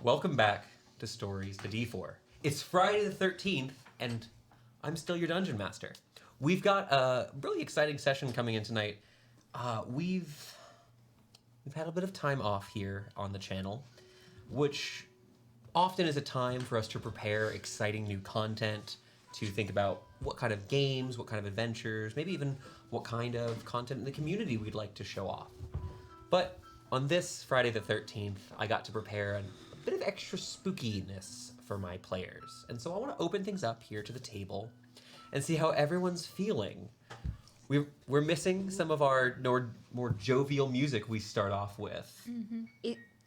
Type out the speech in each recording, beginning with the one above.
Welcome back to Stories to D4. It's Friday the 13th, and I'm still your Dungeon Master. We've got a really exciting session coming in tonight. We've had a bit of time off here on the channel, which often is a time for us to prepare exciting new content, to think about what kind of games, what kind of adventures, maybe even what kind of content in the community we'd like to show off. But on this Friday the 13th, I got to prepare a bit of extra spookiness for my players. And so I want to open things up here to the table and see how everyone's feeling. We're missing some of our more jovial music we start off with. Mm-hmm.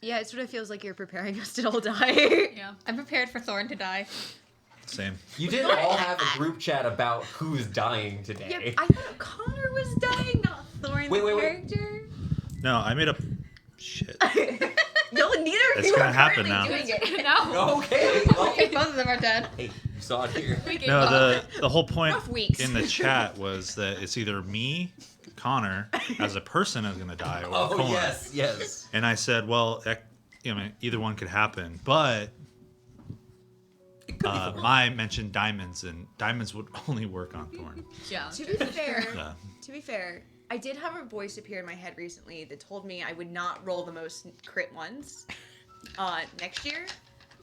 It sort of feels like you're preparing us to all die. Yeah, I'm prepared for Thorn to die. Same. You did all have a group chat about who's dying today. Yeah, I thought Connor was dying, not Thorn the character. No, I made up shit. No, neither of It's you gonna are happen currently now. doing it. No. Okay. Well, Okay, both of them are dead. hey, you saw it here. No, the whole point Rough weeks. in the chat was that it's either me, Connor, as a person is gonna die, or Oh, Thorn. yes. And I said, well, either one could happen, but Mai mentioned diamonds, and diamonds would only work on Thorn. Yeah. To be Yeah. fair, I did have a voice appear in my head recently that told me I would not roll the most crit ones next year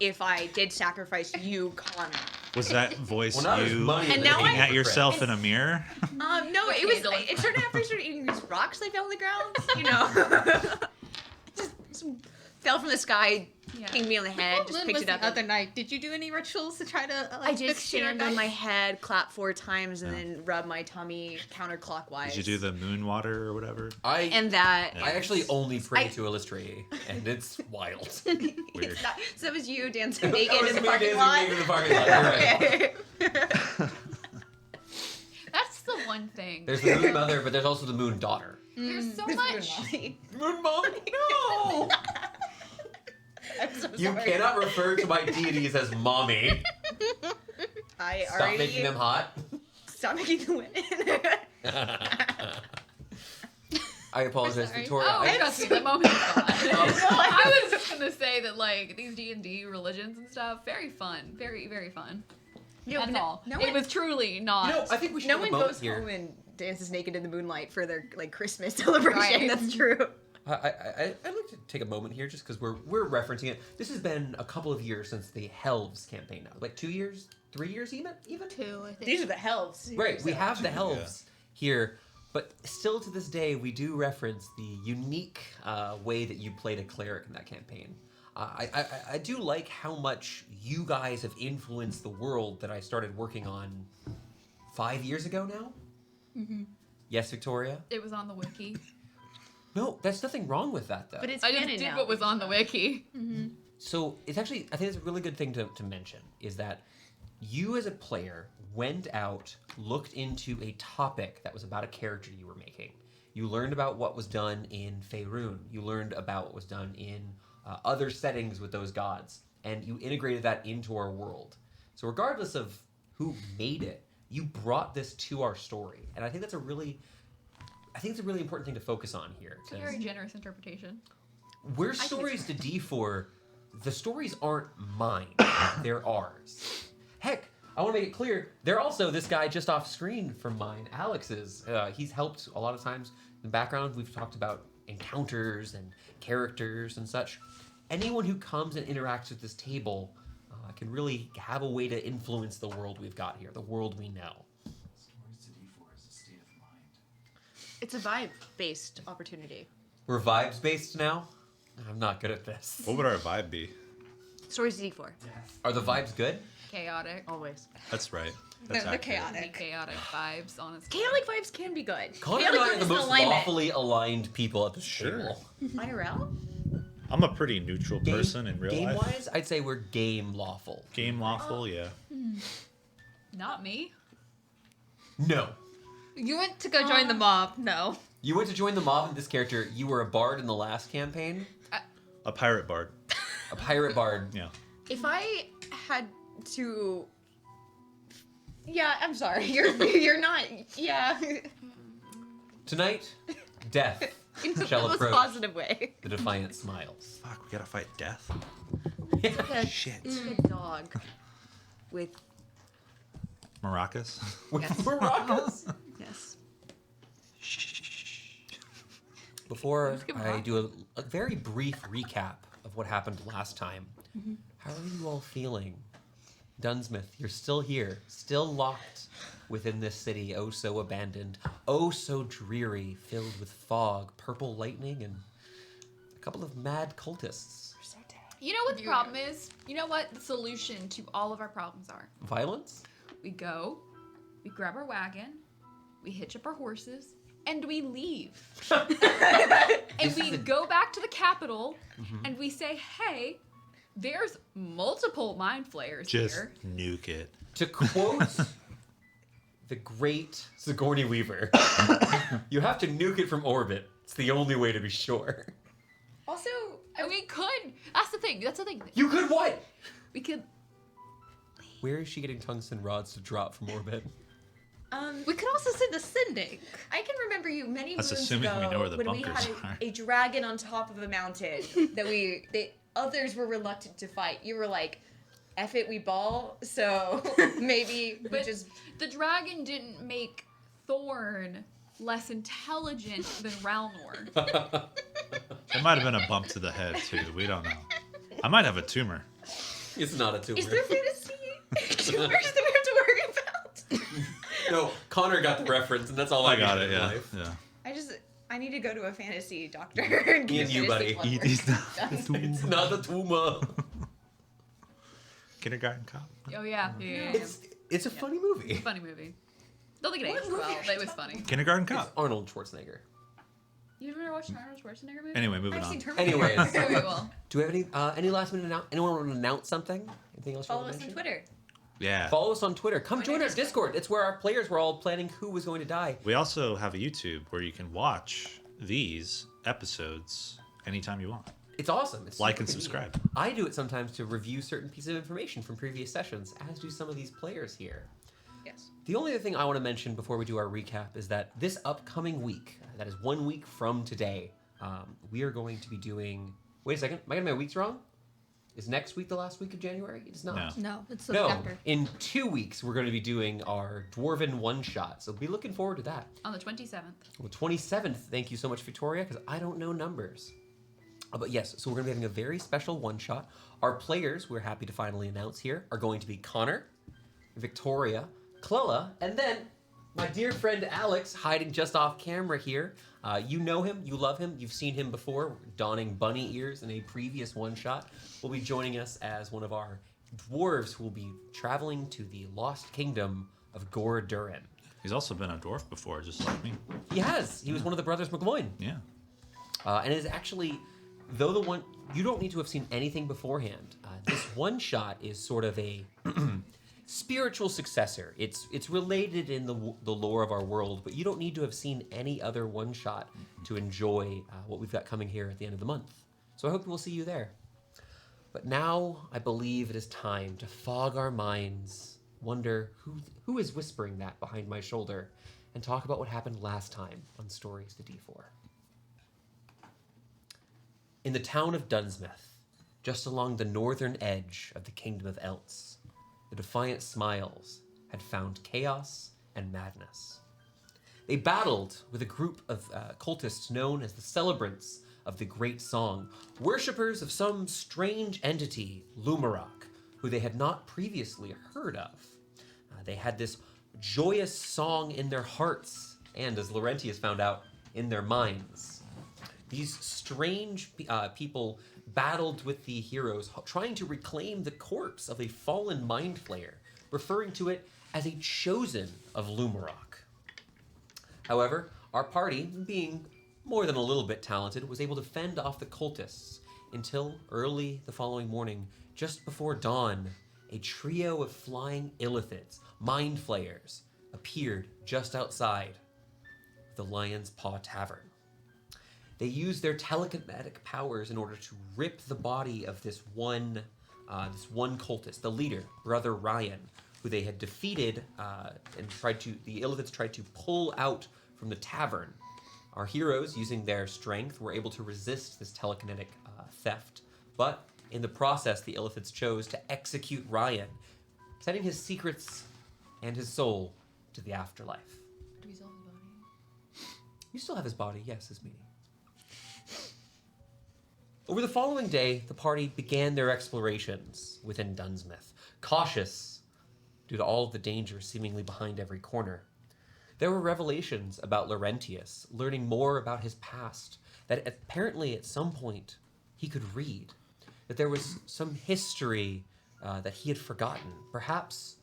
if I did sacrifice you, Connor. Was that voice Well, now there's you money And now looking I- at yourself in a mirror? No, Okay, it was. don't- It started after I started eating these rocks I found on the ground. You know, just some fell from the sky, Yeah. pinged me on the head, just Lynn picked was it up. the other night. Did you do any rituals to try to I did fix your stand on dice? my head, clap 4 times, and then rub my tummy counterclockwise. Did you do the moon water or whatever? And that. I actually only pray I- to Illustrae, and it's wild. Weird. So it was you dancing naked That was in the me parking dancing lot. naked in the parking lot. You're right. Okay. That's the one thing. There's the moon mother, but there's also the moon daughter. There's so This much. is Molly. Moon mom? No! I'm so You sorry. cannot refer to my deities as mommy. I Stop already making them hot. Stop making the women. I apologize, Sorry. Victoria. Oh, I- trust me, the moment is gone. Oh. I was just gonna say that like these D&D religions and stuff, very fun, very very fun. That's all. No it one, was truly not. You know, I think we should no take one a moment goes here. home and dances naked in the moonlight for their like Christmas celebration. Right. That's true. I'd like to take a moment here just because we're referencing it. This has been a couple of years since the Helves campaign now. Like 2 years? 3 years even? 2, I think. These are the helves. Right, we have the Helves here, but still to this day we do reference the unique way that you played a cleric in that campaign. I do like how much you guys have influenced the world that I started working on 5 years ago now. Mm-hmm. Yes, Victoria? It was on the wiki. No, there's nothing wrong with that though. But it's I just canon did now. what was on the wiki. So it's actually, I think it's a really good thing to mention, is that you as a player went out, looked into a topic that was about a character you were making. You learned about what was done in Faerun. You learned about what was done in other settings with those gods. And you integrated that into our world. So regardless of who made it, you brought this to our story. And I think it's a really important thing to focus on here. It's a very generous interpretation. We're Stories to D4. The stories aren't mine. They're ours. Heck, I want to make it clear, they're also this guy just off screen from mine, Alex's. He's helped a lot of times in the background. We've talked about encounters and characters and such. Anyone who comes and interacts with this table can really have a way to influence the world we've got here, the world we know. Stories to D4 is a state of mind. It's a vibe-based opportunity. We're vibes-based now? I'm not good at this. What would our vibe be? Stories to D4. Are the vibes good? Chaotic. Always. That's right. That's The accurate. chaotic vibes, honestly. Chaotic vibes can be good. Connor and I are Chaotic the is most alignment. lawfully aligned people at this Sure. table. IRL? I'm a pretty neutral person in real life. Game-wise, I'd say we're game lawful. Game lawful, yeah. Not me. No. You went to go join the mob. No. You went to join the mob in this character. You were a bard in the last campaign. A pirate bard. A pirate bard. Yeah. If I had to... Yeah, I'm sorry. You're not... Yeah. Tonight, death In the shall most approach positive way. the defiant smiles. Fuck, we gotta fight death. Shit. It's like a dog with Maracas. With Yes. maracas. yes. Before Let's give 'em I up. do a very brief recap of what happened last time, how are you all feeling? Dunsmith, you're still here, still locked within this city, oh so abandoned, oh so dreary, filled with fog, purple lightning, and a couple of mad cultists. You know what the problem is? You know what the solution to all of our problems are? Violence? We go, we grab our wagon, we hitch up our horses, and we leave. And we go back to the capital, and we say, hey, there's multiple mind flayers Just here. nuke it. To quote the great Sigourney Weaver, you have to nuke it from orbit. It's the only way to be sure. Also, And we could. That's the thing. That's the thing. You could what? We could. Where is she getting tungsten rods to drop from orbit? We could also send a sending. I can remember you many That's moons assuming ago we know where the when we bunkers had are. a dragon on top of a mountain that others were reluctant to fight. You were like, "F it, we ball." So maybe we But just the dragon didn't make Thorn less intelligent than Ralnor. It might have been a bump to the head too. We don't know. I might have a tumor. It's not a tumor. is there fantasy tumors that we have to worry about? No, Connor got the reference, and that's all I got get it. in Yeah. life. Yeah. I need to go to a fantasy doctor. And Me get and you, fantasy buddy. blood It is work not done. It's not a tumor. Kindergarten Cop. Oh yeah, yeah. It's a funny movie. Funny movie. Don't think it What aged movie well, are but you it was funny. Kindergarten It's Cop. Arnold Schwarzenegger. You ever watched an Arnold Schwarzenegger movie? Anyway, moving I've on. seen Terminator. Anyways, Okay, well, do we have any last minute anyone want to announce something? Anything else? you Follow want us to on mention? Twitter. Yeah. Follow us on Twitter. Come Join join our our Discord. It's where our players were all planning who was going to die. We also have a YouTube where you can watch these episodes anytime you want. It's awesome. It's Like super and convenient. subscribe. I do it sometimes to review certain pieces of information from previous sessions, as do some of these players here. Yes. The only other thing I want to mention before we do our recap is that this upcoming week, that is 1 week from today, we are going to be doing. Wait a second, am I getting my weeks wrong? Is next week the last week of January? It is not. No. No, it's the No, after. in 2 weeks we're going to be doing our Dwarven one shot, so be looking forward to that. on the 27th. Well, 27th, thank you so much, Victoria, because I don't know numbers. But yes, so we're going to be having a very special one shot. Our players, we're happy to finally announce here, are going to be Connor, Victoria, Clella, and then my dear friend Alex, hiding just off camera here. You know him, you love him, you've seen him before, donning bunny ears in a previous one shot. Will be joining us as one of our dwarves who will be traveling to the lost kingdom of Gore Durin. He's also been a dwarf before, just like me. He has. He was one of the brothers McGloin. Yeah. And it is actually, though the one, you don't need to have seen anything beforehand. This one shot is sort of a spiritual successor. It's related in the lore of our world, but you don't need to have seen any other one shot to enjoy what we've got coming here at the end of the month. So I hope we'll see you there. But now I believe it is time to fog our minds, wonder who is whispering that behind my shoulder, and talk about what happened last time on Stories to D4. In the town of Dunsmith, just along the northern edge of the Kingdom of Elts, the Defiant Smiles had found chaos and madness. They battled with a group of cultists known as the Celebrants of the Great Song, worshippers of some strange entity, Lumarok, who they had not previously heard of. They had this joyous song in their hearts, and as Laurentius found out, in their minds. These strange people battled with the heroes, trying to reclaim the corpse of a fallen mind flayer, referring to it as a chosen of Lumarok. However, our party, being more than a little bit talented, was able to fend off the cultists until early the following morning, just before dawn, a trio of flying illithids, mind flayers, appeared just outside the Lion's Paw Tavern. They used their telekinetic powers in order to rip the body of this one cultist, the leader, Brother Ryan, who they had defeated, and the illithids tried to pull out from the tavern. Our heroes, using their strength, were able to resist this telekinetic theft, but In the process, the Illithids chose to execute Ryan, sending his secrets and his soul to the afterlife. Do we still have his body? You still have his body, yes, his meaning. Over the following day, the party began their explorations within Dunsmith, cautious due to all of the danger seemingly behind every corner. There were revelations about Laurentius, learning more about his past, that apparently at some point he could read, that there was some history that he had forgotten. Perhaps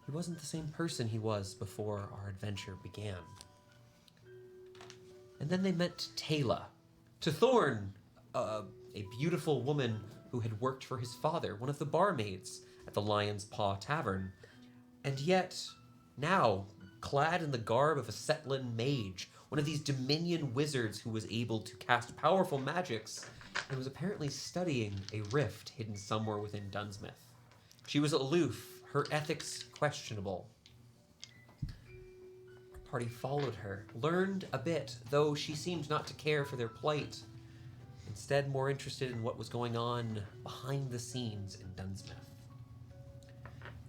he wasn't the same person he was before our adventure began. And then they met Taylor. To Thorn, a beautiful woman who had worked for his father, one of the barmaids at the Lion's Paw Tavern. And yet, now, clad in the garb of a Settlin mage, one of these Dominion wizards who was able to cast powerful magics, and was apparently studying a rift hidden somewhere within Dunsmith. She was aloof, her ethics questionable. Our party followed her, learned a bit, though she seemed not to care for their plight, instead more interested in what was going on behind the scenes in Dunsmith.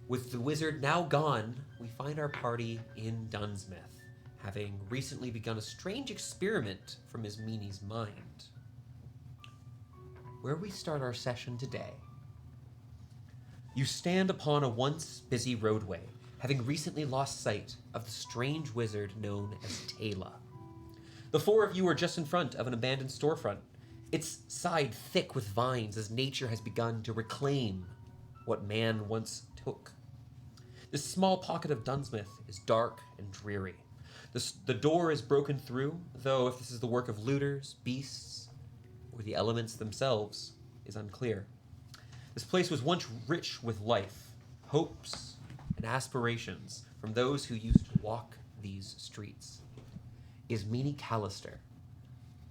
With the wizard now gone, we find our party in Dunsmith, having recently begun a strange experiment from his meanie's mind. Where we start our session today, you stand upon a once busy roadway, having recently lost sight of the strange wizard known as Taylor. The four of you are just in front of an abandoned storefront, its side thick with vines as nature has begun to reclaim what man once took. This small pocket of Dunsmith is dark and dreary. The door is broken through, though if this is the work of looters, beasts, or the elements themselves is unclear. This place was once rich with life, hopes, and aspirations from those who used to walk these streets. Is Meanie Callister.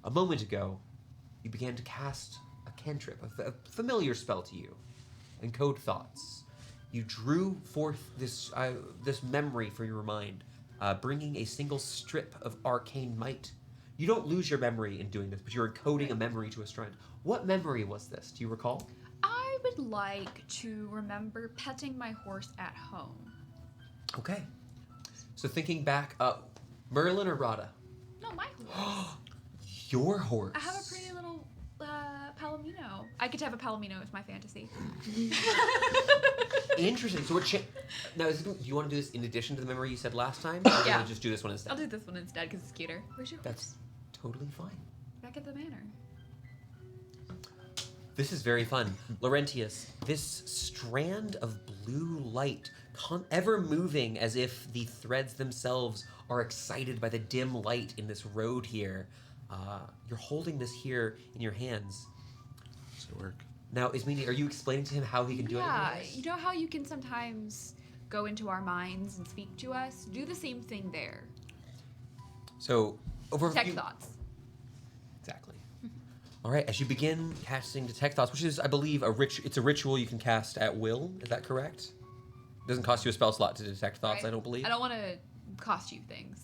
A moment ago, you began to cast a cantrip, a familiar spell to you, encode thoughts. You drew forth this memory for your mind, bringing a single strip of arcane might. You don't lose your memory in doing this, but you're encoding a memory to a strand. What memory was this? Do you recall? I would like to remember petting my horse at home. Okay. So thinking back, Merlin or Rada? No, my horse. Your horse. I have a pretty little Palomino. I get to have a Palomino as my fantasy. Interesting. So now, do you want to do this in addition to the memory you said last time? Or do you Yeah. want to just do this one instead? I'll do this one instead because it's cuter. Where's your horse? That's totally fine. Back at the manor. This is very fun. Laurentius, this strand of blue light, ever moving as if the threads themselves are excited by the dim light in this road here. You're holding this here in your hands. Does it work? Now, Ismini, are you explaining to him how he can do Yeah, anything? you know how you can sometimes go into our minds and speak to us? Do the same thing there. So, over Detect thoughts. Exactly. All right, as you begin casting Detect Thoughts, which is, I believe, it's a ritual you can cast at will. Is that correct? It doesn't cost you a spell slot to detect thoughts, Right. I don't believe. I don't want to cost you things.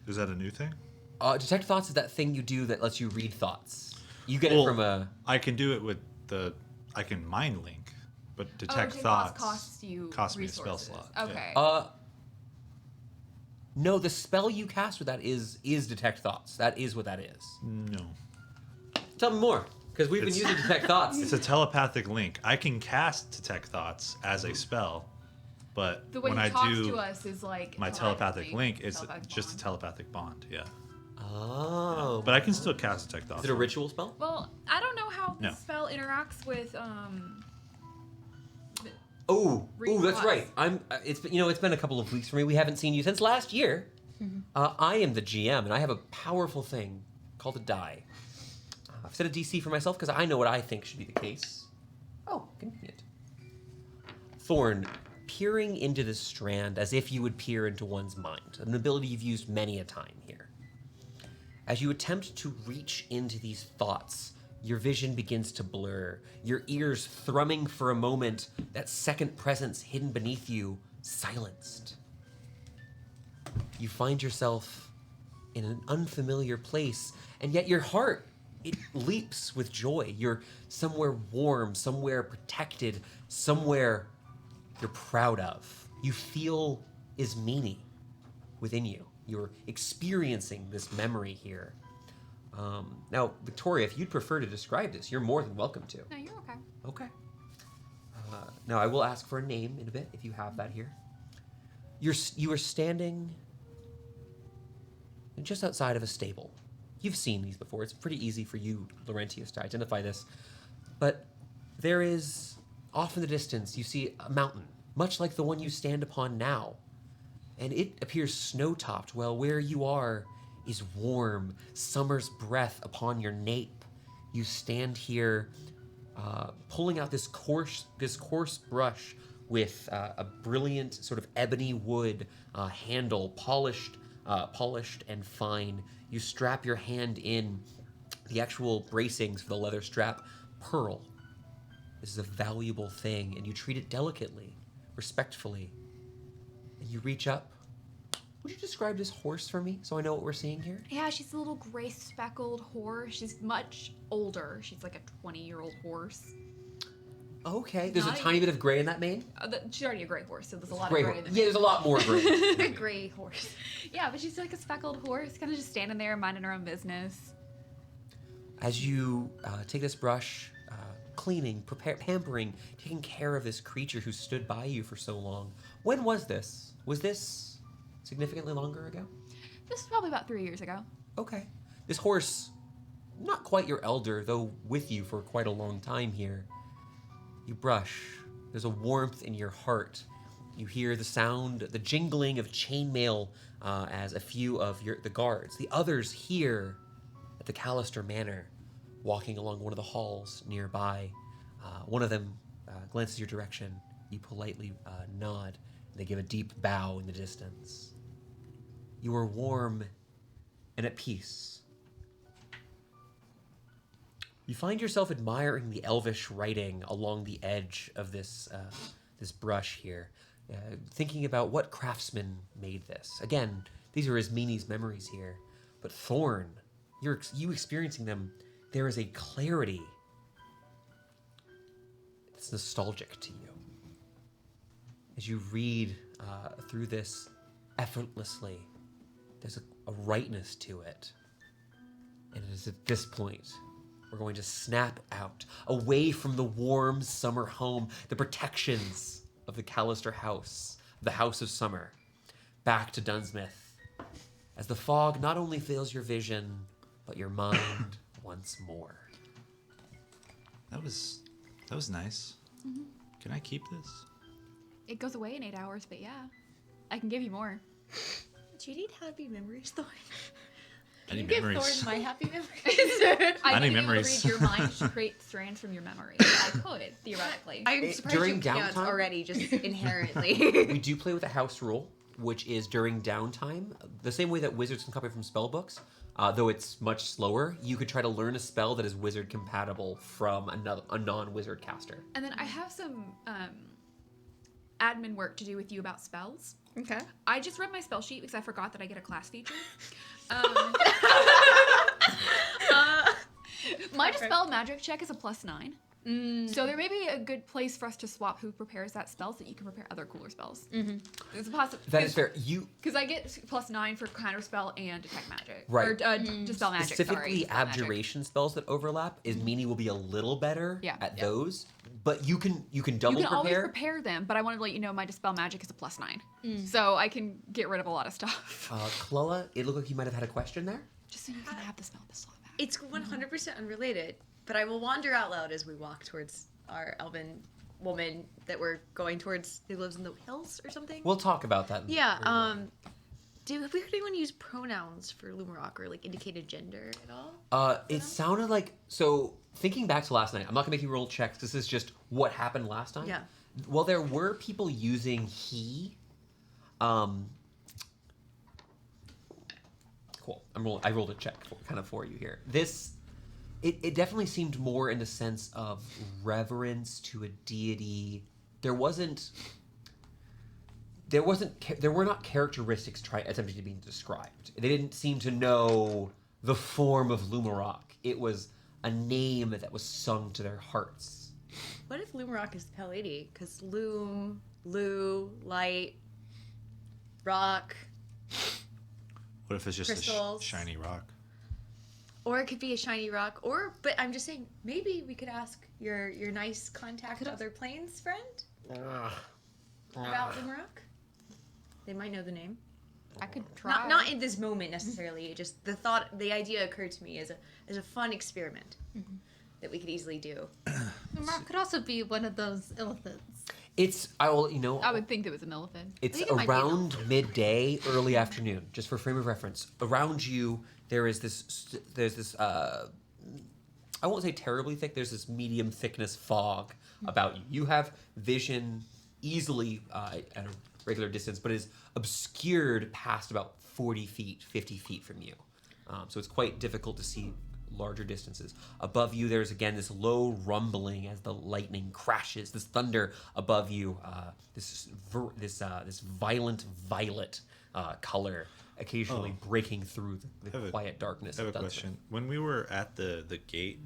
Is that a new thing? Detect Thoughts is that thing you do that lets you read thoughts. You get it from a... I can do it with I can mind link, but detect Detect thoughts costs you costs me a spell resources. slot. Okay. No, the spell you cast with that is Detect Thoughts. That is what that is. No. Tell me more, because we've been It's- using Detect Thoughts. It's a telepathic link. I can cast detect thoughts as a spell, but The way when he I talks do to us is like my telepathic link, it's telepathic just a bond. telepathic bond. Yeah. Oh. But I can still cast detect thoughts. Is it a ritual spell? Well, I don't know how No. the spell interacts with Oh, Read that's thoughts. right. It's been a couple of weeks for me. We haven't seen you since last year. I am the GM, and I have a powerful thing called a die. I've set a DC for myself because I know what I think should be the case. Oh, convenient. Thorn, peering into this strand as if you would peer into one's mind, an ability you've used many a time here. As you attempt to reach into these thoughts, your vision begins to blur, your ears thrumming for a moment, that second presence hidden beneath you, silenced. You find yourself in an unfamiliar place, and yet your heart it leaps with joy. You're somewhere warm, somewhere protected, somewhere you're proud of. You feel is meaning within you. You're experiencing this memory here. Now, Victoria, if you'd prefer to describe this, you're more than welcome to. No, you're okay. Okay. Now, I will ask for a name in a bit, if you have that here. You are standing just outside of a stable. You've seen these before. It's pretty easy for you, Laurentius, to identify this. But there is, off in the distance, you see a mountain, much like the one you stand upon now. And it appears snow-topped, while where you are is warm, summer's breath upon your nape. You stand here, pulling out this coarse brush with a brilliant sort of ebony wood handle, polished and fine. You strap your hand in. The actual bracings for the leather strap, pearl. This is a valuable thing, and you treat it delicately, respectfully. And you reach up. Would you describe this horse for me so I know what we're seeing here? Yeah, she's a little gray speckled horse. She's much older. She's like a 20-year-old horse. Okay, there's Not a tiny bit of gray in that mane? She's already a gray horse, so there's a lot Gray of gray horse. in the Yeah, there's a lot more gray. A gray horse. Yeah, but she's like a speckled horse, kind of just standing there minding her own business. As you take this brush, cleaning, pampering, taking care of this creature who stood by you for so long. When was this? Was this significantly longer ago? This was probably about 3 years ago. Okay. This horse, not quite your elder, though with you for quite a long time here. You brush. There's a warmth in your heart. You hear the sound, the jingling of chainmail as a few of the guards, the others here at the Callister Manor, walking along one of the halls nearby. One of them glances your direction. You politely nod. And they give a deep bow in the distance. You are warm and at peace. You find yourself admiring the elvish writing along the edge of this brush here, thinking about what craftsman made this. Again, these are Ismini's memories here, but Thorn, you experiencing them, there is a clarity that's nostalgic to you. As you read through this effortlessly, there's a rightness to it. And it is at this point we're going to snap out, away from the warm summer home, the protections of the Callister house, the House of Summer, back to Dunsmith, as the fog not only fills your vision, but your mind once more. That was nice. Mm-hmm. Can I keep this? It goes away in 8 hours, but yeah, I can give you more. Do you need happy memories, Thorn? Any You give memories? Thorn my happy memories. I Any can memories? read your mind to create strands from your memory. I could, theoretically. I'm surprised during you can't downtime? already, just inherently. We do play with a house rule, which is during downtime, the same way that wizards can copy from spell books, though it's much slower. You could try to learn a spell that is wizard compatible from a non-wizard caster. And then I have some admin work to do with you about spells. Okay. I just read my spell sheet because I forgot that I get a class feature. My dispel magic check is a +9. So there may be a good place for us to swap who prepares that spell so that you can prepare other cooler spells. Mm-hmm. It's a possibility. That is fair. Because I get +9 for counterspell and detect magic. Right. Or dispel magic, Specifically, dispel magic. abjuration spells that overlap is Meanie will be a little better at Yeah. those, but you can double You can always prepare. prepare them, but I wanted to let you know my dispel magic is a +9. So I can get rid of a lot of stuff. Clella, it looked like you might have had a question there. Just so you can have the spell this slot back. It's 100% unrelated, but I will wander out loud as we walk towards our elven woman that we're going towards, who lives in the hills or something. We'll talk about that. Yeah, have we heard anyone use pronouns for Lumarock or like indicated gender at all? It sounded like, so thinking back to last night, I'm not gonna make you roll checks. This is just what happened last time. Yeah. Well, there were people using he. Cool. I rolled a check for you here. This, it definitely seemed more in the sense of reverence to a deity. There were not characteristics attempting to be described. They didn't seem to know the form of Lumarock. It was a name that was sung to their hearts. What if Loomrock is the Pale Lady? Because Loom, Lou, Light, Rock, What if it's just Crystals. a shiny rock? or it could be a shiny rock, but I'm just saying, maybe we could ask your nice contact other planes friend about Loomrock. They might know the name. I could try. Not in this moment necessarily. Just the idea occurred to me as a fun experiment that we could easily do. Mark could also be one of those elephants. I would think it was an elephant. It's think it might be around midday, early afternoon. Just for frame of reference, around you there's this I won't say terribly thick. There's this medium thickness fog about you. You have vision easily at a regular distance, but is obscured past about 40 feet, 50 feet from you. So it's quite difficult to see larger distances. Above you, there's again this low rumbling as the lightning crashes. This thunder above you, this violent violet color, occasionally breaking through the quiet darkness. I have of a Dunsmith. question. When we were at the gate,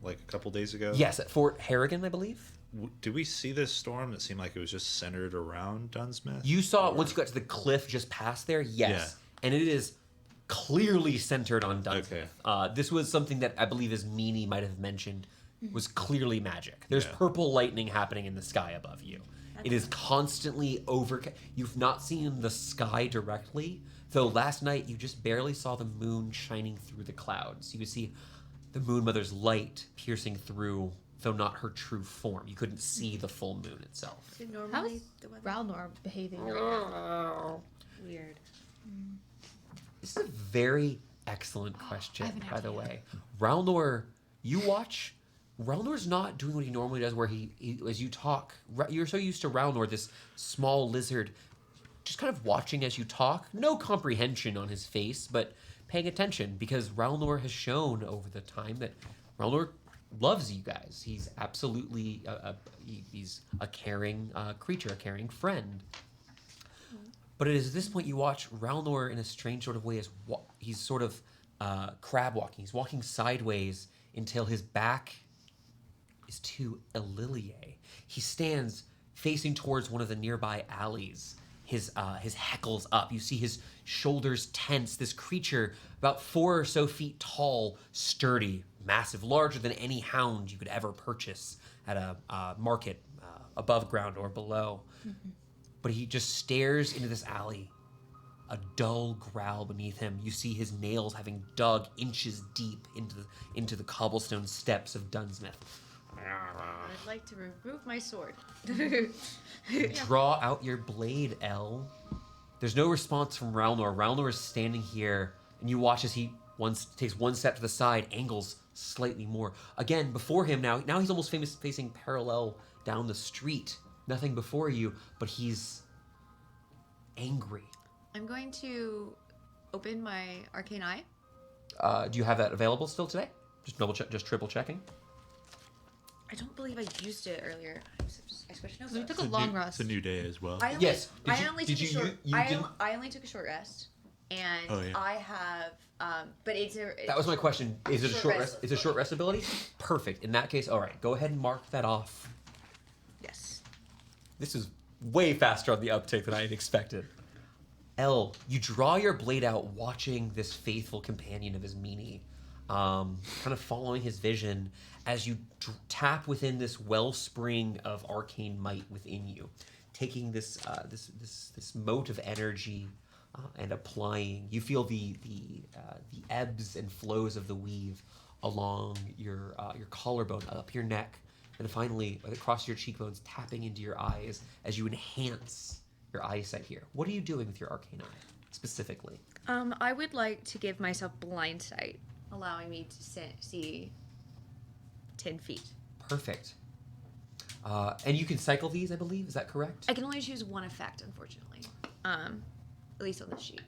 like a couple days ago. Yes, at Fort Harrigan, I believe. Did we see this storm that seemed like it was just centered around Dunsmith? You saw it once you got to the cliff just past there. Yes, and it is clearly centered on Dunsmith. Okay. This was something that I believe, as Meanie might have mentioned, was clearly magic. There's purple lightning happening in the sky above you. It is constantly You've not seen the sky directly, though last night you just barely saw the moon shining through the clouds. You could see the Moon Mother's light piercing through, though not her true form. You couldn't see the full moon itself. Is it How's normally the weather? Ralnor behaving right now? Weird. This is a very excellent question, have an by the idea. way. Ralnor, you watch. Ralnor's not doing what he normally does, where he as you talk, you're so used to Ralnor, this small lizard, just kind of watching as you talk. No comprehension on his face, but paying attention, because Ralnor has shown over the time that Ralnor loves you guys. He's absolutely he's a caring creature, a caring friend. But it is at this point you watch Ralnor in a strange sort of way as he's sort of crab walking. He's walking sideways until his back is to Ililier. He stands facing towards one of the nearby alleys. His heckles up. You see his shoulders tense. This creature, about 4 or so feet tall, sturdy, massive, larger than any hound you could ever purchase at a market above ground or below. But he just stares into this alley, a dull growl beneath him. You see his nails having dug inches deep into the cobblestone steps of Dunsmith. I'd like to remove my sword. Draw out your blade, Elle. There's no response from Ralnor. Ralnor is standing here, and you watch as he takes one step to the side, angles slightly more. Again, before him now he's almost facing parallel down the street. Nothing before you, but he's angry. I'm going to open my arcane eye. Do you have that available still today? Just triple checking. I don't believe I used it earlier. I switched notes. We took a long rest. It's a new day as well. I only, Yes. I only took a short. you I only took a short rest, and Oh, yeah. I have. But it's a. That was my question. Is it a short rest? Is it a short rest ability. ability? Perfect. In that case, all right. Go ahead and mark that off. Yes. This is way faster on the uptake than I had expected. Elle, you draw your blade out, watching this faithful companion of his meanie, kind of following his vision as you tap within this wellspring of arcane might within you, taking this mote of energy and applying. You feel the ebbs and flows of the weave along your collarbone, up your neck, and finally across your cheekbones, tapping into your eyes as you enhance your eyesight here. What are you doing with your arcane eye specifically? I would like to give myself blind sight, allowing me to see 10 feet. Perfect. And you can cycle these, I believe. Is that correct? I can only choose one effect, unfortunately. At least on the sheet.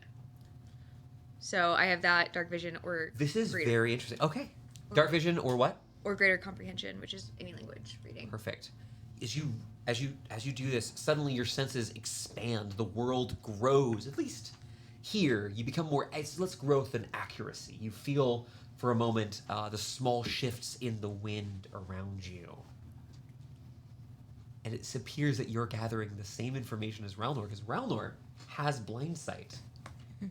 So I have that dark vision or This is greater, very interesting. Okay. Dark vision or what? or greater comprehension, which is any language reading. Perfect. As you do this, suddenly your senses expand. The world grows. At least here, you become more. It's less growth than accuracy. You feel For a moment, the small shifts in the wind around you. And it appears that you're gathering the same information as Ralnor, because Ralnor has blind sight. I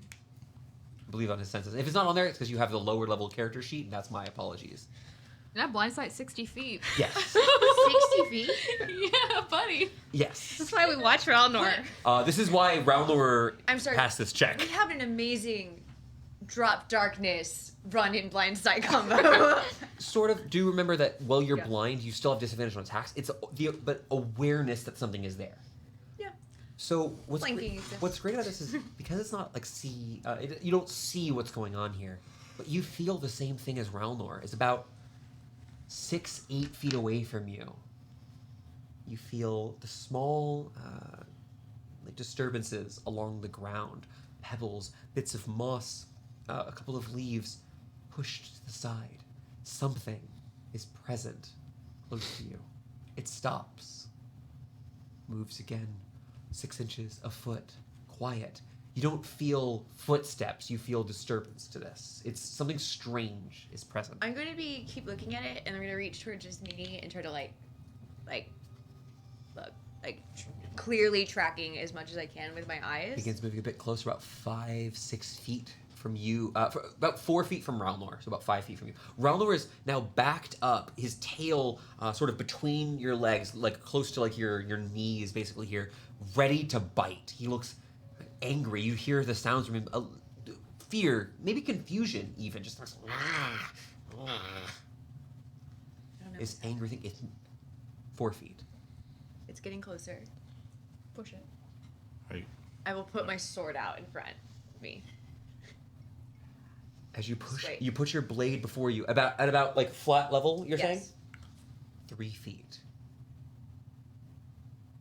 believe on his senses. If it's not on there, it's because you have the lower level character sheet, and that's my apologies. And that blind sight 60 feet. Yes. 60 feet? Yeah, buddy. Yes. That's why we watch Ralnor. This is why Ralnor I'm sorry. passed this check. We have an amazing drop darkness run in blind sight combo. Sort of do remember that while you're Yeah. blind, you still have disadvantage on attacks. It's but awareness that something is there. Yeah. So Flanking exists. what's great about this is because it's not like you don't see what's going on here, but you feel the same thing as Ralnor. It's about 6-8 feet away from you. You feel the small like disturbances along the ground, pebbles, bits of moss, a couple of leaves pushed to the side. Something is present close to you. It stops. Moves again. 6 inches, a foot. Quiet. You don't feel footsteps. You feel disturbance to this. It's something strange is present. I'm going to keep looking at it, and I'm going to reach towards just me and try to clearly tracking as much as I can with my eyes. Begins moving a bit closer, about 5-6 feet from you, about 4 feet from Ralnor, so about 5 feet from you. Ralnor is now backed up, his tail sort of between your legs, like close to like your knees, basically here, ready to bite. He looks angry. You hear the sounds from him, fear, maybe confusion, even just this, I don't know. this angry thing. It's 4 feet. It's getting closer. Push it. Right. I will put my sword out in front of me. As you push, Straight. you put your blade before you, at about like flat level. You're saying Yes. 3 feet,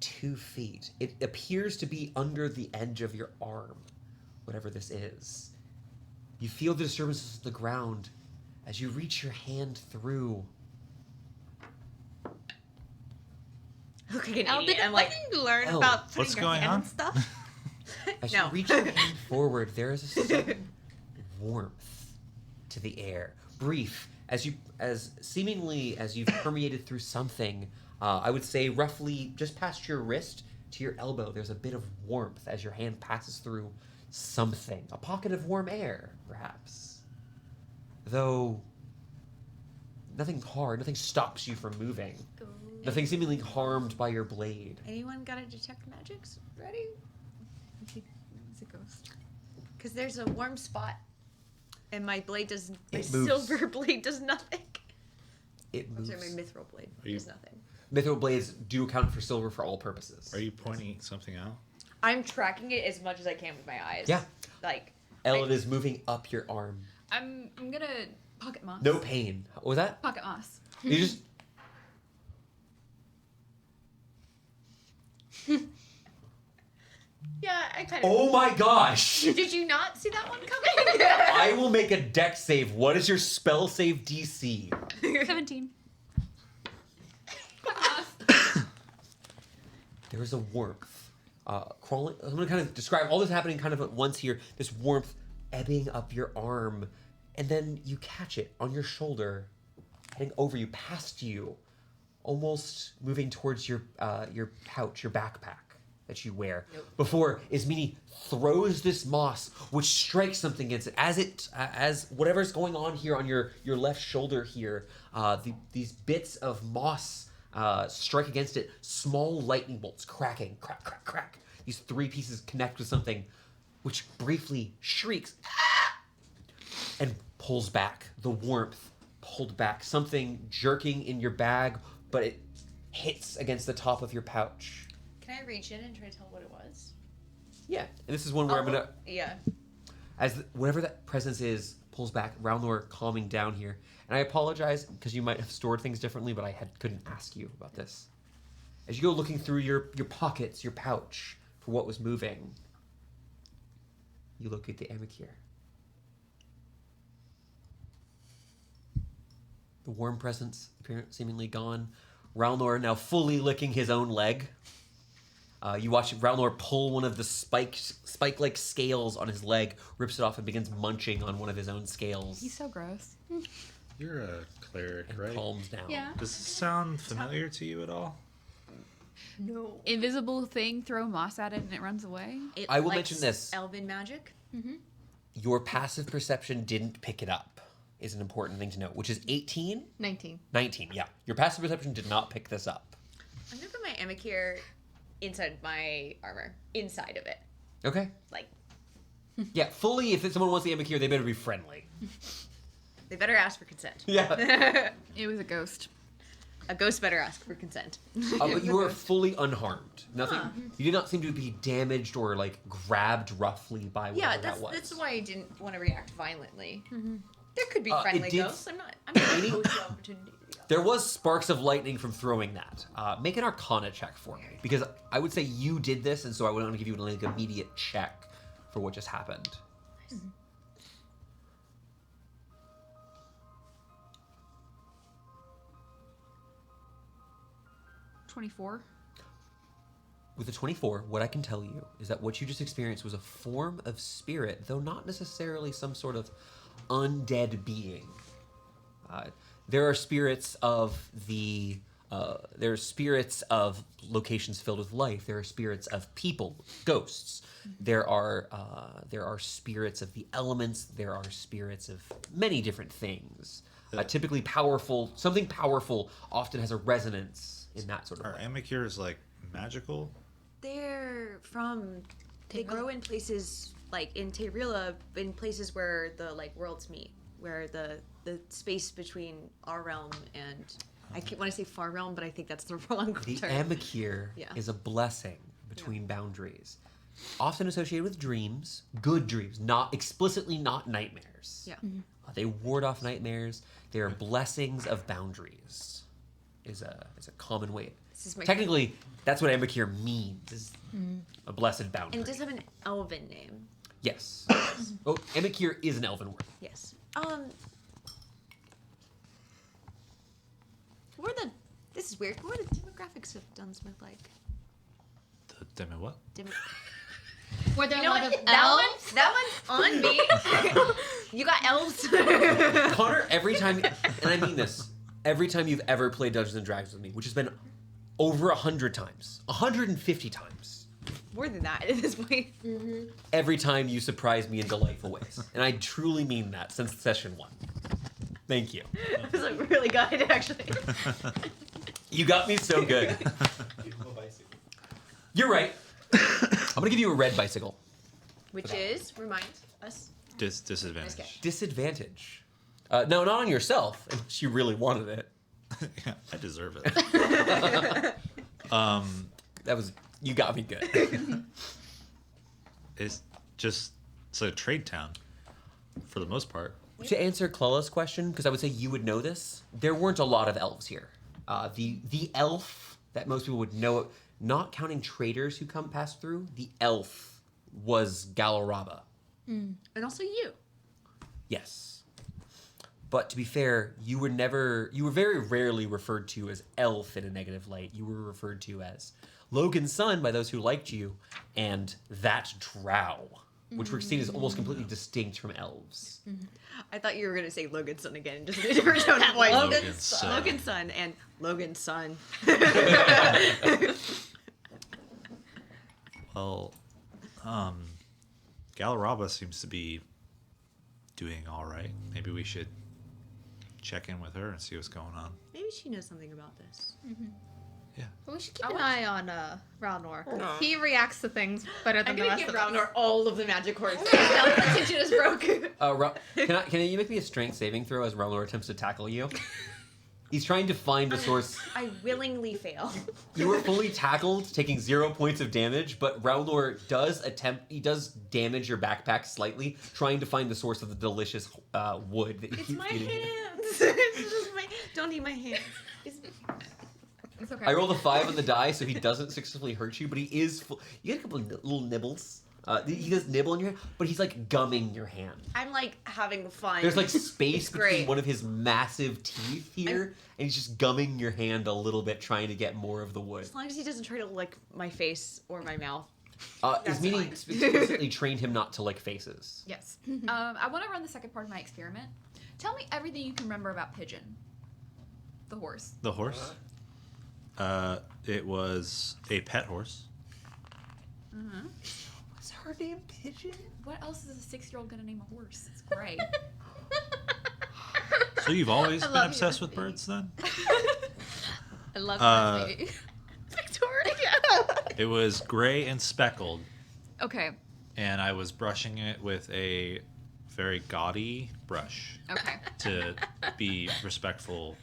2 feet. It appears to be under the edge of your arm, whatever this is. You feel the disturbances of the ground as you reach your hand through. Look like an Al, idiot. did I'm like, anything you learn Oh, about what's putting your going hand on? on stuff? As No. you reach your hand forward, there is a sudden warmth to the air. Brief, as seemingly as you've permeated through something. I would say roughly just past your wrist to your elbow. There's a bit of warmth as your hand passes through something. A pocket of warm air, perhaps. Though nothing hard. Nothing stops you from moving. Nothing seemingly harmed by your blade. anyone got a detect magics ready? It's a ghost. Because there's a warm spot, and my blade does. My It moves. silver blade does nothing. It I'm moves. sorry, my mithril blade Are you- does nothing. Mithril blades do account for silver for all purposes. Are you pointing something out? I'm tracking it as much as I can with my eyes. Yeah. Like, Ellen is moving up your arm. I'm gonna pocket moss. No pain. What was that? Pocket moss. You just. yeah, I kind of. Oh my gosh! Did you not see that one coming? I will make a deck save. What is your spell save DC? 17. There is a warmth crawling. I'm going to kind of describe all this happening kind of at once here. This warmth ebbing up your arm, and then you catch it on your shoulder, heading over you, past you, almost moving towards your pouch, your backpack that you wear. Nope. Before Ismini throws this moss, which strikes something against it. As whatever's going on here on your left shoulder here, these bits of moss strike against it. Small lightning bolts cracking, crack, crack, crack. These 3 pieces connect with something, which briefly shrieks and pulls back. The warmth pulled back. Something jerking in your bag, but it hits against the top of your pouch. Can I reach in and try to tell what it was? Yeah, and this is one where I'm gonna, Yeah. as whatever that presence is, pulls back. Ralnor calming down here, and I apologize because you might have stored things differently, but I couldn't ask you about this. As you go looking through your pockets, your pouch for what was moving, you look at the Amikir. The warm presence seemingly gone. Ralnor now fully licking his own leg. You watch Ralnor pull one of the spike-like scales on his leg, rips it off, and begins munching on one of his own scales. He's so gross. You're a cleric, and right? calms down. Yeah. Does this sound familiar to you at all? No. Invisible thing, throw moss at it and it runs away. I will mention this. Elven magic. Your passive perception didn't pick it up, is an important thing to note, which is 18? 19. 19, yeah. Your passive perception did not pick this up. I'm gonna put my Amicure inside my armor. Inside of it. Okay. Like, Yeah, fully, if someone wants the Amicure, they better be friendly. they better ask for consent. Yeah. It was a ghost. A ghost better ask for consent. But you were fully unharmed. Nothing. You did not seem to be damaged or like grabbed roughly by whatever Yeah, that was. that's why I didn't want to react violently. There could be It friendly did- ghosts. I'm not opposed to opportunity. There was sparks of lightning from throwing that. Make an Arcana check for me, because I would say you did this, and so I would want to give you an immediate check for what just happened. 24. With a 24, what I can tell you is that what you just experienced was a form of spirit, though not necessarily some sort of undead being. There are spirits of there are spirits of locations filled with life. There are spirits of people, ghosts. There are spirits of the elements. There are spirits of many different things. Typically powerful, something powerful often has a resonance in that sort of Are way. Amicures like magical? They're from. They grow in places like in Teyrilla, in places where the like worlds meet, where the space between our realm and I want to say far realm, but I think that's the wrong The term. Amicure Yeah. is a blessing between boundaries, often associated with dreams, good dreams, not explicitly not nightmares. Yeah. They ward off nightmares. They are blessings of boundaries. Is a common way. This is my Technically, that's what Amicure means. Is a blessed boundary. And it does have an elven name. Yes. Oh, Amicure is an elven word. Yes. What are the? This is weird. What are the demographics of Dunsmith like? The demo what? Were there You a know lot what? of That elves? one's on me. You got elves. Connor, every time, and I mean this, every time you've ever played Dungeons and Dragons with me, which has been over 100 times, 150 times, More than that at this point. every time you surprise me in delightful ways. And I truly mean that since session 1. Thank you. It was like really good, actually. You got me so good. You're right. I'm going to give you a red bicycle. Which is remind us. Disadvantage. Okay. Disadvantage. No, not on yourself, unless you really wanted it. Yeah, I deserve it. That was, you got me good. It's just it's a trade town for the most part. To answer Clala's question, because I would say you would know this, there weren't a lot of elves here. The elf that most people would know, not counting traders who come pass through, the elf was Galaraba. And also you. Yes. But to be fair, you were very rarely referred to as elf in a negative light. You were referred to as Logan's son by those who liked you, and that drow, which were seen as almost completely distinct from elves. I thought you were gonna say Logan's son again, just a different tone of voice. Logan's son. Logan's son and Logan's son. Well, Galaraba seems to be doing all right. Maybe we should check in with her and see what's going on. Maybe she knows something about this. Yeah. Well, we should keep an eye on Ralnor. He reacts to things better than I'm the gonna rest give of us. Ralnor all of the magic horns. Attention is broke. Can you make me a strength saving throw as Ralnor attempts to tackle you? He's trying to find a source. I willingly fail. You were fully tackled, taking 0 points of damage, but Ralnor does damage your backpack slightly, trying to find the source of the delicious wood that you It's keep my feeding him. hands. It's just don't eat my hands. It's okay. I rolled a 5 on the die, so he doesn't successfully hurt you, but he is full. You get a couple of little nibbles He does nibble in your hand, but he's like gumming your hand. I'm like having fun. There's like space between Great. one of his massive teeth here, and he's just gumming your hand a little bit, trying to get more of the wood. As long as he doesn't try to lick my face or my mouth. His That's meaning fine. explicitly trained him not to lick faces. Yes. I want to run the second part of my experiment. Tell me everything you can remember about Pigeon, the horse. The horse? It was a pet horse. What's her name, Pigeon? What else is a 6-year-old gonna name a horse? It's gray. So you've always been love obsessed you. with birds then? I love Uh, this baby. Victoria. It was gray and speckled, Okay. and I was brushing it with a very gaudy brush Okay. to be respectful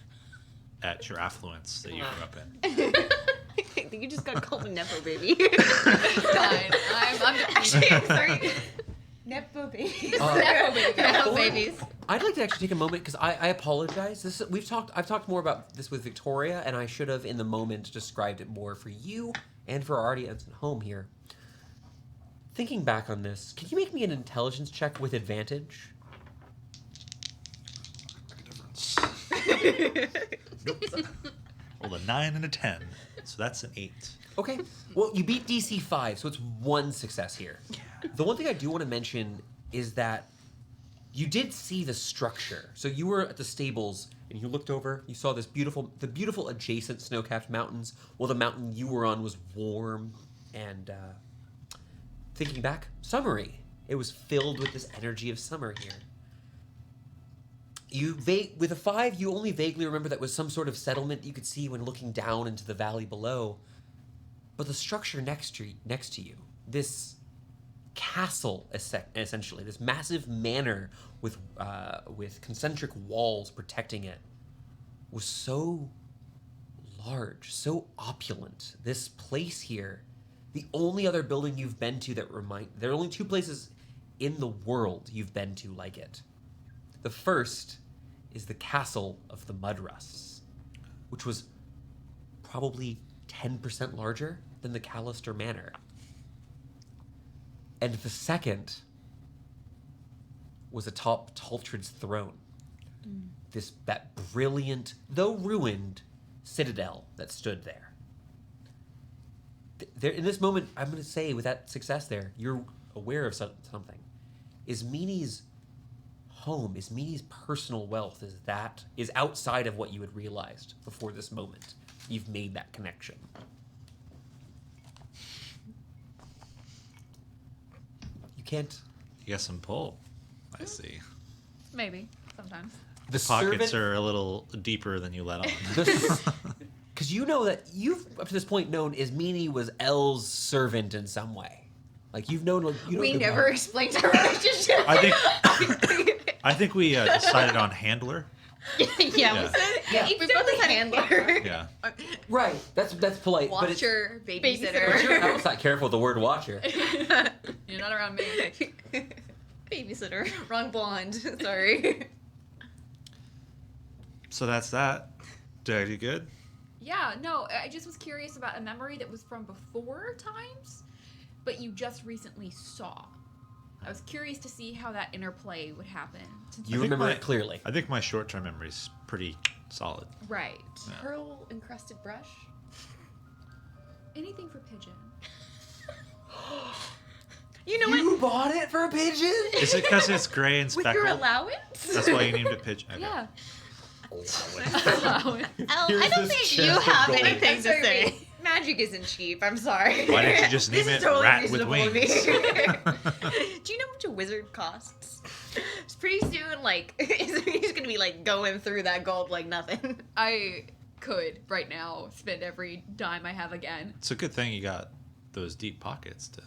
at your affluence that you grew up in. I think you just got called a Nepo baby. Fine. I'm Sorry. Nepo baby. Nepo baby. No babies. I'd like to actually take a moment because I apologize. I've talked more about this with Victoria, and I should have in the moment described it more for you and for our audience at home here. Thinking back on this, can you make me an intelligence check with advantage? Nope. Rolled a 9 and a 10, so that's an 8. Okay. Well, you beat DC 5, so it's one success here. The one thing I do want to mention is that you did see the structure. So you were at the stables and you looked over, you saw the beautiful adjacent snow-capped mountains. Well, the mountain you were on was warm and thinking back, summery. It was filled with this energy of summer here. With a 5, you only vaguely remember that was some sort of settlement you could see when looking down into the valley below. But the structure next to you, this castle, essentially, this massive manor with concentric walls protecting it, was so large, so opulent. This place here, the only other building you've been to there are only 2 places in the world you've been to like it. The first is the Castle of the Mudrusts, which was probably 10% larger than the Callister Manor. And the second was atop Taltrid's throne. That brilliant, though ruined, citadel that stood there. In this moment, I'm going to say, with that success there, you're aware of something. Ismini's home, Ismini's personal wealth is outside of what you had realized before this moment. You've made that connection. You can't. You got some pull, I see. Maybe. Sometimes. The Pockets servant, are a little deeper than you let on. because you know that you've up to this point known Ismini was El's servant in some way. Like you've known. We never explained our relationship. I think we decided on handler. Yeah, Yeah. Yeah. We both had handler. Yeah. Right. That's polite. But it's, Watcher, but babysitter. you're outside. Careful with the word watcher. You're not around me. babysitter. Wrong blonde. Sorry. So that's that. Did I do good? Yeah, no, I just was curious about a memory that was from before times, but you just recently saw. I was curious to see how that interplay would happen. Since You remember it clearly. I think my short-term memory is pretty solid. Right. Pearl encrusted brush. Anything for Pigeon. You know what? You bought it for a pigeon? Is it because it's gray and With speckled? your allowance? That's why you named it pigeon. Okay. Yeah. I Here's don't this think chest you of have gold. anything to Sorry, say. wait. Magic isn't cheap. I'm sorry. Why didn't you just name This it is totally Rat with reasonable to me. Wings? Do you know how much a wizard costs? It's pretty soon, like, he's gonna be, like, going through that gold like nothing. I could, right now, spend every dime I have again. It's a good thing you got those deep pockets to.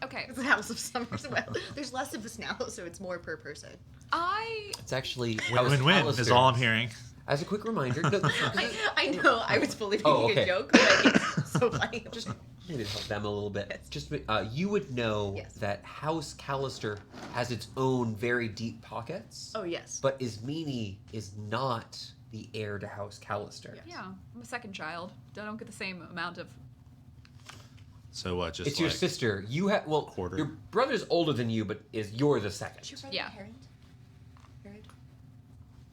Okay. It's the House of Summers. Well, there's less of us now, so it's more per person. It's actually Win-win is all I'm hearing. As a quick reminder, I know, I was fully making Oh, okay. a joke, but it's so funny. just maybe to help them a little bit. Yes. Just you would know Yes. that House Callister has its own very deep pockets. Oh, yes. But Ismini is not the heir to House Callister. Yeah, I'm a second child. I don't get the same amount of So what? Just It's your sister. You have Quarter. your brother's older than you, but you're the second. Yeah.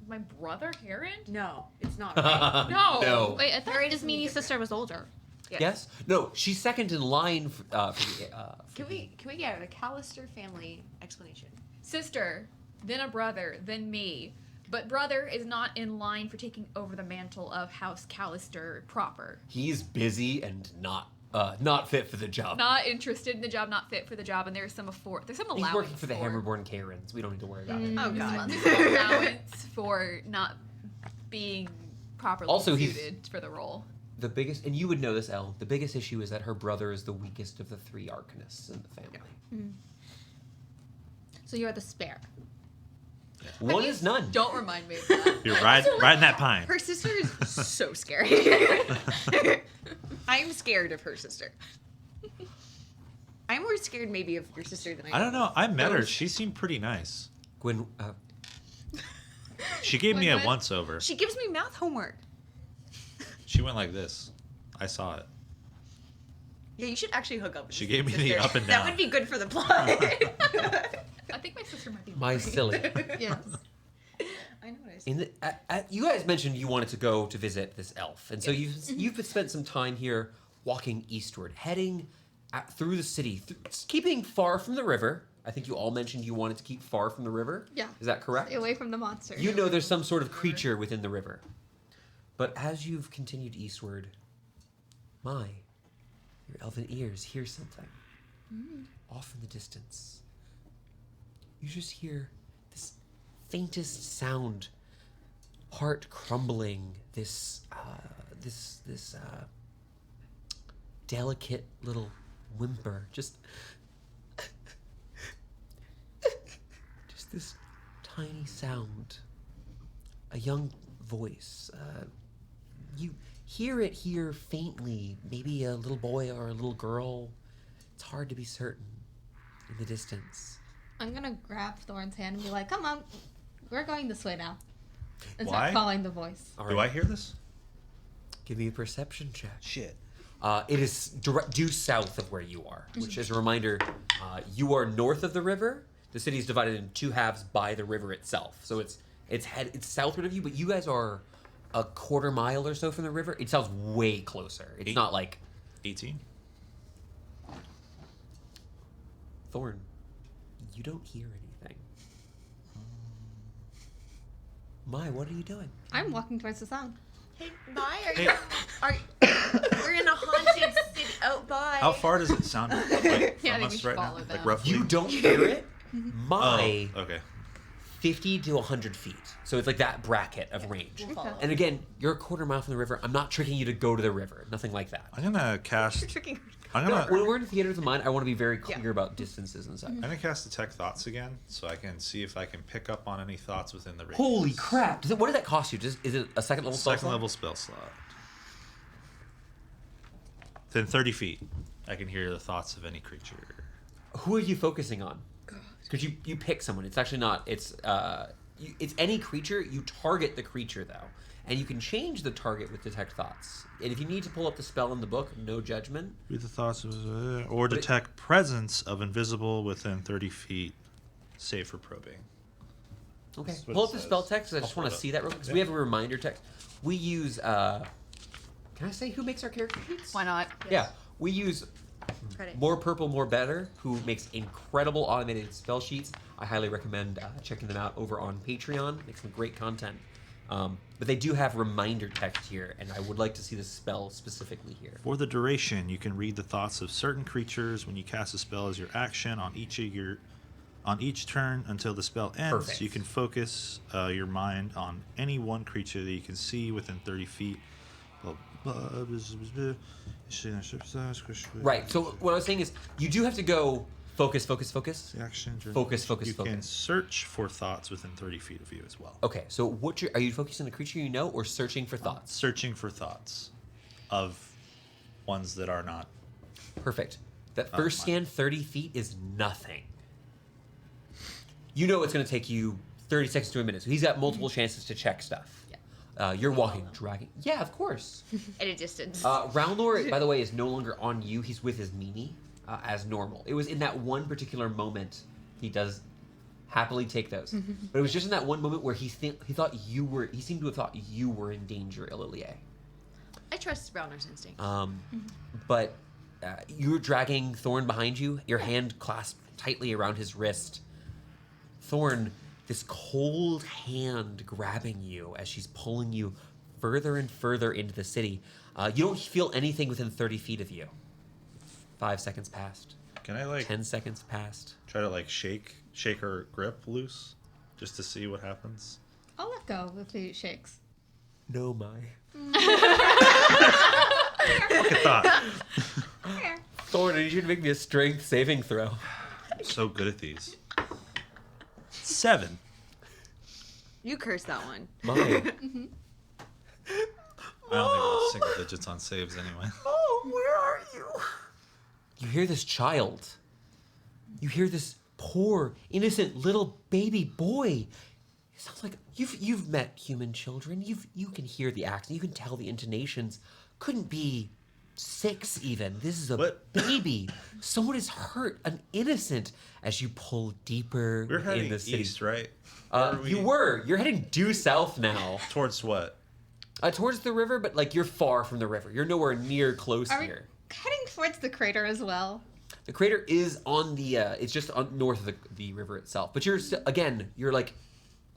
My brother, Heron? No, it's not right. No. No. Wait, I thought Disney's sister was older. Yes. No, she's second in line. Can we get a Callister family explanation? Sister, then a brother, then me. But brother is not in line for taking over the mantle of House Callister proper. He's busy and not fit for the job. Not interested in the job, not fit for the job, and there's some allowance. He's working for the Hammerborn Karens. We don't need to worry about it. Oh god. There's some allowance for not being properly Also, he's- suited for the role. The biggest, and you would know this, Elle, the biggest issue is that her brother is the weakest of the 3 Arcanists in the family. So you're the spare. One is none. Don't remind me of that. You're riding that pine. Her sister is so scary. I'm scared of her sister. I'm more scared maybe of your sister than I don't know. I met her. Those- She seemed pretty nice. Gwen, She gave me a Gwen? once over. She gives me math homework. She went like this. I saw it. Yeah, you should actually hook up with She your gave me the sister. up and That down. would be good for the plot. I think my sister might be my silly. Yes. I noticed. In the, you guys mentioned you wanted to go to visit this elf, and so you've spent some time here walking eastward, heading through the city, keeping far from the river. I think you all mentioned you wanted to keep far from the river. Yeah. Is that correct? Stay away from the monster. You know there's some sort of creature within the river. But as you've continued eastward, your elven ears hear something. Off in the distance. You just hear this faintest sound, heart crumbling, this delicate little whimper, just this tiny sound, a young voice. You hear it here faintly, maybe a little boy or a little girl. It's hard to be certain in the distance. I'm gonna grab Thorn's hand and be like, "Come on, we're going this way now," and Why? start following the voice. All Do I hear this? Give me a perception check. Shit. It is due south of where you are, which, as a reminder, you are north of the river. The city is divided in 2 halves by the river itself, so it's southward of you. But you guys are a quarter mile or so from the river. It sounds way closer. It's not like 18. Thorn. You don't hear anything. Mai, what are you doing? I'm walking towards the sound. Hey, bye. Hey. We're in a haunted city. Oh, bye. How far does it sound like Yeah, I from think we us should right now? follow Like them. roughly? You don't hear it? My Oh, okay. 50 to 100 feet. So it's like that bracket of range. We'll follow. And again, you're a quarter mile from the river. I'm not tricking you to go to the river. Nothing like that. I'm gonna cast. Tricking. I'm No, gonna. when we're in theater of the mind, I want to be very clear Yeah. about distances and such. I'm gonna cast Detect Thoughts again, so I can see if I can pick up on any thoughts within the radius. Holy crap! What did that cost you? Is it a second level spell Second slot? level spell slot. Within 30 feet, I can hear the thoughts of any creature. Who are you focusing on? Because you pick someone. It's actually not. It's any creature. You target the creature though, and you can change the target with Detect Thoughts. And if you need to pull up the spell in the book, no judgment. Read the thoughts of, or detect presence of invisible within 30 feet. Save for probing. Okay. That's what Pull it up the says. spell text. I just I'll want pull to it see up. that real quick. 'Cause Yeah. we have a reminder text. We use. Can I say who makes our character sheets? Why not? Yeah, we use Credit. More Purple, More Better, who makes incredible automated spell sheets. I highly recommend checking them out over on Patreon. Makes some great content. But they do have reminder text here, and I would like to see the spell specifically here. For the duration, you can read the thoughts of certain creatures when you cast a spell as your action on each turn until the spell ends. Perfect. You can focus your mind on any one creature that you can see within 30 feet. Right. So what I was saying is, you do have to go focus, focus, focus. The action. Focus, focus, You can focus. search for thoughts within 30 feet of you as well. Okay. So are you focusing on the creature you know, or searching for thoughts? Searching for thoughts of ones that are not. Perfect. That first scan, 30 feet, is nothing. You know it's going to take you 30 seconds to a minute, so he's got multiple chances to check stuff. You're walking, dragging. Yeah, of course. At a distance. Ralnor, by the way, is no longer on you. He's with his meanie as normal. It was in that one particular moment he does happily take those. But it was just in that one moment where he thought you were. He seemed to have thought you were in danger, Ililie. I trust Browner's instinct. But you're dragging Thorn behind you, your hand clasped tightly around his wrist. Thorn, this cold hand grabbing you as she's pulling you further and further into the city. You don't feel anything within 30 feet of you. 5 seconds passed. Can I like 10 seconds passed. try to like shake her grip loose, just to see what happens? I'll let go if he shakes. No, my. Fucking thought. Thorn, I need you to make me a strength saving throw. I'm so good at these. 7. You cursed that one. My. I only roll single digits on saves anyway. Oh, where are you? You hear this child. You hear this poor, innocent little baby boy. It sounds like you've met human children. You can hear the accent. You can tell the intonations. Couldn't be 6 even. This is a What? baby. Someone is hurt, an innocent. As you pull deeper We're in heading the city. east, right? Where are You we? were. You're heading due south now. Towards what? Towards the river, but like you're far from the river. You're nowhere near close Are we here. heading towards the crater as well? The crater is on the. It's just north of the river itself. But you're still, again, you're like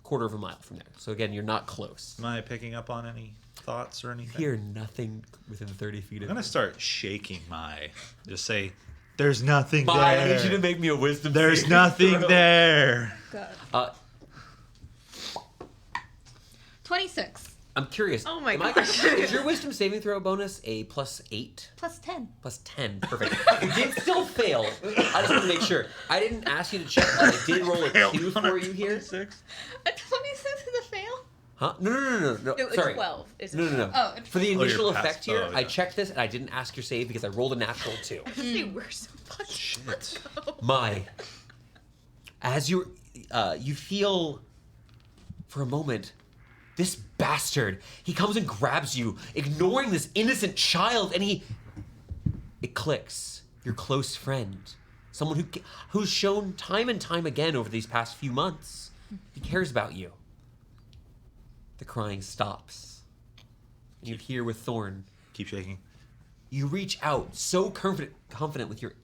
quarter of a mile from there. So again, you're not close. Am I picking up on any thoughts or anything? Hear nothing within 30 feet I'm of gonna you. start shaking my. Just say, "There's nothing Maya, I there. need you to make me a wisdom. There's saving nothing throw. there." Good. 26 I'm curious. Oh my am I- gosh. Is your wisdom saving throw bonus a +8? plus 10. +10. Perfect. You did still fail. I just want to make sure. I didn't ask you to check, but I did roll a 2 for you here. A 26 is a fail? Huh? No. No, it's Sorry. 12. No. Oh, For the you're initial past- effect here, oh, I yeah. checked this and I didn't ask your save because I rolled a natural 2. We're so fucking Shit. My, as you feel for a moment, this bastard, he comes and grabs you, ignoring this innocent child, and it clicks. Your close friend, someone who's shown time and time again over these past few months, he cares about you. The crying stops. And you hear with Thorn, Keep shaking. you reach out so confident with your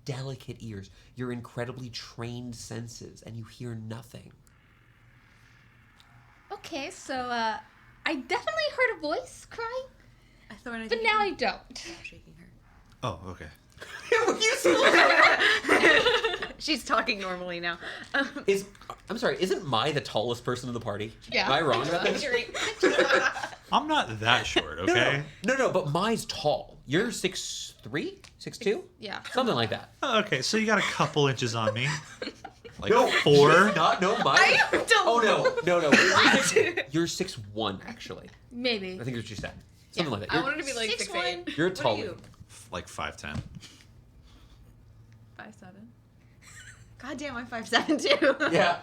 delicate ears, your incredibly trained senses, and you hear nothing. Okay, so I definitely heard a voice crying, I thought I but now I don't. shaking her. Oh, okay. She's talking normally now. I'm sorry, isn't Mai the tallest person in the party? Yeah. Am I wrong about this? I'm not that short, okay? No, but Mai's tall. You're 6'3"? 6'2"? Yeah. Something like that. Oh, okay, so you got a couple inches on me. Like No, 4? Not, no, Mai. I don't Oh, no. You're 6'1", actually. Maybe. I think that's what you said. Something like that. I You're, wanted to be like 6'8". 6'1". you're What are tall. you? Like 5'10". 5'7". God damn, I'm 5'7" too. Yeah.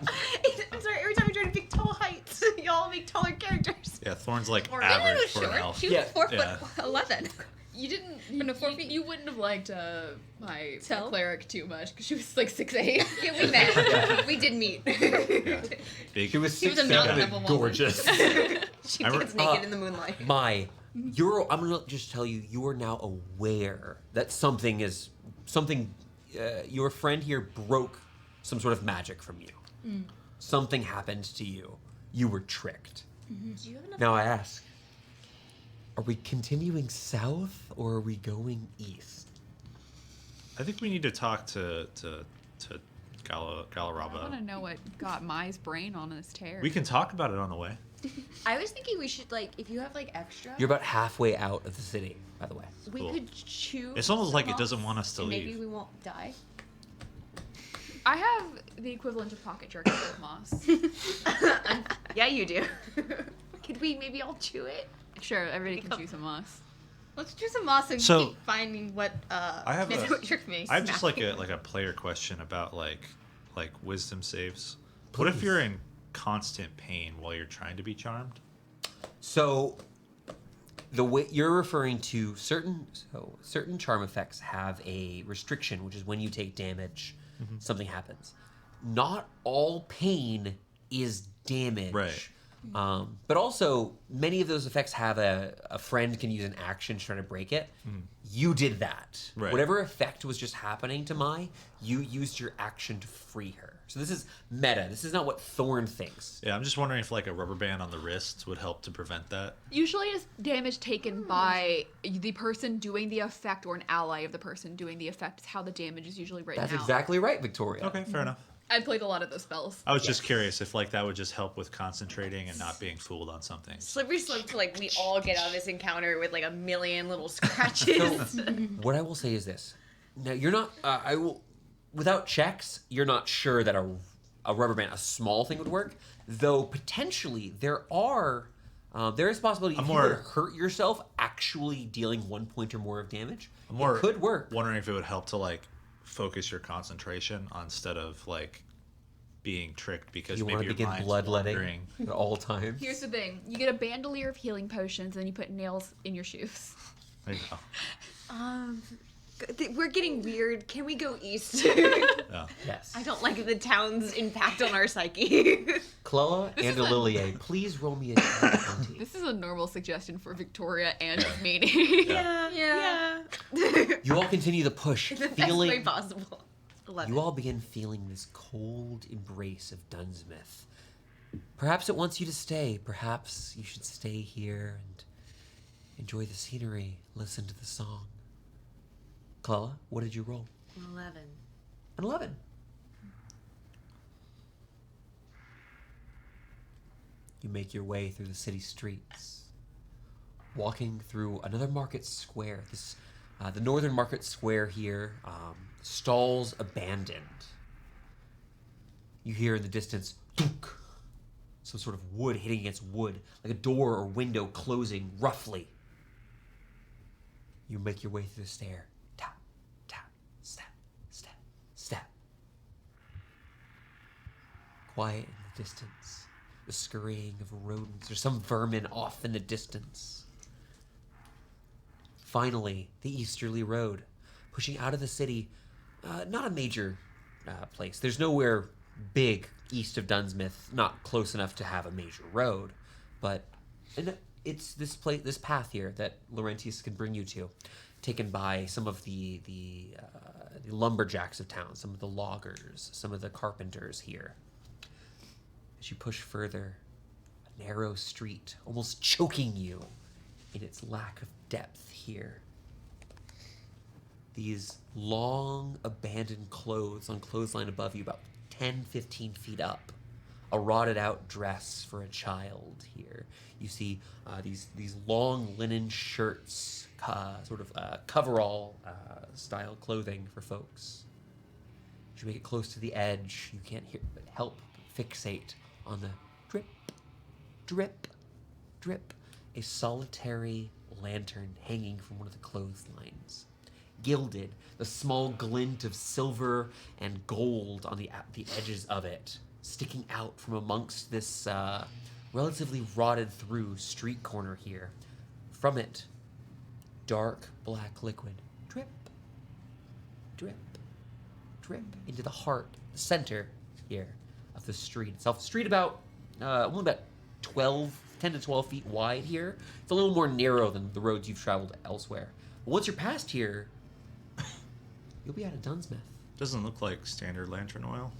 I'm sorry, every time I try to pick tall heights, y'all make taller characters. Yeah, Thorn's like Or average was for an short. elf. She was Yeah. 4'11". You didn't. no, 4 feet. You wouldn't have liked my So? cleric too much because she was like 6'8". Yeah, we met. We did meet. Yeah. Big. She was He was a 6'7" mountain and of a woman. gorgeous. She I re- gets naked in the moonlight. Mai, I'm gonna just tell you, you are now aware that something. Your friend here broke some sort of magic from you. Something happened to you. You were tricked. Do you have enough? Now I ask, are we continuing south or are we going east? I think we need to talk to I want to Galaraba. know what got Mai's brain on this tear. We can talk about it on the way. I was thinking we should if you have extra, You're about halfway out of the city, by the way. we Cool. could chew. It's almost like it moss, doesn't want us to and leave. Maybe we won't die. I have the equivalent of pocket jerky with moss. Yeah, you do. Could we maybe all chew it? Sure, everybody can chew some moss. Let's do some moss and So- keep finding what I have maybe a- what tricked me. I have just like a player question about like wisdom saves. What if Please. you're in constant pain while you're trying to be charmed? So the way you're referring to certain charm effects have a restriction, which is when you take damage, something happens. Not all pain is damage. Right. But also, many of those effects have a friend can use an action to try to break it. You did that. Right. Whatever effect was just happening to Mai, you used your action to free her. So this is meta. This is not what Thorn thinks. Yeah, I'm just wondering if like a rubber band on the wrist would help to prevent that. Usually it's damage taken by the person doing the effect or an ally of the person doing the effect is how the damage is usually written That's out. exactly right, Victoria. Okay, fair enough. I've played a lot of those spells. I was just curious if like that would just help with concentrating and not being fooled on something. Slippery slope to like we all get out of this encounter with like a million little scratches. So, what I will say is this. Now, you're not... without checks, you're not sure that a rubber band, a small thing, would work. Though, potentially, there is a possibility if you were to hurt yourself actually dealing 1 point or more of damage, it could work. Wondering if it would help to like focus your concentration instead of like being tricked because You want maybe to your begin mind's bloodletting wandering. at all times. Here's the thing. You get a bandolier of healing potions and then you put nails in your shoes. There you go. We're getting weird. Can we go east? Yeah. Yes. I don't like the town's impact on our psyche. Cloa and Lilier, please roll me a d20. This is a normal suggestion for Victoria and me. Yeah. You all continue the push, In the best way feeling... possible. 11. You all begin feeling this cold embrace of Dunsmith. Perhaps it wants you to stay. Perhaps you should stay here and enjoy the scenery, listen to the song. Cloa, what did you roll? 11. An 11. You make your way through the city streets, walking through another market square. The northern market square here, stalls abandoned. You hear in the distance, thunk, some sort of wood hitting against wood, like a door or window closing roughly. You make your way through the stair. Tap, tap, step, step, step. Quiet in the distance. The scurrying of rodents or some vermin off in the distance. Finally, the easterly road, pushing out of the city. Not a major place. There's nowhere big east of Dunsmith, not close enough to have a major road, but it's this path here that Laurentius can bring you to, taken by some of the lumberjacks of town, some of the loggers, some of the carpenters here. As you push further, a narrow street, almost choking you in its lack of depth here. These long, abandoned clothes on clothesline above you, about 10, 15 feet up. A rotted-out dress for a child here. You see these long linen shirts, sort of coverall style clothing for folks. As you make it close to the edge, you can't help but fixate on the drip, drip, drip. A solitary lantern hanging from one of the clotheslines. Gilded, the small glint of silver and gold on the edges of it, sticking out from amongst this relatively rotted through street corner here. From it, dark black liquid. Drip, drip, drip into the heart, the center here of the street itself. Street about, only about 10 to 12 feet wide here. It's a little more narrow than the roads you've traveled elsewhere. But once you're past here, you'll be out of Dunsmith. Doesn't look like standard lantern oil.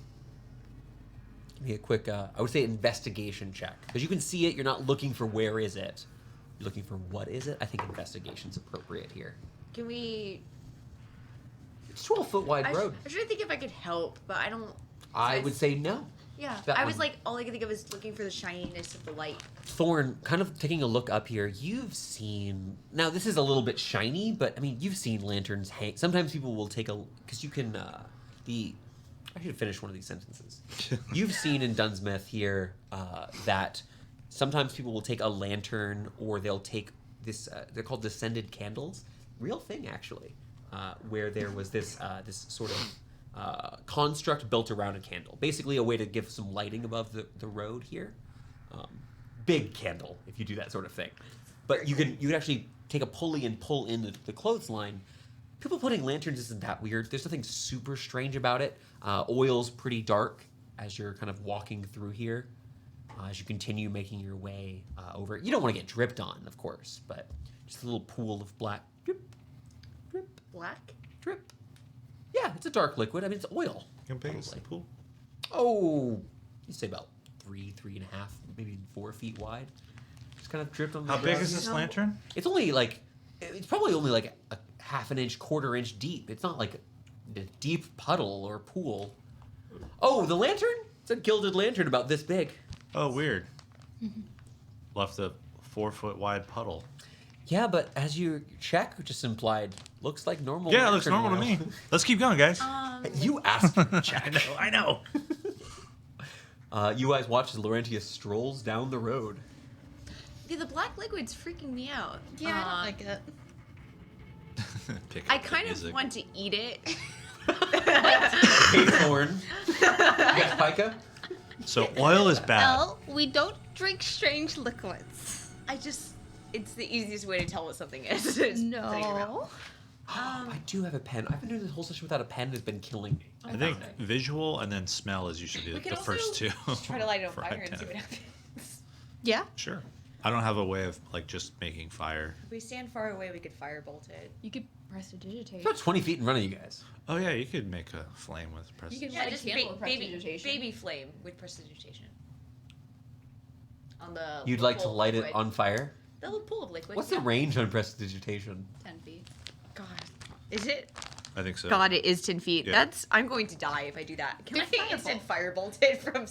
Give me a quick, I would say investigation check. Because you can see it, you're not looking for where is it. You're looking for what is it. I think investigation's appropriate here. Can we... It's a 12-foot wide road. I was trying to think if I could help, but I don't... I would say no. Yeah, That I was one. like, all I could think of is looking for the shininess of the light. Thorn, kind of taking a look up here, you've seen... Now, this is a little bit shiny, but, I mean, you've seen lanterns hang... Sometimes people will take a... Because you can... I should finish one of these sentences. You've seen in Dunsmith here that sometimes people will take a lantern or they'll take this... they're called descended candles. Real thing, actually. Where there was this sort of construct built around a candle. Basically a way to give some lighting above the road here. big candle if you do that sort of thing. But you could actually take a pulley and pull in the clothesline. People putting lanterns isn't that weird. There's nothing super strange about it. Oil's pretty dark as you're kind of walking through here. As you continue making your way over, you don't want to get dripped on, of course, but just a little pool of black drip, drip, Black? drip. Yeah, it's a dark liquid. I mean, it's oil. How big is the Probably. pool? Oh, you'd say about 3.5, maybe 4 feet wide. Just kind of dripped on the How big ground. is this lantern? It's probably only like a half an inch, quarter inch deep. It's not like a deep puddle or pool. Oh, the lantern? It's a gilded lantern about this big. Oh, weird. Left a 4 foot wide puddle. Yeah, but as you check, just implied, looks like normal. Yeah, it looks lantern normal to oil. me. Let's keep going, guys. You asked for the check. I know. You guys watch as Laurentius strolls down the road. Yeah, the black liquid's freaking me out. Yeah, I don't like it. Pick I up the kind of music. want to eat it. Hey, Thorn. Yes, Pika? So oil is bad. Well, we don't drink strange liquids. It's the easiest way to tell what something is. Is putting it around. No. I do have a pen. I've been doing this whole session without a pen. It's been killing me. I think visual and then smell is usually We the can first also two. just try to light it on for fire and item. see what happens. Yeah. Sure. I don't have a way of like just making fire. If we stand far away, we could firebolt it. You could prestidigitate. It's about 20 feet in front of you guys. Oh yeah, you could make a flame with You prestige. can Yeah, light a just candle with baby prestidigitation. flame with prestidigitation. On the You'd like to pool of light it liquid. on fire? The little pool of liquid. What's the range on prestidigitation? 10 feet. God, is it? I think so. God, it is 10 feet. Yeah. I'm going to die if I do that. Can I Good instant firebolt it from?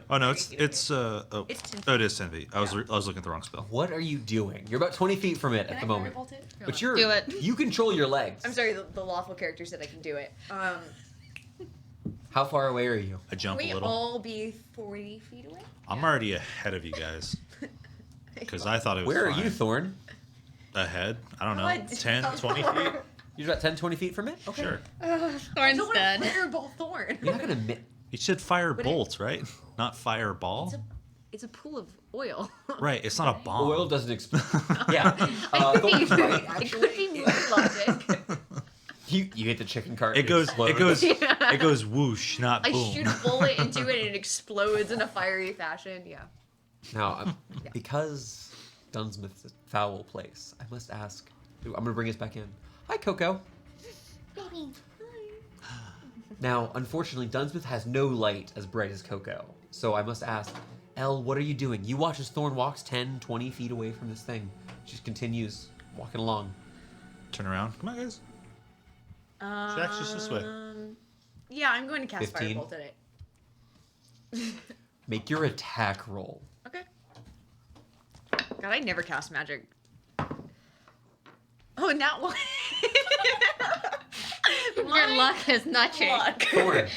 Oh no, it's 30 feet away? it's It's 10 oh, it is 10 feet. I was looking at the wrong spell. What are you doing? You're about 20 feet from it Can at I the moment. firebolt it? But Come on. you're Do it. you control your legs. I'm sorry, the lawful character said I can do it. How far away are you? I jump Can we a little. all be 40 feet away? I'm already ahead of you guys because I thought it was Where are fine. you, Thorn? Ahead? I don't know. What? 10, 20 feet? You're about 10, 20 feet from it? Okay. Sure. I Thorn's don't want dead. to fireball Thorn. You're not gonna You said fire But bolt, right? Not fireball. It's a pool of oil. Right. It's not a bomb. oil doesn't explode. Yeah. It could be Thorn's right, it actually. could be movie logic. You hit the chicken cart. It goes. explode. It goes. Yeah. It goes whoosh, not I boom. shoot a bullet into it and it explodes in a fiery fashion. Yeah. Now, because Dunsmith's a foul place, I must ask. I'm gonna bring us back in. Hi, Coco. Baby. Now, unfortunately, Dunsmith has no light as bright as Coco. So I must ask, Elle, what are you doing? You watch as Thorn walks 10, 20 feet away from this thing. She just continues walking along. Turn around. Come on, guys. Jack's just this way. Yeah, I'm going to cast 15. firebolt at it. Make your attack roll. Okay. God, I never cast magic. Oh, not one. Your luck is notching. Luck. Thorn,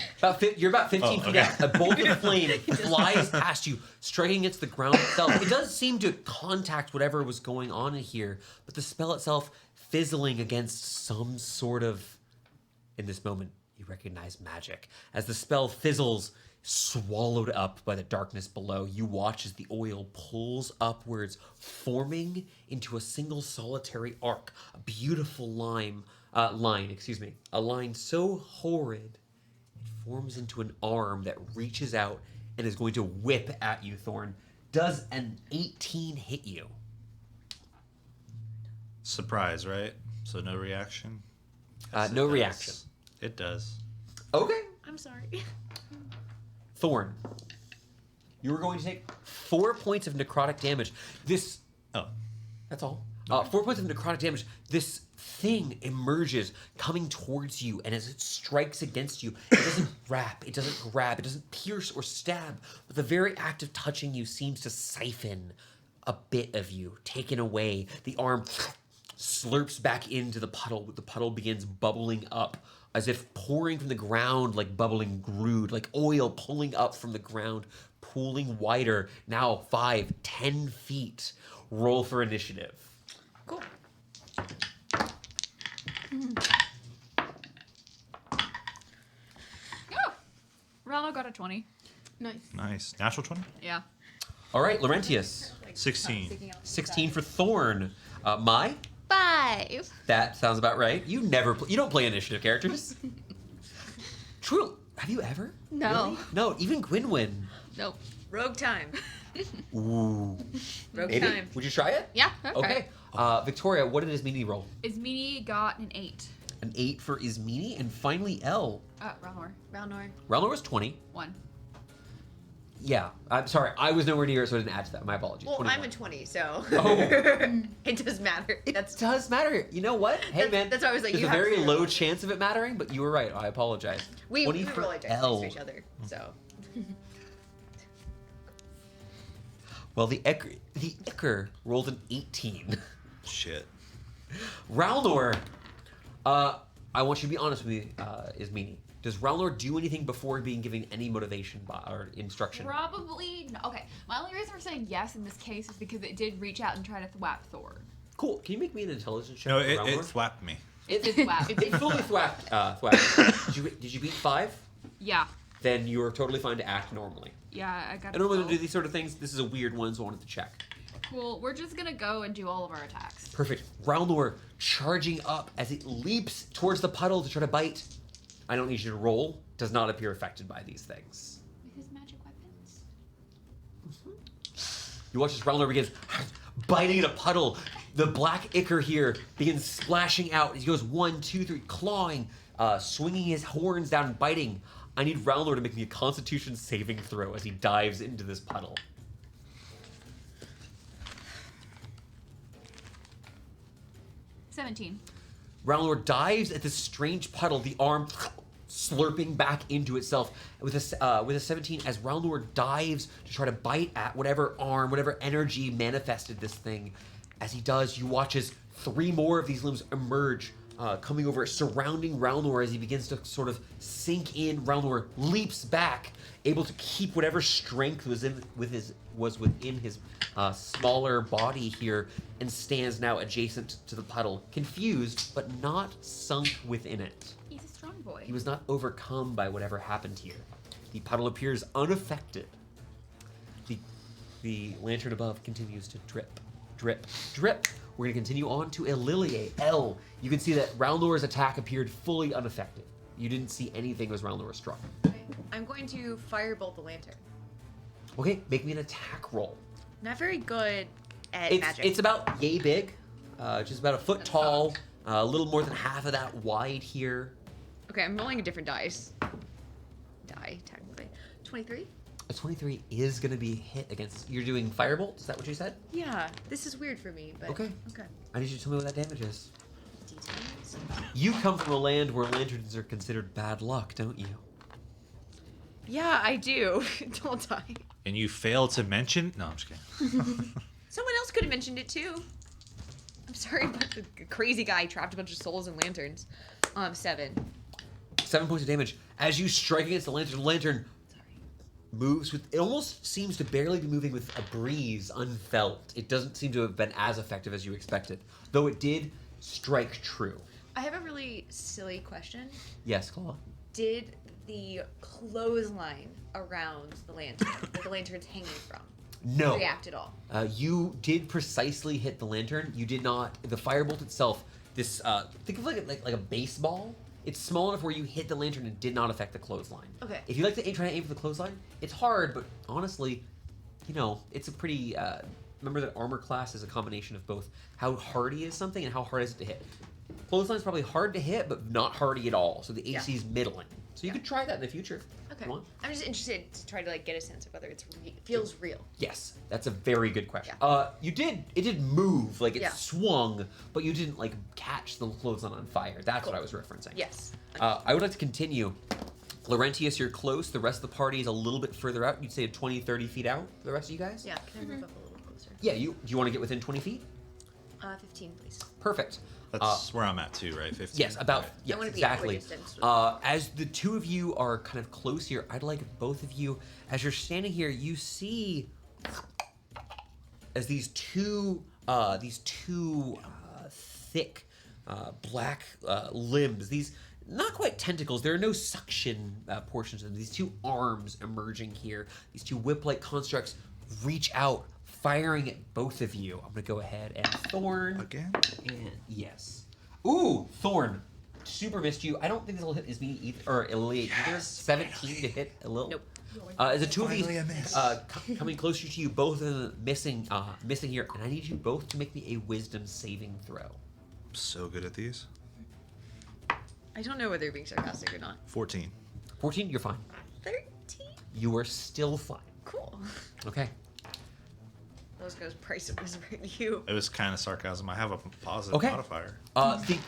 you're about 15 feet okay. out. A bolt of flame flies past you, striking against the ground itself. It does seem to contact whatever was going on in here, but the spell itself fizzling against some sort of... In this moment, you recognize magic. As the spell fizzles, swallowed up by the darkness below, you watch as the oil pulls upwards, forming into a single solitary arc. A beautiful line, a line so horrid, it forms into an arm that reaches out and is going to whip at you, Thorn. Does an 18 hit you? Surprise, right? So no reaction. No It reaction. does. It does. Okay. I'm sorry. Thorn, you are going to take 4 points of necrotic damage. Oh, That's all. 4 points of necrotic damage. This thing emerges, coming towards you, and as it strikes against you, it doesn't wrap, it doesn't grab, it doesn't pierce or stab, but the very act of touching you seems to siphon a bit of you, taken away. The arm slurps back into the puddle. The puddle begins bubbling up, as if pouring from the ground like bubbling grude, like oil pulling up from the ground, pooling wider, now 5, 10 feet. Roll for initiative. Cool. Ronald got a 20. Nice. nice. Natural 20? Yeah. All right, Laurentius. 16. 16 for Thorn. Mai? 5. That sounds about right. You don't play initiative characters. True. Have you ever? No. Really? No, even Gwynwyn. Nope. Rogue time. Ooh. Rogue Maybe. time. Would you try it? Yeah. Okay. Victoria, what did Ismini roll? Ismini got an 8. An 8 for Ismini, and finally L. Ralnor. Ralnor. Ralnor was 20. 1. Yeah, I'm sorry. I was nowhere near it, so I didn't add to that. My apologies. Well, 21. I'm a 20, so Oh. it does matter. It That's does matter. You know what? Hey, man. that's why I was like, there's you a have very 0. low chance of it mattering, but you were right. I apologize. we 20 roll for like dice L. next to each other. So Well, the Icker rolled an 18. Shit. Ralnor, I want you to be honest with me, Ismini. Does Ralnor do anything before being given any motivation or instruction? Probably. No. Okay. My only reason for saying yes in this case is because it did reach out and try to thwap Thor. Cool. Can you make me an intelligence check? No, for it Ralnor? thwapped me. It did thwap. It fully thwapped. Did you beat 5? Yeah. Then you're totally fine to act normally. Yeah, I got I it. don't want to do these sort of things. This is a weird one, so I wanted to check. Cool. We're just gonna go and do all of our attacks. Perfect. Ralnor charging up as it leaps towards the puddle to try to bite. I don't need you to roll. Does not appear affected by these things. His magic weapons. You watch as Ralnor begins biting in a puddle. The black ichor here begins splashing out. He goes 1, 2, 3, clawing, swinging his horns down and biting. I need Ralnor to make me a Constitution saving throw as he dives into this puddle. $17. Ralnor dives at this strange puddle, the arm slurping back into itself with a 17 as Ralnor dives to try to bite at whatever arm, whatever energy manifested this thing. As he does, you watch as 3 more of these limbs emerge, coming over, surrounding Ralnor as he begins to sort of sink in. Ralnor leaps back, able to keep whatever strength was within his smaller body here, and stands now adjacent to the puddle, confused but not sunk within it. He's a strong boy. He was not overcome by whatever happened here. The puddle appears unaffected. The lantern above continues to drip, drip, drip. We're going to continue on to Elilie. L. You can see that Ralnor's attack appeared fully unaffected. You didn't see anything as Ralnor struck. I'm going to firebolt the lantern. Okay, make me an attack roll. Not very good at It's, magic. it's about yay big, just about a foot tall, a little more than half of that wide here. Okay, I'm rolling a different dice. Technically. 23? A 23 is going to be hit against. You're doing firebolt? Is that what you said? Yeah, this is weird for me, but Okay. Okay. I need you to tell me what that damage is. Details. You come from a land where lanterns are considered bad luck, don't you? Yeah, I do. Don't die. And you failed to mention? No, I'm just kidding. Someone else could have mentioned it too. I'm sorry about the crazy guy trapped a bunch of souls in lanterns. 7. 7 points of damage. As you strike against the lantern moves with. It almost seems to barely be moving with a breeze unfelt. It doesn't seem to have been as effective as you expected, though it did strike true. I have a really silly question. Yes, Claw. Did the clothesline around the lantern, that the lantern's hanging from, No. react at all? You did precisely hit the lantern. You did not. The firebolt itself. This think of like a baseball. It's small enough where you hit the lantern and did not affect the clothesline. Okay. If you like to try to aim for the clothesline, it's hard, but honestly, it's a pretty. Remember that armor class is a combination of both how hardy is something and how hard is it to hit. Clothesline's probably hard to hit, but not hardy at all. So the AC is middling. So you could try that in the future. If Okay. you want. I'm just interested to try to get a sense of whether it feels real. Yes, that's a very good question. Yeah. It did move, like it Yeah. swung, but you didn't catch the clothesline on fire. That's what I was referencing. Yes. I would like to continue. Laurentius, you're close. The rest of the party is a little bit further out. You'd say 20, 30 feet out, the rest of you guys? Yeah, can I move up a little closer? Yeah, do you want to get within 20 feet? 15, please. Perfect. That's where I'm at too, right? 15. Yes, about, Right. yes, wanna be exactly. equidistant. As the two of you are kind of close here, I'd like both of you, as you're standing here, you see as these two thick black limbs, these not quite tentacles, there are no suction portions of them, these two arms emerging here, these two whip-like constructs reach out, firing at both of you. I'm gonna go ahead and Thorn. Again? And yes. Ooh, Thorn. Super missed you. I don't think this will hit Ismini either, or Elite either. 17 to hit a little. Nope. As the two of these Finally a miss. coming closer to you, both of them missing here, and I need you both to make me a Wisdom saving throw. So good at these. I don't know whether you're being sarcastic or not. 14. 14, you're fine. 13? You are still fine. Cool. Okay. Those goes price of whispering you. It was kind of sarcasm. I have a positive Okay. modifier.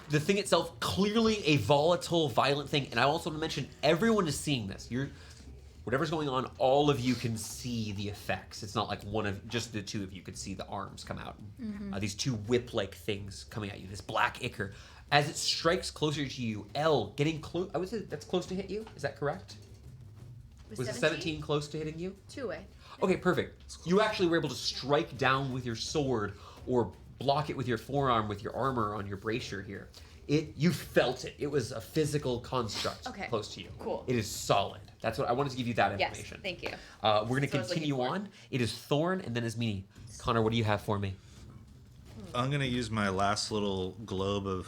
The thing itself, clearly a volatile, violent thing, and I also want to mention everyone is seeing this. Whatever's going on, all of you can see the effects. It's not like just the two of you could see the arms come out. These two whip-like things coming at you. This black ichor, as it strikes closer to you. L getting close. I would say that's close to hit you. Is that correct? Was the 17 close to hitting you? 2-way. Okay, perfect. You actually were able to strike down with your sword or block it with your forearm with your armor on your bracer here. You felt it. It was a physical construct close to you. Cool. It is solid. That's what I wanted to give you that Yes, information. thank you. We're going to That's what I was continue looking for. on. It is Thorn and then Ismini. Connor, what do you have for me? I'm going to use my last little globe of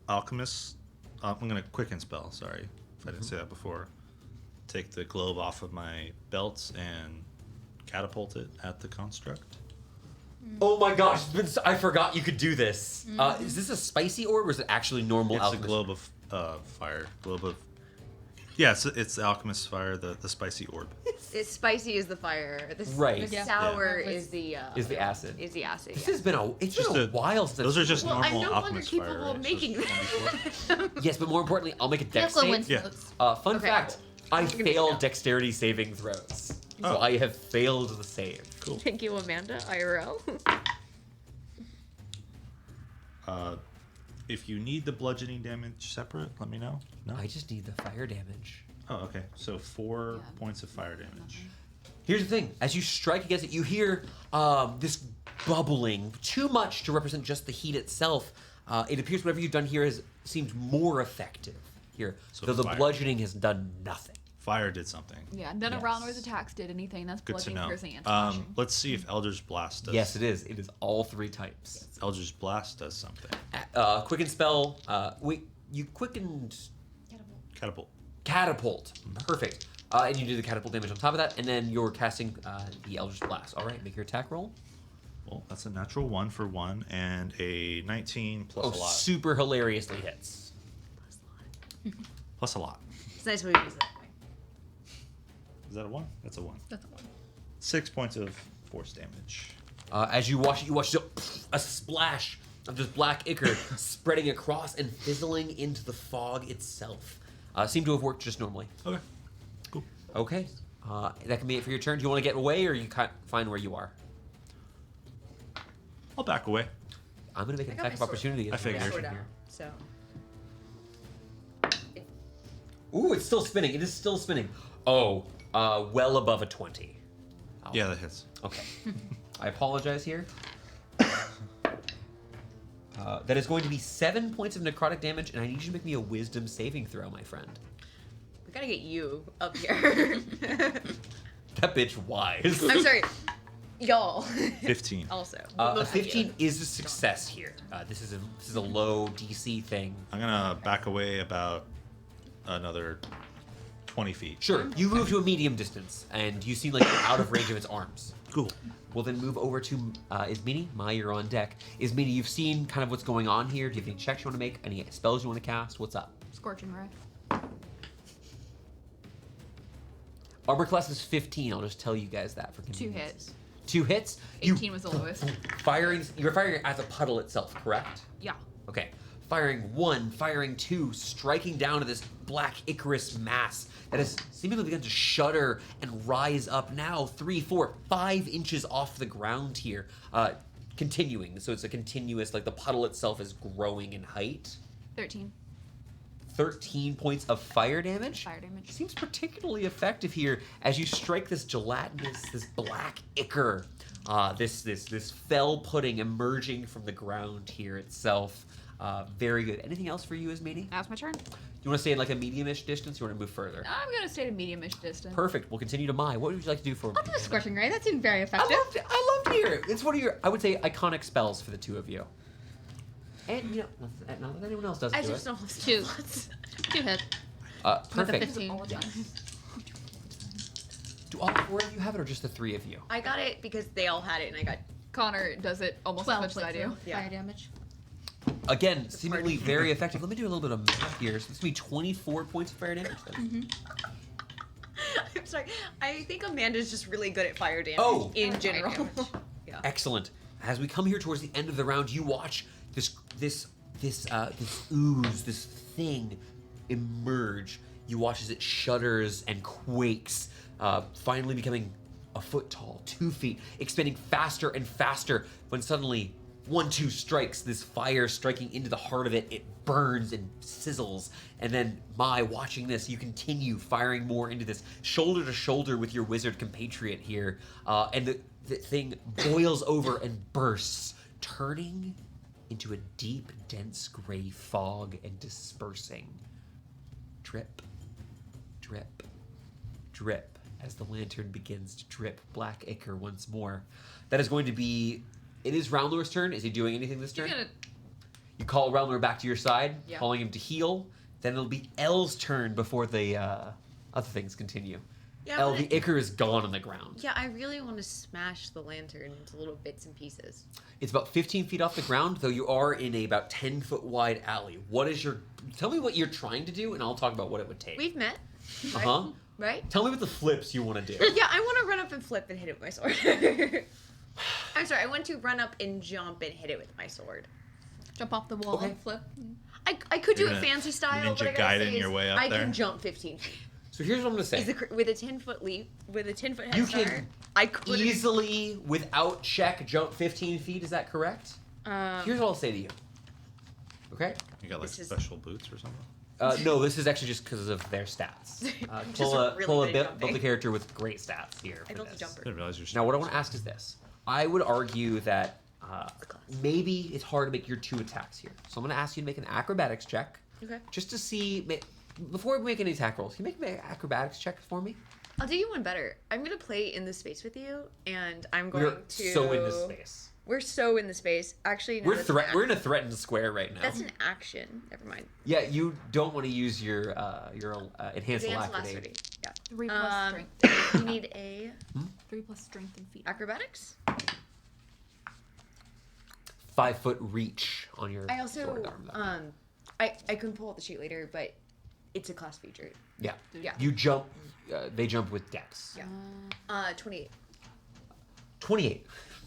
alchemist. I'm going to quicken spell, sorry. If I didn't say that before. Take the globe off of my belts and catapult it at the construct. Oh my gosh, I forgot you could do this. Is this a spicy orb or is it actually normal It's alchemist? a globe of fire. Globe of... Yeah, it's the alchemist fire, the spicy orb. It's spicy is the fire. The Right. The Yeah. sour Yeah. is the acid. Is the acid. This Yeah. has been a while since Those are just Well, I'm normal no longer alchemist capable fire. of right? making It's just 1d4. them. Yes, but more importantly, I'll make a dex Nicola save. wins Yeah. those. Fun Okay, fact, cool. I Good to failed know. dexterity saving throws. Oh. So I have failed the save. Cool. Thank you, Amanda. IRL. If you need the bludgeoning damage separate, let me know. No? I just need the fire damage. Oh, okay. So 4 points of fire damage. Here's the thing. As you strike against it, you hear this bubbling. Too much to represent just the heat itself. It appears whatever you've done here has seemed more effective here. So though the fire. bludgeoning has done nothing. Fire did something. Yeah, none of Yes. Ralnor's attacks did anything. That's Good to bludgeoning, know. piercing, and slashing. Let's see if Eldritch Blast does. Yes, it is. It is all three types. Eldritch Blast does something. Quicken spell. You quickened Catapult. catapult. Perfect. And you do the catapult damage on top of that, and then you're casting the Eldritch Blast. All right, make your attack roll. Well, that's a natural 1 for 1 and a 19 plus Oh, a lot. super hilariously hits. Plus a lot. It's nice when we use that. Is that a 1? That's a 1. That's a one. 6 points of force damage. As you watch a splash of this black ichor spreading across and fizzling into the fog itself. Seem to have worked just normally. Okay. Cool. Okay. That can be it for your turn. Do you want to get away, or you find where you are? I'll back away. I'm going to make an I got attack of my sword. opportunity. I as a figured. reaction Sword out, here. so. Ooh, it's still spinning. It is still spinning. Oh, well above a 20. Oh, Yeah, that hits. Okay. I apologize here. That is going to be 7 points of necrotic damage, and I need you to make me a wisdom saving throw, my friend. We gotta get you up here. That bitch wise. I'm sorry. Y'all. 15. Also. A Both of you. 15 is a success here. This is a low DC thing. I'm gonna back away about another 20 feet. Sure, you move to a medium distance, and you seem like you're out of range of its arms. Cool. We'll then move over to Ismini. Mai, you're on deck. Ismini, you've seen kind of what's going on here. Do you have any checks you want to make? Any spells you want to cast? What's up? Scorching Ray. Armor class is 15. I'll just tell you guys that for 2 convenience. hits. 2 hits? 18 was the lowest. You're firing at the puddle itself, correct? Yeah. Okay. Firing 1, firing 2, striking down to this black Icarus mass that has seemingly begun to shudder and rise up now 3, 4, 5 inches off the ground here. Continuing. So it's a continuous, like the puddle itself is growing in height. 13. 13 points of fire damage. Fire damage. Seems particularly effective here as you strike this gelatinous, this black ichor, this fell pudding emerging from the ground here itself. Very good. Anything else for you, Ismini? Now's my turn. You want to stay in like a medium-ish distance? You want to move further? I'm gonna stay at a medium-ish distance. Perfect. We'll continue to Mai. What would you like to do for me? I'll do a scorching ray. That seemed very effective. I love to hear it. It's one of your, I would say, iconic spells for the two of you. And, you know, not that anyone else does I do just it. don't have Two. slots. 2 hit. With a Perfect. 15. All the time. Do all four of you have it, or just the three of you? I got it because they all had it, and I got. Connor does it almost as 12 much as I do. Yeah. fire damage. Again, seemingly very effective. Let me do a little bit of math here. So this will be 24 points of fire damage. Then. I'm sorry. I think Amanda's just really good at fire damage. Oh. In general. Yeah. Excellent. As we come here towards the end of the round, you watch this ooze, this thing emerge. You watch as it shudders and quakes, finally becoming a foot tall, 2 feet, expanding faster and faster. When suddenly, 1-2 strikes, this fire striking into the heart of it, it burns and sizzles. And then, Mai, watching this, you continue firing more into this, shoulder to shoulder with your wizard compatriot here, and the thing boils over and bursts, turning into a deep, dense gray fog and dispersing. Drip, drip, drip, as the lantern begins to drip black ichor once more. That is going to be... It is Roundlor's turn. Is he doing anything this turn? You call Roundlor back to your side, Yeah. calling him to heal. Then it'll be Elle's turn before the other things continue. Yeah, Elle, but the ichor is gone on the ground. Yeah, I really want to smash the lantern into little bits and pieces. It's about 15 feet off the ground, though you are in a about 10-foot wide alley. What is your... Tell me what you're trying to do, and I'll talk about what it would take. We've met. Right? Uh-huh. Right? Tell me what the flips you want to do. Yeah, I want to run up and flip and hit it with my sword. I'm sorry, I want to run up and jump and hit it with my sword. Jump off the wall Okay. and flip. I could do You're it gonna fancy style, ninja but I gotta gaiden say your is way up I there? can jump 15 feet. So here's what I'm going to say. With a 10-foot leap, with a 10-foot head You start, can I could Easily, without check, jump 15 feet. Is that correct? Here's what I'll say to you. Okay? You got like This is- special boots or something? No, this is actually just because of their stats. Just Pull really a good at build a jumping. character with great stats here. I For built a this. jumper. I didn't realize you're Now, what I want to ask is this. I would argue that maybe it's hard to make your 2 attacks here. So I'm going to ask you to make an acrobatics check. Okay. Just to see... Before we make any attack rolls, can you make an acrobatics check for me? I'll do you one better. I'm gonna play in the space with you, and I'm going We're to. so in this space. We're so in the space. Actually, no, We're in a threatened square right now. That's an action. Never mind. Yeah, you don't want to use your enhanced Advanced alacrity. alacrity. Yeah. 3 plus strength. You need a 3 plus strength and feet. acrobatics. 5-foot reach on your I also sword arm. Though. I couldn't pull out the sheet later, but it's a class feature. Yeah. Yeah. You jump. They jump with dex. Yeah. 28. 28.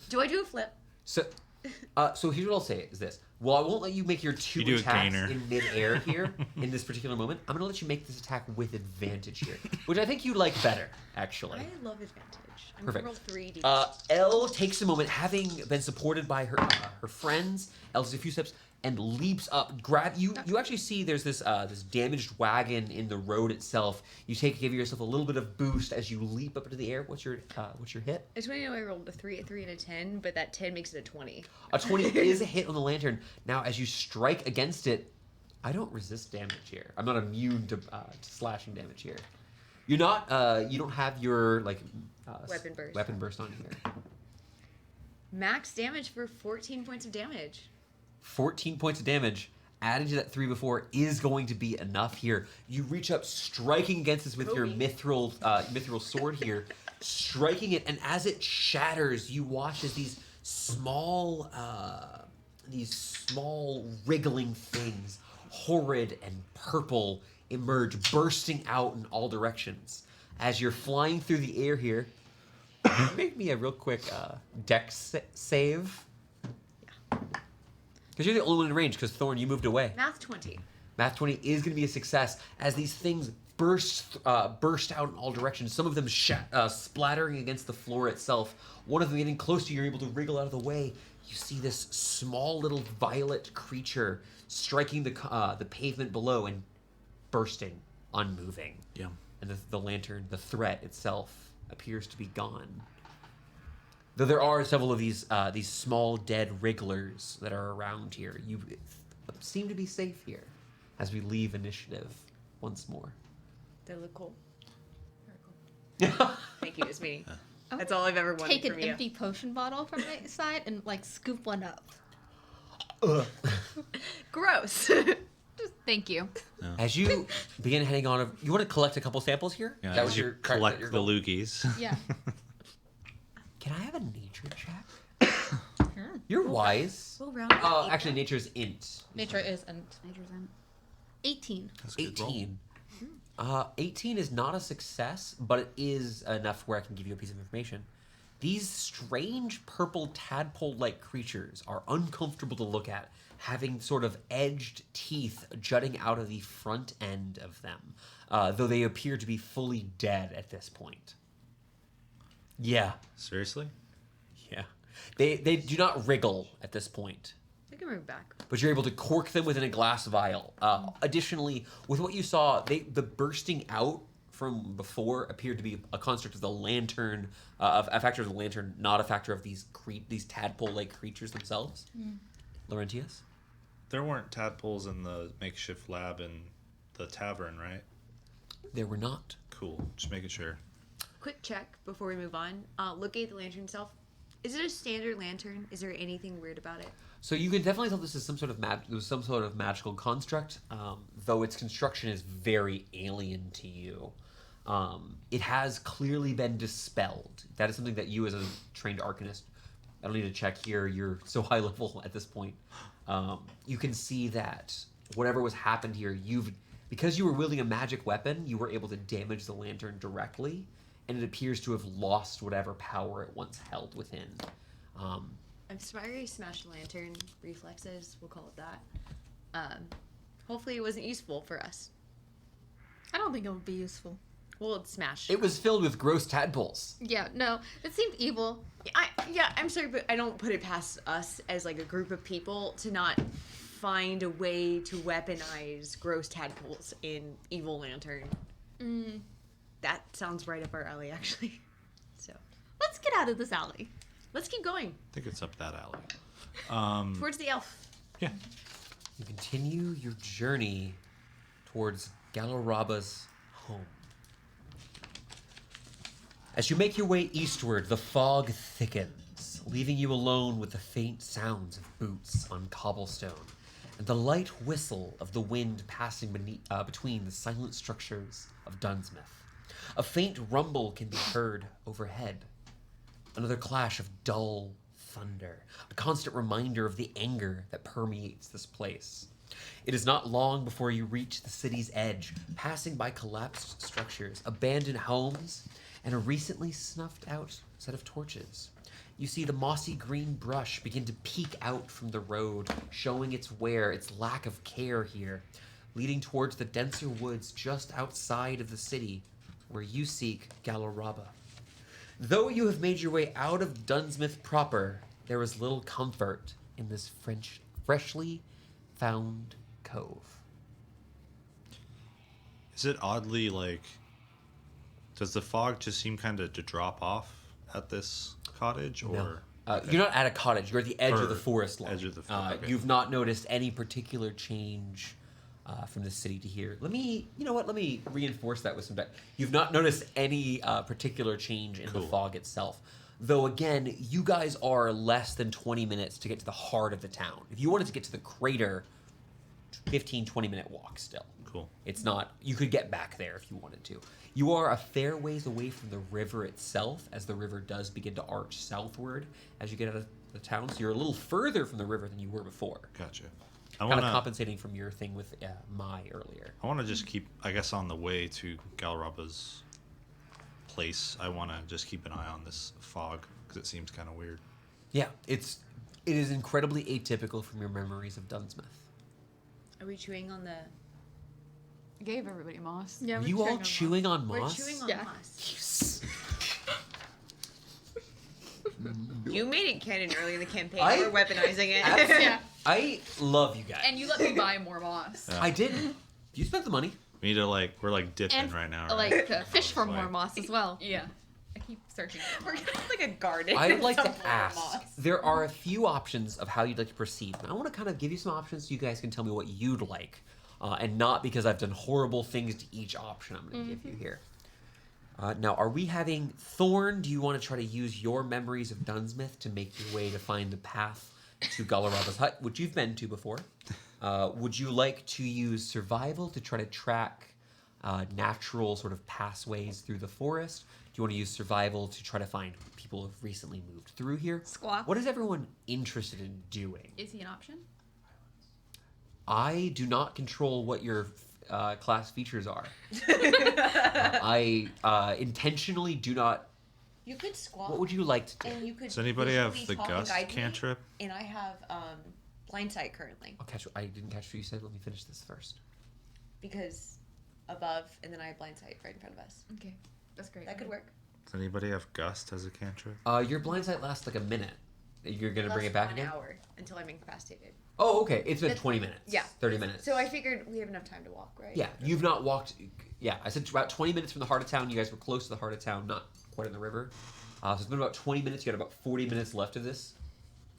Do I do a flip? So here's what I'll say is this. Well, I won't let you make your 2 You do a attacks gainer. in midair here in this particular moment. I'm going to let you make this attack with advantage here, which I think you like better, actually. I love advantage. I'm Perfect. gonna roll 3d. Elle takes a moment, having been supported by her friends. Elle takes a few steps and leaps up. Grab you. You actually see there's this damaged wagon in the road itself. You give yourself a little bit of boost as you leap up into the air. What's your hit? I just want to know I rolled a 3, and a 10, but that 10 makes it a 20. A 20 is a hit on the lantern. Now, as you strike against it, I don't resist damage here. I'm not immune to slashing damage here. You're not. You don't have your weapon burst on here. Max damage for 14 points of damage. 14 points of damage added to that 3 before is going to be enough here. You reach up, striking against this with your mithril sword here, striking it, and as it shatters, you watch as these small wriggling things, horrid and purple, emerge, bursting out in all directions. As you're flying through the air here, make me a real quick dex save. Because you're the only one in range, because Thorn, you moved away. Math 20. Math 20 is going to be a success as these things burst out in all directions. Some of them splattering against the floor itself. One of them getting close to you, you're able to wriggle out of the way. You see this small little violet creature striking the pavement below and bursting, unmoving. Yeah. And the lantern, the threat itself, appears to be gone. Though there are several of these small dead wrigglers that are around here. seem to be safe here as we leave initiative once more. They look cool. Very cool. Thank you, it's me. Oh. That's all I've ever wanted Take from an you. empty potion bottle from my side and like scoop one up. Gross. Thank you. As you begin heading on, you want to collect a couple samples here? Yeah, That as was you your collect your the goal? loogies. Yeah. Can I have a nature check? You're wise. We'll round it up. Actually, nature's int. Nature is an Nature's in. 18. That's a good roll. 18. 18 is not a success, but it is enough where I can give you a piece of information. These strange purple tadpole-like creatures are uncomfortable to look at, having sort of edged teeth jutting out of the front end of them, though they appear to be fully dead at this point. Yeah. Seriously? Yeah. They do not wriggle at this point, I can move back. but you're able to cork them within a glass vial. Additionally, with what you saw, the bursting out from before appeared to be a construct of the lantern, a factor of the lantern, not a factor of these tadpole-like creatures themselves. Laurentius? There weren't tadpoles in the makeshift lab in the tavern, right? There were not. Cool. Just making sure. Quick check before we move on. Looking at the lantern itself. Is it a standard lantern? Is there anything weird about it? So you can definitely tell this is some sort of magical construct, though its construction is very alien to you. It has clearly been dispelled. That is something that you, as a trained arcanist, I don't need to check here. You're so high level at this point. You can see that whatever was happened here, because you were wielding a magic weapon, you were able to damage the lantern directly, and it appears to have lost whatever power it once held within. I'm sorry, smashed lantern reflexes. We'll call it that. Hopefully, it wasn't useful for us. I don't think it would be useful. Well, it's smashed. It was filled with gross tadpoles. Yeah, no. It seemed evil. I'm sorry, but I don't put it past us as like a group of people to not find a way to weaponize gross tadpoles in Evil Lantern. That sounds right up our alley, actually. So Let's get out of this alley. let's keep going I think it's up that alley. towards the elf. Yeah. You continue your journey towards Galaraba's home. As you make your way eastward, the fog thickens, leaving you alone with the faint sounds of boots on cobblestone and the light whistle of the wind passing between the silent structures of Dunsmith. A faint rumble can be heard overhead. Another clash of dull thunder, a constant reminder of the anger that permeates this place. It is not long before you reach the city's edge, passing by collapsed structures, abandoned homes, and a recently snuffed out set of torches. You see the mossy green brush begin to peek out from the road, showing its wear, its lack of care here, leading towards the denser woods just outside of the city, where you seek Galaraba. Though you have made your way out of Dunsmith proper, there is little comfort in this freshly found cove. Is it oddly like... Does the fog just seem kind of to drop off at this cottage? Or No. Okay. You're not at a cottage. You're at the edge of the Or forest line. edge of the forest, okay. You've not noticed any particular change from the city to here. Let me reinforce that with some. You've not noticed any particular change in the Cool. fog itself. Though, again, you guys are less than 20 minutes to get to the heart of the town. If you wanted to get to the crater, 15, 20-minute walk still. Cool. It's not, you could get back there if you wanted to. You are a fair ways away from the river itself, as the river does begin to arch southward as you get out of the town. So you're a little further from the river than you were before. Gotcha. I Kind want of to compensating from your thing with Mai earlier. just keep, I guess, on the way to Galaraba's place. I want to just keep an eye on this fog because it seems kind of weird. Yeah, it is incredibly atypical from your memories of Dunsmith. Are we chewing on the? I gave everybody moss. Yeah, Are we're you all on chewing on We're moss? chewing on Yeah. moss. You made it canon early in the campaign. I- We're weaponizing it. Yeah. I love you guys. And you let me buy more moss. Yeah. I did. You spent the money. We need to we're dipping And right now, right? like fish for more moss as well. Yeah. I keep searching. We're kind of like a garden. I'd in like some to form of ask. moss. There are a few options of how you'd like to proceed. And I want to kind of give you some options so you guys can tell me what you'd like, and not because I've done horrible things to each option I'm going to give you here. Now, are we having Thorn? Do you want to try to use your memories of Dunsmith to make your way to find the path to Galaraba's hut, which you've been to before? Would you like to use Survival to try to track natural sort of pathways through the forest? Do you want to use Survival to try to find people who have recently moved through here? Squawk. What is everyone interested in doing? Is he an option? I do not control what your class features are. I intentionally do not. You could squawk. What would you like to do? And you could. Does anybody have visually the talk and gust guide me, cantrip? And I have blind sight currently I'll catch. I didn't catch what you said. Let me finish this first. because above, and then I have blind sight right in front of us. Okay, that's great. That could work. Does anybody have gust as a cantrip? Your blind sight lasts like a minute. You're gonna bring it back Lasts again? 1 hour until I'm incapacitated. Oh, okay. It's been That's- 20 minutes. Yeah. 30 minutes. So I figured we have enough time to walk, right? Yeah, you've not walked. Yeah, I said about 20 minutes from the heart of town. You guys were close to the heart of town, not quite in the river. So it's been about 20 minutes. You got about 40 minutes left of this.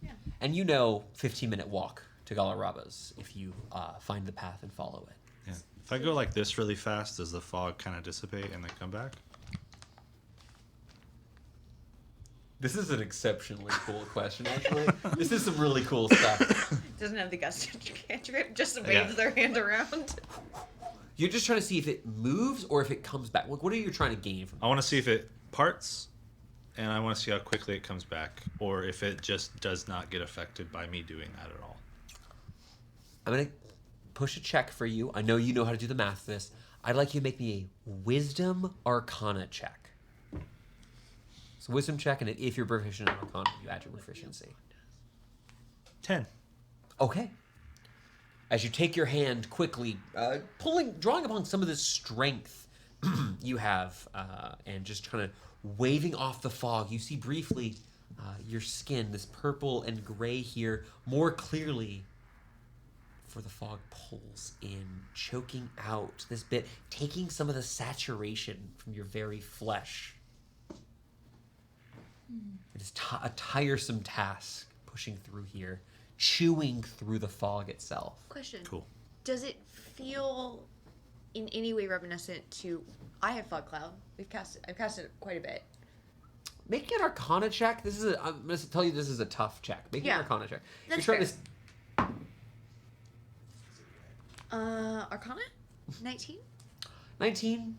Yeah. And 15-minute walk to Galaraba's if you find the path and follow it. Yeah. If I go like this really fast, does the fog kind of dissipate and then come back? This is an exceptionally cool question, actually. This is some really cool stuff. Doesn't have the gust cantrip, just waves Yeah. their hand around. You're just trying to see if it moves or if it comes back. Like, what are you trying to gain from I want to see if it parts, and I want to see how quickly it comes back, or if it just does not get affected by me doing that at all. I'm going to push a check for you. I know you know how to do the math for this. I'd like you to make me a Wisdom Arcana check. So Wisdom check, and if you're proficient in Arcana, you add your proficiency. 10. Okay. As you take your hand quickly, drawing upon some of the strength you have, and just kind of waving off the fog, you see briefly your skin, this purple and gray here, more clearly, for the fog pulls in, choking out this bit, taking some of the saturation from your very flesh. It is a tiresome task pushing through here, chewing through the fog itself. Question. Cool. Does it feel in any way reminiscent to? I have fog cloud. I've cast it quite a bit. Making an Arcana check. I'm going to tell you this is a tough check. Making an Arcana check. That's You're trying fair. Arcana? 19? 19.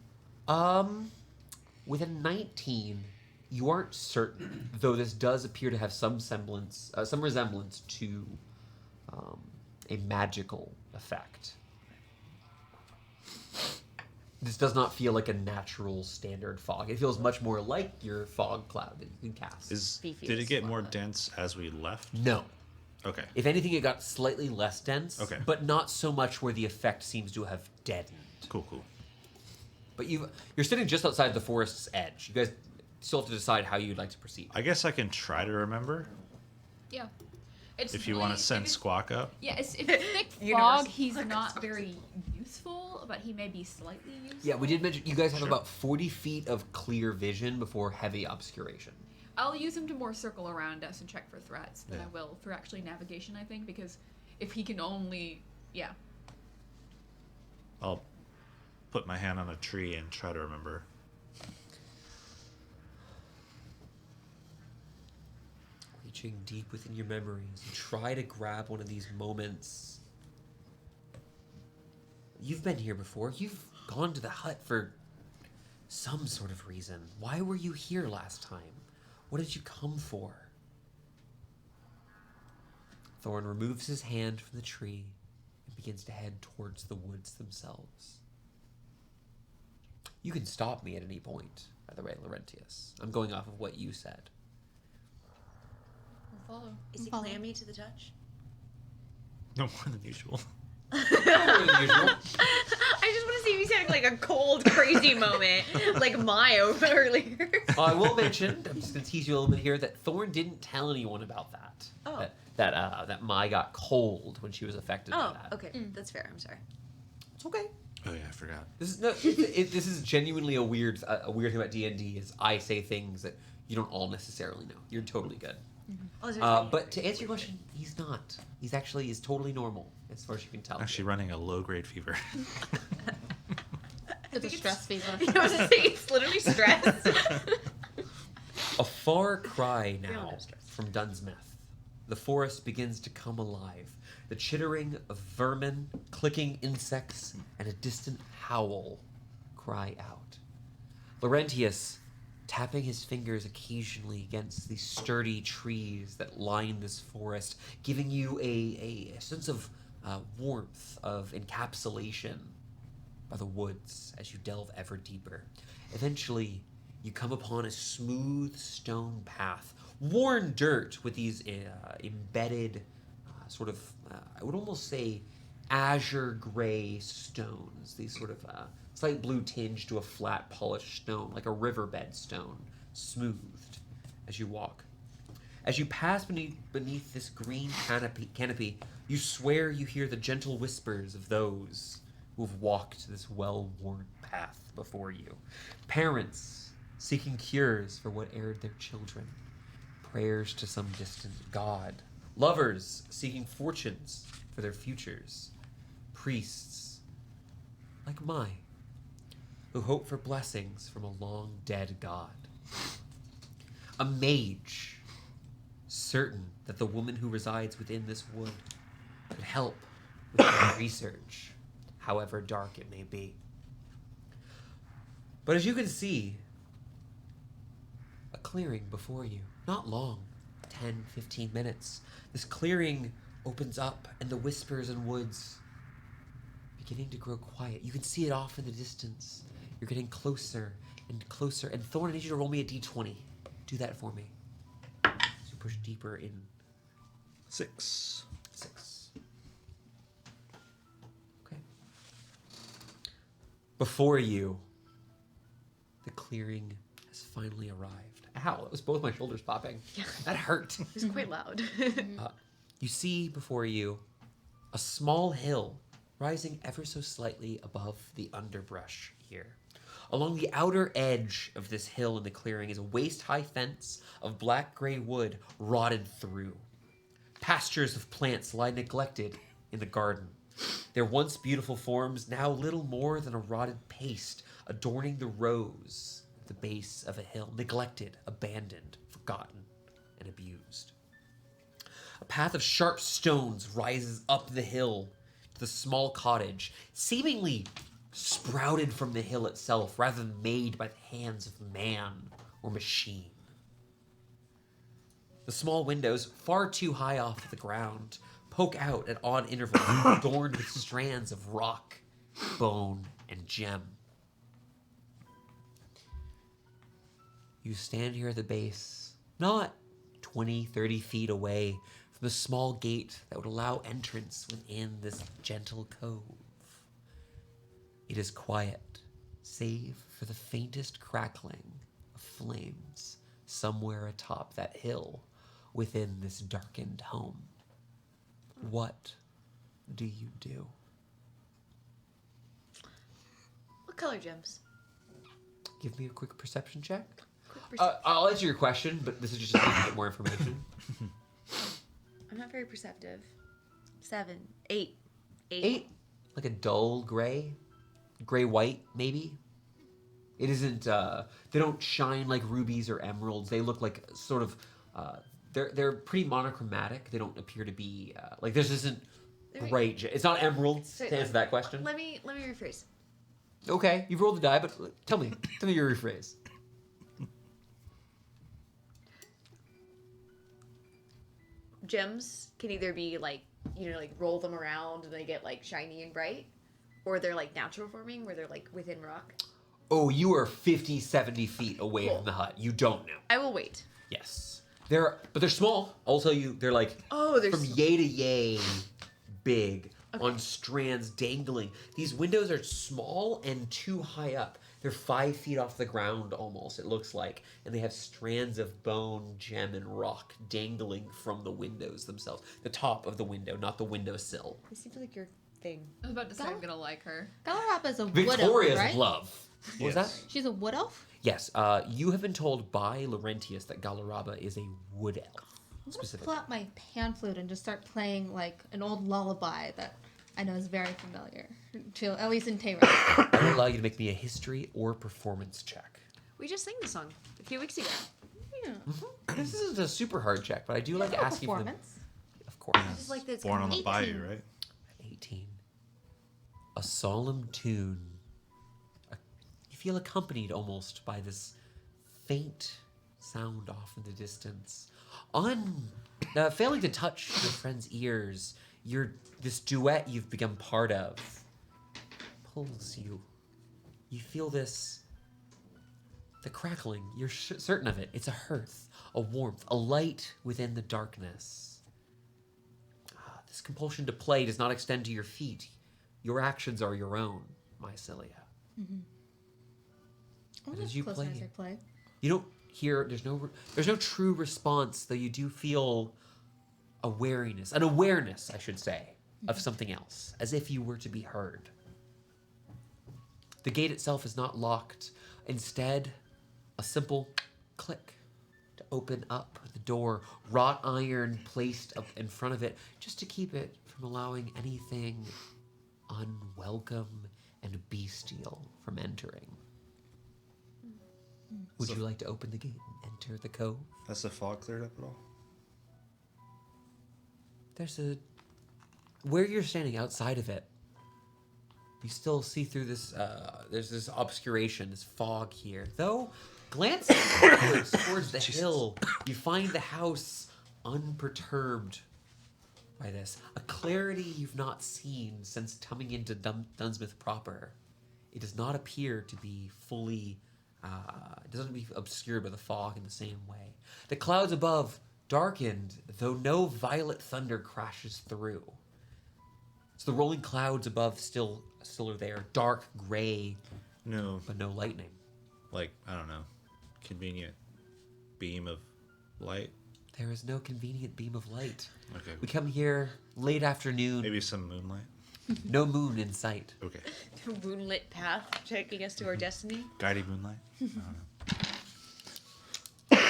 With a 19, you aren't certain, though this does appear to have some resemblance to a magical effect. This does not feel like a natural standard fog. It feels much more like your fog cloud that you can cast. Did it get more dense as we left? No. Okay. If anything, it got slightly less dense. Okay. But not so much where the effect seems to have deadened. Cool. But you're sitting just outside the forest's edge. You guys still have to decide how you'd like to proceed. I guess I can try to remember. Yeah. It's If you want to send Squawk up. Yeah, if it's thick Universe. fog, he's not very useful, but he may be slightly useful. Yeah, we did mention you guys have about 40 feet of clear vision before heavy obscuration. I'll use him to more circle around us and check for threats than Yeah. I will for actually navigation, I think, because if he can only... Yeah. I'll put my hand on a tree and try to remember. Reaching deep within your memories, you try to grab one of these moments. You've been here before. You've gone to the hut for some sort of reason. Why were you here last time? What did you come for? Thorn removes his hand from the tree and begins to head towards the woods themselves. You can stop me at any point, by the way, Laurentius. I'm going off of what you said. We'll follow. Is he Follow. clammy to the touch? No more than usual. Usual. I just want to see if he's having like a cold, crazy moment, like Mayo earlier. I will mention, I'm just going to tease you a little bit here, that Thorn didn't tell anyone about that. Oh. That Mai got cold when she was affected by Oh, that. okay, that's fair. I'm sorry. It's okay. Oh yeah, I forgot. This is genuinely a weird thing about D&D is I say things that you don't all necessarily know. You're totally good. Oh, is there But to answer your question, he's not. He's actually is totally normal as far as you can tell. Actually running a low-grade fever. It's a stress fever. I was gonna say, it's literally stress. A far cry We all now know stress. from Dunsmouth. The forest begins to come alive. The chittering of vermin, clicking insects, and a distant howl cry out. Laurentius, tapping his fingers occasionally against the sturdy trees that line this forest, giving you a sense of warmth, of encapsulation by the woods as you delve ever deeper. Eventually, you come upon a smooth stone path, worn dirt with these embedded, I would almost say, azure gray stones. These sort of slight blue tinge to a flat, polished stone, like a riverbed stone, smoothed as you walk. As you pass beneath this green canopy, you swear you hear the gentle whispers of those who have walked this well-worn path before you. Parents seeking cures for what ailed their children, prayers to some distant god, lovers seeking fortunes for their futures, priests like mine, who hope for blessings from a long-dead god, a mage, certain that the woman who resides within this wood could help with their research, however dark it may be. But as you can see, a clearing before you, not long, 10, 15 minutes. This clearing opens up and the whispers and woods beginning to grow quiet. You can see it off in the distance. You're getting closer and closer. And Thorn, I need you to roll me a d20. Do that for me. So push deeper in. 6. 6. Okay. Before you, the clearing has finally arrived. Ow, that was both my shoulders popping. Yeah. That hurt. It was quite loud. You see before you a small hill rising ever so slightly above the underbrush here. Along the outer edge of this hill in the clearing is a waist-high fence of black-gray wood rotted through. Pastures of plants lie neglected in the garden. Their once beautiful forms now little more than a rotted paste adorning the rose at the base of a hill, neglected, abandoned, forgotten, and abused. A path of sharp stones rises up the hill to the small cottage, seemingly sprouted from the hill itself rather than made by the hands of man or machine. The small windows, far too high off the ground, poke out at odd intervals, adorned with strands of rock, bone, and gem. You stand here at the base, not 20, 30 feet away from the small gate that would allow entrance within this gentle cove. It is quiet, save for the faintest crackling of flames somewhere atop that hill within this darkened home. What do you do? What color gems? Give me a quick perception check. Quick I'll answer your question, but this is just a little bit more information. I'm not very perceptive. 7, 8. 8, like a dull gray, gray-white, maybe. It isn't, they don't shine like rubies or emeralds. They look like sort of, they're pretty monochromatic. They don't appear to be, like this isn't bright. It's not emeralds, to answer that question. Let me rephrase. Okay, you've rolled the die, but tell me your rephrase. Gems can either be like, like roll them around and they get like shiny and bright, or they're like natural forming where they're like within rock. Oh, you are 50, 70 feet away Cool. from the hut. You don't know. I will wait. Yes. But they're small. I'll tell you, they're like They're from yay to yay big on strands dangling. These windows are small and too high up. They're 5 feet off the ground almost, it looks like. And they have strands of bone, gem, and rock dangling from the windows themselves. The top of the window, not the windowsill. It seems like you're thing. I was about to say I'm gonna like her. Galaraba is a wood Victoria's elf, right? love. What was that? Yes. She's a wood elf? Yes. You have been told by Laurentius that Galaraba is a wood elf. I'm gonna Specifically. pull out my pan flute and just start playing like an old lullaby that I know is very familiar, to at least in Teyra. I will allow you to make me a history or performance check. We just sang the song a few weeks ago. Yeah. This isn't a super hard check, but I do like to ask you for the... performance. Of course. I just like that it's Born kind on of the bayou, right? 18. A solemn tune. You feel accompanied almost by this faint sound off in the distance. Failing to touch your friend's ears, this duet you've become part of pulls you. You feel this. The crackling, you're certain of it. It's a hearth, a warmth, a light within the darkness. This compulsion to play does not extend to your feet. Your actions are your own, Mycelia. I'll But get as you closer play, as I play. you don't hear. There's no true response, though. You do feel an awareness, I should say, of something else, as if you were to be heard. The gate itself is not locked. Instead, a simple click to open up the door. Wrought iron placed up in front of it, just to keep it from allowing anything unwelcome and bestial from entering. Would you like to open the gate and enter the cove? Has the fog cleared up at all? Where you're standing outside of it, you still see through this, there's this obscuration, this fog here. Though, glancing towards the hill, you find the house unperturbed by this. A clarity you've not seen since coming into Dunsmith proper. It does not appear to be fully, it doesn't be obscured by the fog in the same way. The clouds above darkened, though no violet thunder crashes through. So the rolling clouds above still are there, dark gray, No, but no lightning. like, I don't know, convenient beam of light. There is no convenient beam of light. Okay. We come here late afternoon, Maybe some moonlight. no moon in sight. Okay. moonlit path taking us to our destiny. Guiding moonlight. I don't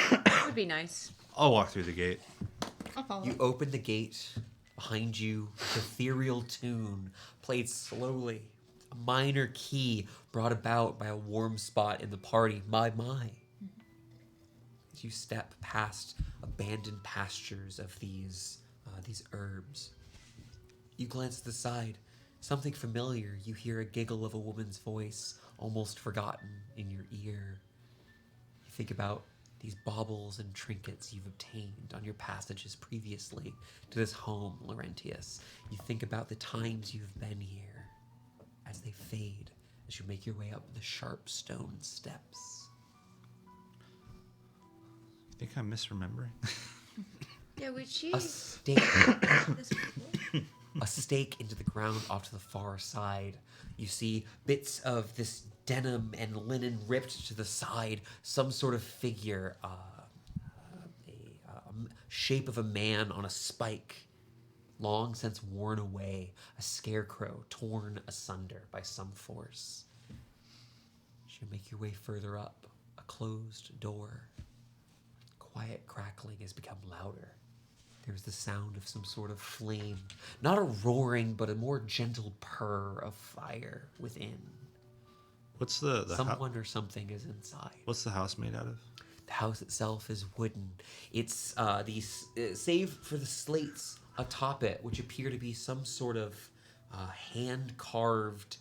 know. That would be nice. I'll walk through the gate. I'll follow. You open the gate. Behind you, the ethereal tune played slowly. A minor key brought about by a warm spot in the party. My. As you step past abandoned pastures of these herbs, you glance to the side. Something familiar. You hear a giggle of a woman's voice, almost forgotten, in your ear. You think about these baubles and trinkets you've obtained on your passages previously to this home, Laurentius. You think about the times you've been here as they fade as you make your way up the sharp stone steps. You think I'm misremembering? Yeah, would she? A stake, This before? a stake into the ground off to the far side. You see bits of this denim and linen ripped to the side, some sort of figure, a shape of a man on a spike, long since worn away, a scarecrow torn asunder by some force. As you make your way further up, a closed door. Quiet crackling has become louder. There's the sound of some sort of flame. Not a roaring, but a more gentle purr of fire within. What's the Someone or something is inside. what's the house made out of? The house itself is wooden. It's save for the slates atop it, which appear to be some sort of hand-carved,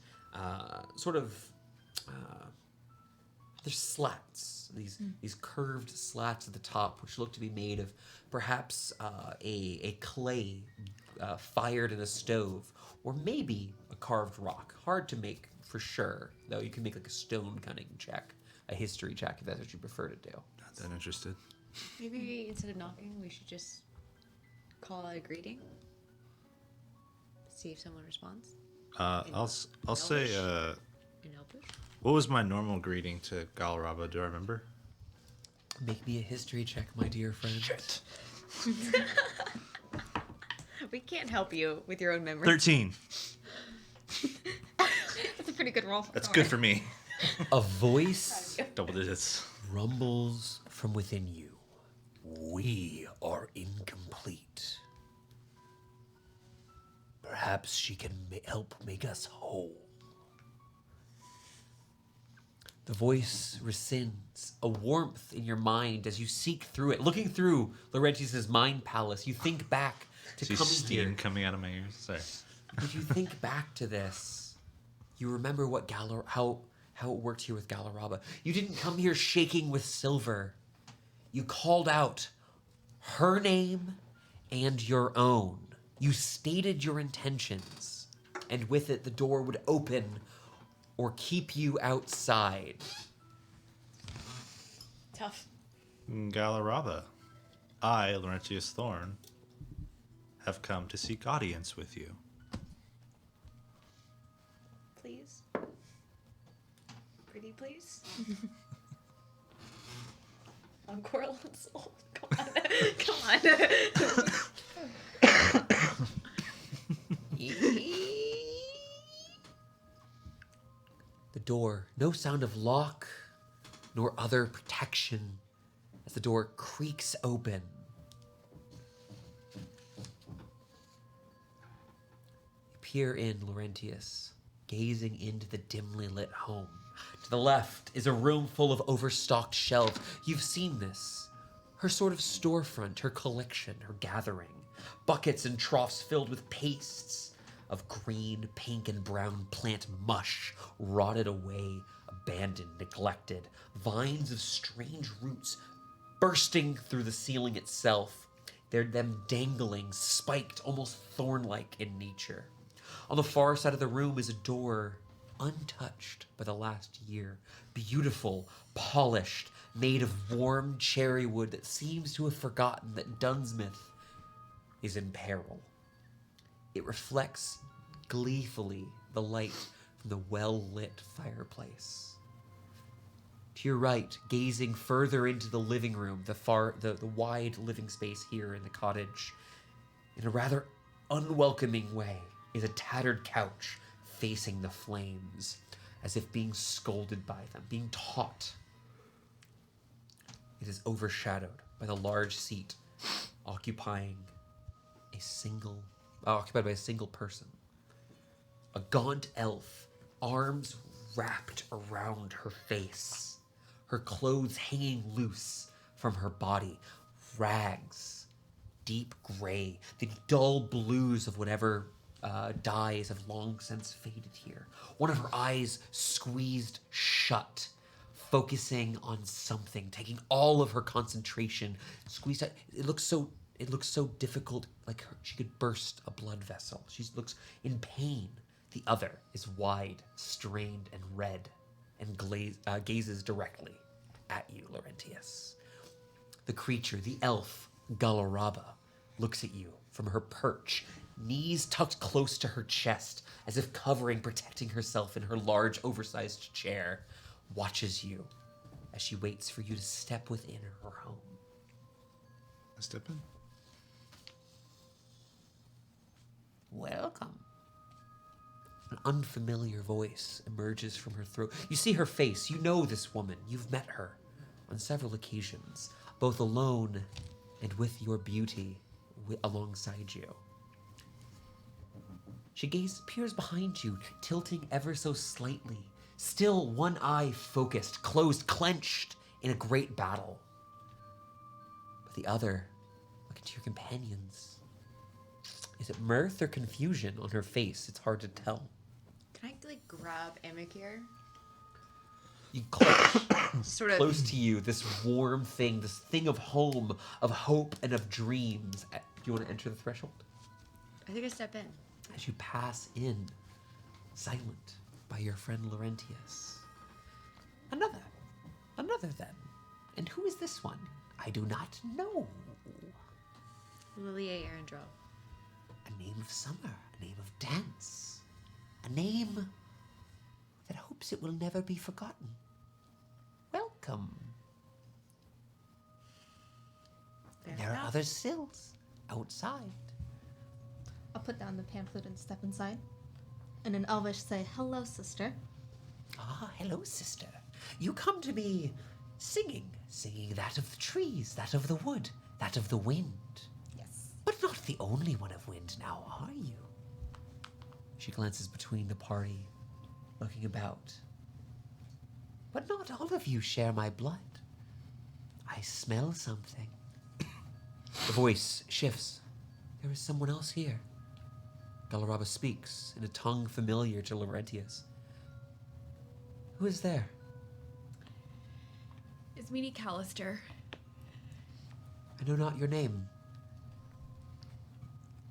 there's slats. These curved slats at the top, which look to be made of perhaps a clay fired in a stove, or maybe a carved rock. Hard to make for sure, though. You can make like a stone cunning check, a history check, if that's what you prefer to do. Not that interested. Maybe instead of knocking, we should just call out a greeting. See if someone responds. I'll say. In Elvish. What was my normal greeting to Galaraba? Do I remember? Make me a history check, my dear friend. Shit. We can't help you with your own memory. 13. a pretty good roll. That's Don't good worry. for me. A voice Double digits. rumbles from within you. We are incomplete. Perhaps she can help make us whole. The voice rescinds, a warmth in your mind as you seek through it. Looking through Laurentius' mind palace, you think back to See coming steam here. coming out of my ears. Sorry. If you think back to this, you remember what how it worked here with Galaraba. You didn't come here shaking with silver. You called out her name and your own. You stated your intentions, and with it, the door would open or keep you outside. Tough. Galaraba, I, Laurentius Thorn, have come to seek audience with you. Please. Pretty please. I'm Coral and Soul. Come on. Come on. The door, no sound of lock nor other protection as the door creaks open. You peer in, Laurentius, gazing into the dimly lit home. To the left is a room full of overstocked shelves. You've seen this. Her sort of storefront, her collection, her gathering. Buckets and troughs filled with pastes of green, pink, and brown plant mush, rotted away, abandoned, neglected. Vines of strange roots bursting through the ceiling itself. They're them dangling, spiked, almost thorn-like in nature. On the far side of the room is a door untouched by the last year. Beautiful, polished, made of warm cherry wood that seems to have forgotten that Dunsmith is in peril. It reflects gleefully the light from the well-lit fireplace. To your right, gazing further into the living room, the wide living space here in the cottage, in a rather unwelcoming way, is a tattered couch facing the flames, as if being scolded by them, being taught. It is overshadowed by the large seat occupied by a single person. A gaunt elf, arms wrapped around her face, her clothes hanging loose from her body, rags, deep gray, the dull blues of whatever dyes have long since faded here. One of her eyes squeezed shut, focusing on something, taking all of her concentration, squeezed out. It looks so difficult, like she could burst a blood vessel. She looks in pain. The other is wide, strained, and red, and gazes directly at you, Laurentius. The creature, the elf, Galaraba, looks at you from her perch, knees tucked close to her chest, as if protecting herself in her large, oversized chair, watches you as she waits for you to step within her home. I step in. Welcome. An unfamiliar voice emerges from her throat. You see her face. You know this woman. You've met her on several occasions, both alone and with your beauty alongside you. She peers behind you, tilting ever so slightly, still one eye focused, closed, clenched in a great battle. But the other, looking to your companions. Is it mirth or confusion on her face? It's hard to tell. Can I grab Amikir? You clutch Sort of. close to you this warm thing, this thing of home, of hope, and of dreams. Do you want to enter the threshold? I think I step in. As you pass in, silent by your friend Laurentius. Another then. And who is this one? I do not know. Lilia Arendro. A name of summer, a name of dance, a name that hopes it will never be forgotten. Welcome. Fair There are enough. others still outside. I'll put down the pamphlet and step inside. in an Elvish say, "Hello, sister." Ah, hello, sister. You come to me singing that of the trees, that of the wood, that of the wind. Yes. But not the only one of wind now, are you? She glances between the party, looking about. But not all of you share my blood. I smell something. The voice shifts. There is someone else here. Galaraba speaks in a tongue familiar to Laurentius. Who is there? It's Meanie Callister. I know not your name.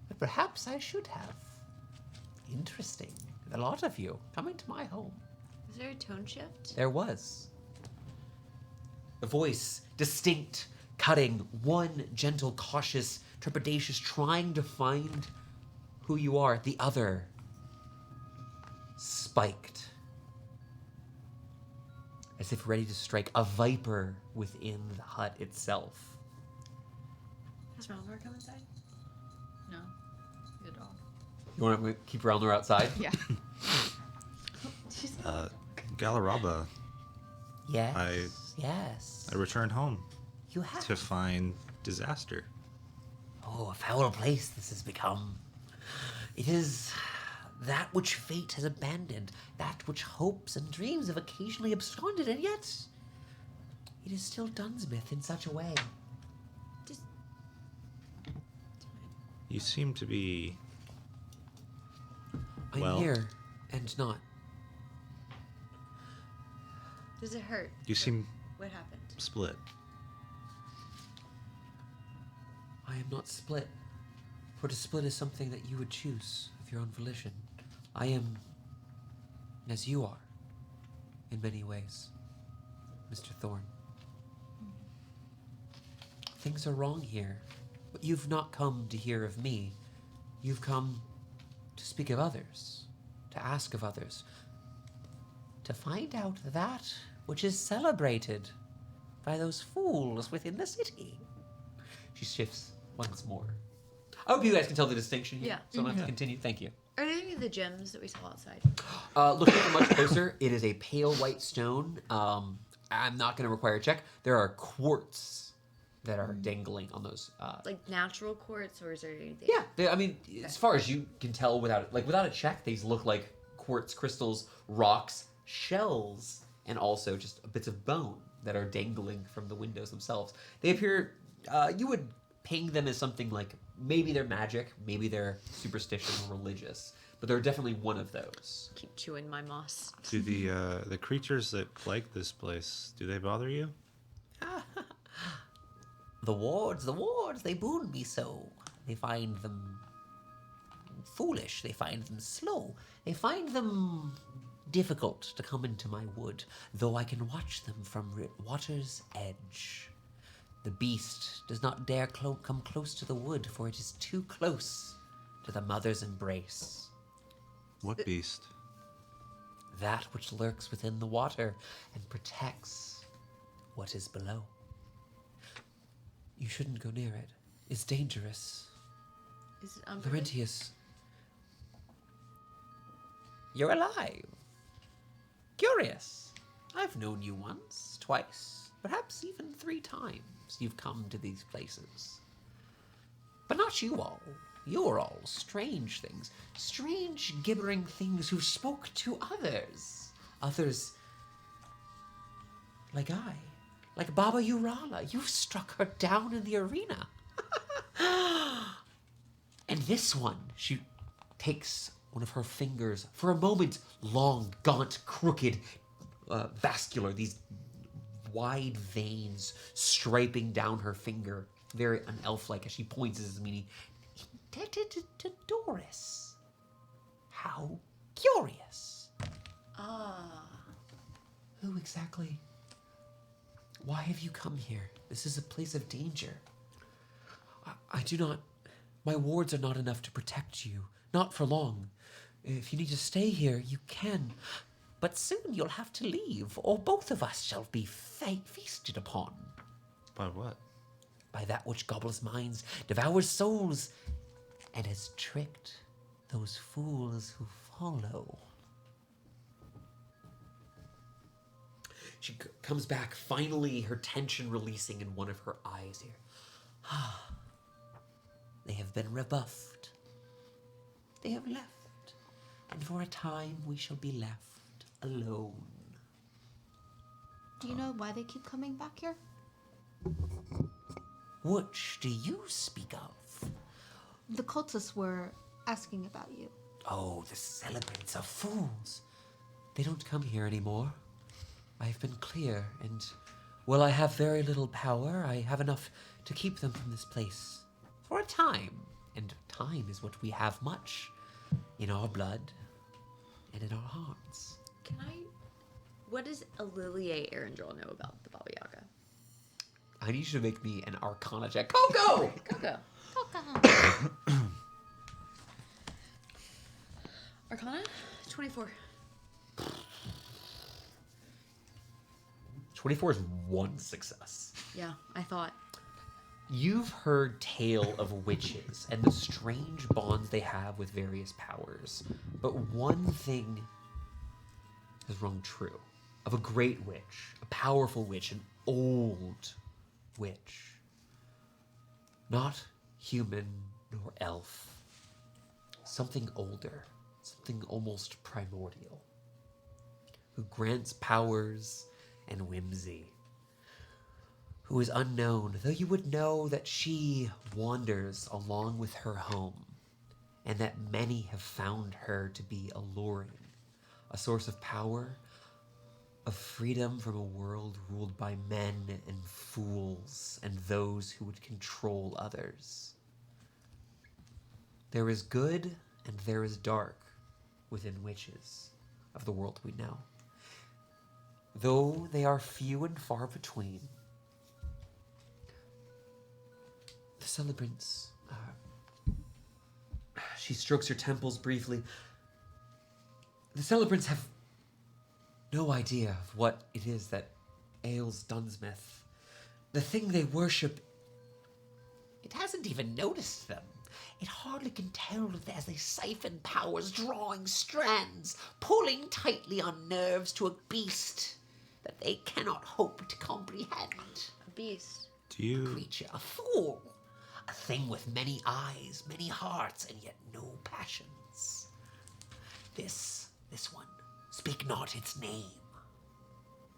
But perhaps I should have. Interesting. A lot of you coming to my home. Is there a tone shift? There was. The voice, distinct, cutting, one gentle, cautious, trepidatious, trying to find who you are. The other, spiked. As if ready to strike a viper within the hut itself. Has Ralmar come inside? No. Good dog. You want to keep Ralnor outside? Yeah. Galaraba, Yes. Yes. I returned home You have. to find disaster. Oh, a foul place this has become. It is that which fate has abandoned, that which hopes and dreams have occasionally absconded, and yet it is still Dunsmith in such a way. Just You seem to be I'm Well- here and not. does it hurt? you seem What happened? split. I am not split. For to split is something that you would choose of your own volition. I am as you are, in many ways, Mr. Thorne. Things are wrong here, but you've not come to hear of me. You've come to speak of others, to ask of others, to find out that which is celebrated by those fools within the city. She shifts once more. I hope you guys can tell the distinction here. Yeah. So I don't have to continue. Thank you. Are there any of the gems that we saw outside? Looking at it much closer, it is a pale white stone. I'm not going to require a check. There are quartz that are dangling on those. Like natural quartz, or is there anything? Yeah, I mean, as far as you can tell, without a check, these look like quartz crystals, rocks, shells, and also just bits of bone that are dangling from the windows themselves. They appear. You would ping them as something like maybe they're magic, maybe they're superstition or religious, but they're definitely one of those. Keep chewing my moss. Do the creatures that plague this place, do they bother you? The wards, they boon me so. They find them foolish, they find them slow, they find them difficult to come into my wood, though I can watch them from water's edge. The beast does not dare come close to the wood, for it is too close to the mother's embrace. What beast? That which lurks within the water and protects what is below. You shouldn't go near it. It's dangerous. Is it unprovoked? Laurentius, you're alive. Curious. I've known you once, twice, perhaps even 3 times you've come to these places. But not you all. You're all strange things. Strange, gibbering things who spoke to others. Others like I. Like Baba Urala. You've struck her down in the arena. And this one, she takes one of her fingers, for a moment, long, gaunt, crooked, vascular, these wide veins striping down her finger, very unelf-like, as she points as meaning, indebted to Doris. How curious. Ah. Who exactly? Why have you come here? This is a place of danger. I do not... My wards are not enough to protect you. Not for long. If you need to stay here, you can. But soon you'll have to leave, or both of us shall be feasted upon. By what? By that which gobbles minds, devours souls, and has tricked those fools who follow. She comes back, finally, her tension releasing in one of her eyes here. They have been rebuffed. They have left. And for a time, we shall be left alone. Do you know why they keep coming back here? Which do you speak of? The cultists were asking about you. Oh, the celebrants are fools. They don't come here anymore. I've been clear, and while I have very little power, I have enough to keep them from this place. For a time. And time is what we have much in our blood and in our hearts. What does Lilia Arendril know about the Baba Yaga? I need you to make me an Arcana check. Coco! Coco. Arcana? 24. 24 is one success. Yeah, I thought. You've heard tale of witches and the strange bonds they have with various powers. But one thing has rung true. Of a great witch, a powerful witch, an old witch. Not human nor elf. Something older, something almost primordial. Who grants powers and whimsy. Who is unknown, though you would know that she wanders along with her home, and that many have found her to be alluring, a source of power, of freedom from a world ruled by men and fools and those who would control others. There is good and there is dark within witches of the world we know. Though they are few and far between, the celebrants, she strokes her temples briefly. The celebrants have no idea of what it is that ails Dunsmith. The thing they worship, it hasn't even noticed them. It hardly can tell as they siphon powers, drawing strands, pulling tightly on nerves to a beast that they cannot hope to comprehend. A beast. Do you... A creature, a fool, a thing with many eyes, many hearts, and yet no passions. This one, speak not its name,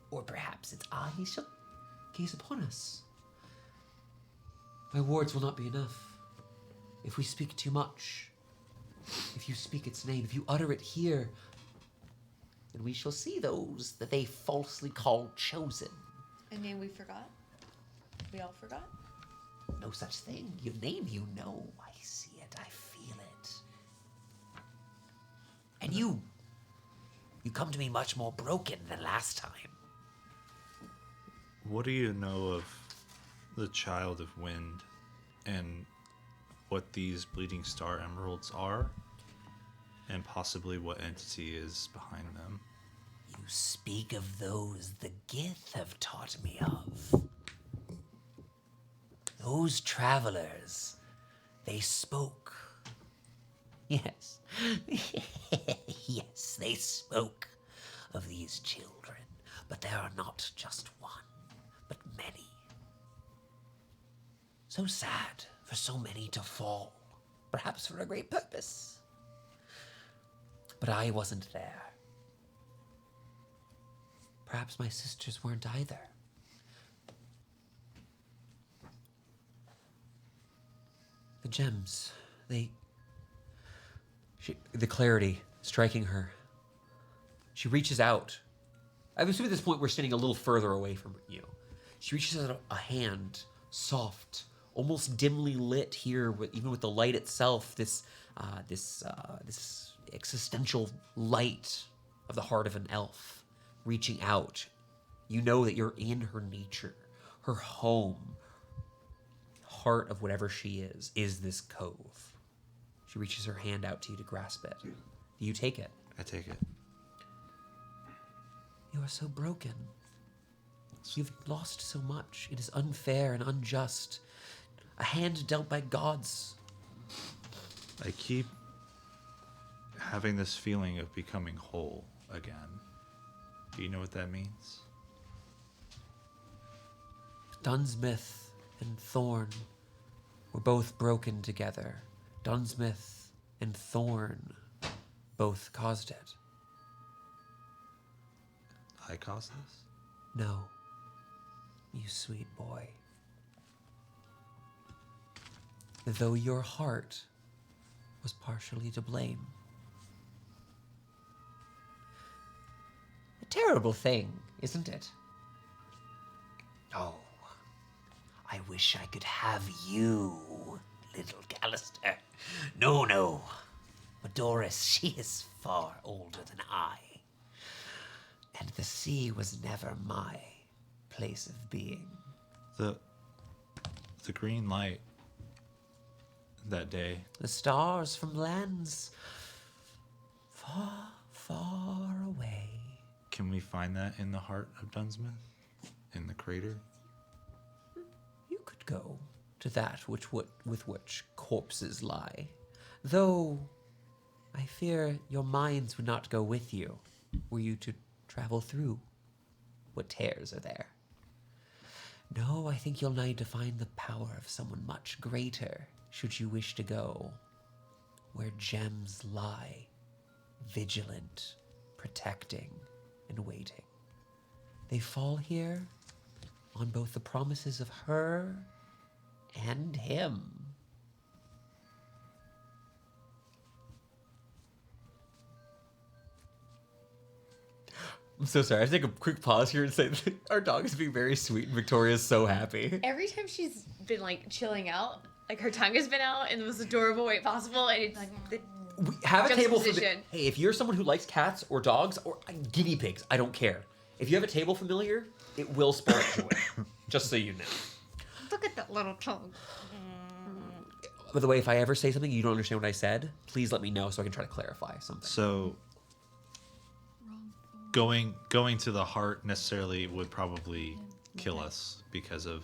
or perhaps its eyes shall gaze upon us. My words will not be enough. If we speak too much, if you speak its name, if you utter it here, then we shall see those that they falsely call chosen. A name we forgot? We all forgot? No such thing. Your name you know. I see it. I feel it. And you come to me much more broken than last time. What do you know of the Child of Wind and what these Bleeding Star Emeralds are? And possibly what entity is behind them? You speak of those the Gith have taught me of. Those travelers, they spoke. Yes. Yes, they spoke of these children. But there are not just one, but many. So sad for so many to fall, perhaps for a great purpose. But I wasn't there. Perhaps my sisters weren't either. The gems, the clarity striking her. She reaches out. I'm assuming at this point we're standing a little further away from you. She reaches out a hand, soft, almost dimly lit here, even with the light itself. This existential light of the heart of an elf, reaching out. You know that you're in her nature, her home. Heart of whatever she is this cove. She reaches her hand out to you to grasp it. Do you take it? I take it. You are so broken. You've lost so much. It is unfair and unjust. A hand dealt by gods. I keep having this feeling of becoming whole again. Do you know what that means? Dunsmith and Thorn were both broken together. Dunsmith and Thorn both caused it. I caused this? No, you sweet boy. Though your heart was partially to blame. A terrible thing, isn't it? Oh, I wish I could have you, little Callister. No. Doris, she is far older than I. And the sea was never my place of being. The green light that day. The stars from lands far, far away. Can we find that in the heart of Dunsmith? In the crater? You could go to that with which corpses lie. Though, I fear your minds would not go with you, were you to travel through what tears are there. No, I think you'll need to find the power of someone much greater, should you wish to go where gems lie, vigilant, protecting, and waiting. They fall here on both the promises of her and him. I'm so sorry. I have to take a quick pause here and say that our dog is being very sweet and Victoria's so happy. Every time she's been like chilling out, like her tongue has been out in the most adorable way possible, and it's We have a table for Juxtaposition. Hey, if you're someone who likes cats or dogs or guinea pigs, I don't care. If you have a table familiar, it will spark joy. Just so you know. Look at that little tongue. By the way, if I ever say something you don't understand what I said, please let me know so I can try to clarify something. So going to the heart necessarily would probably kill us because of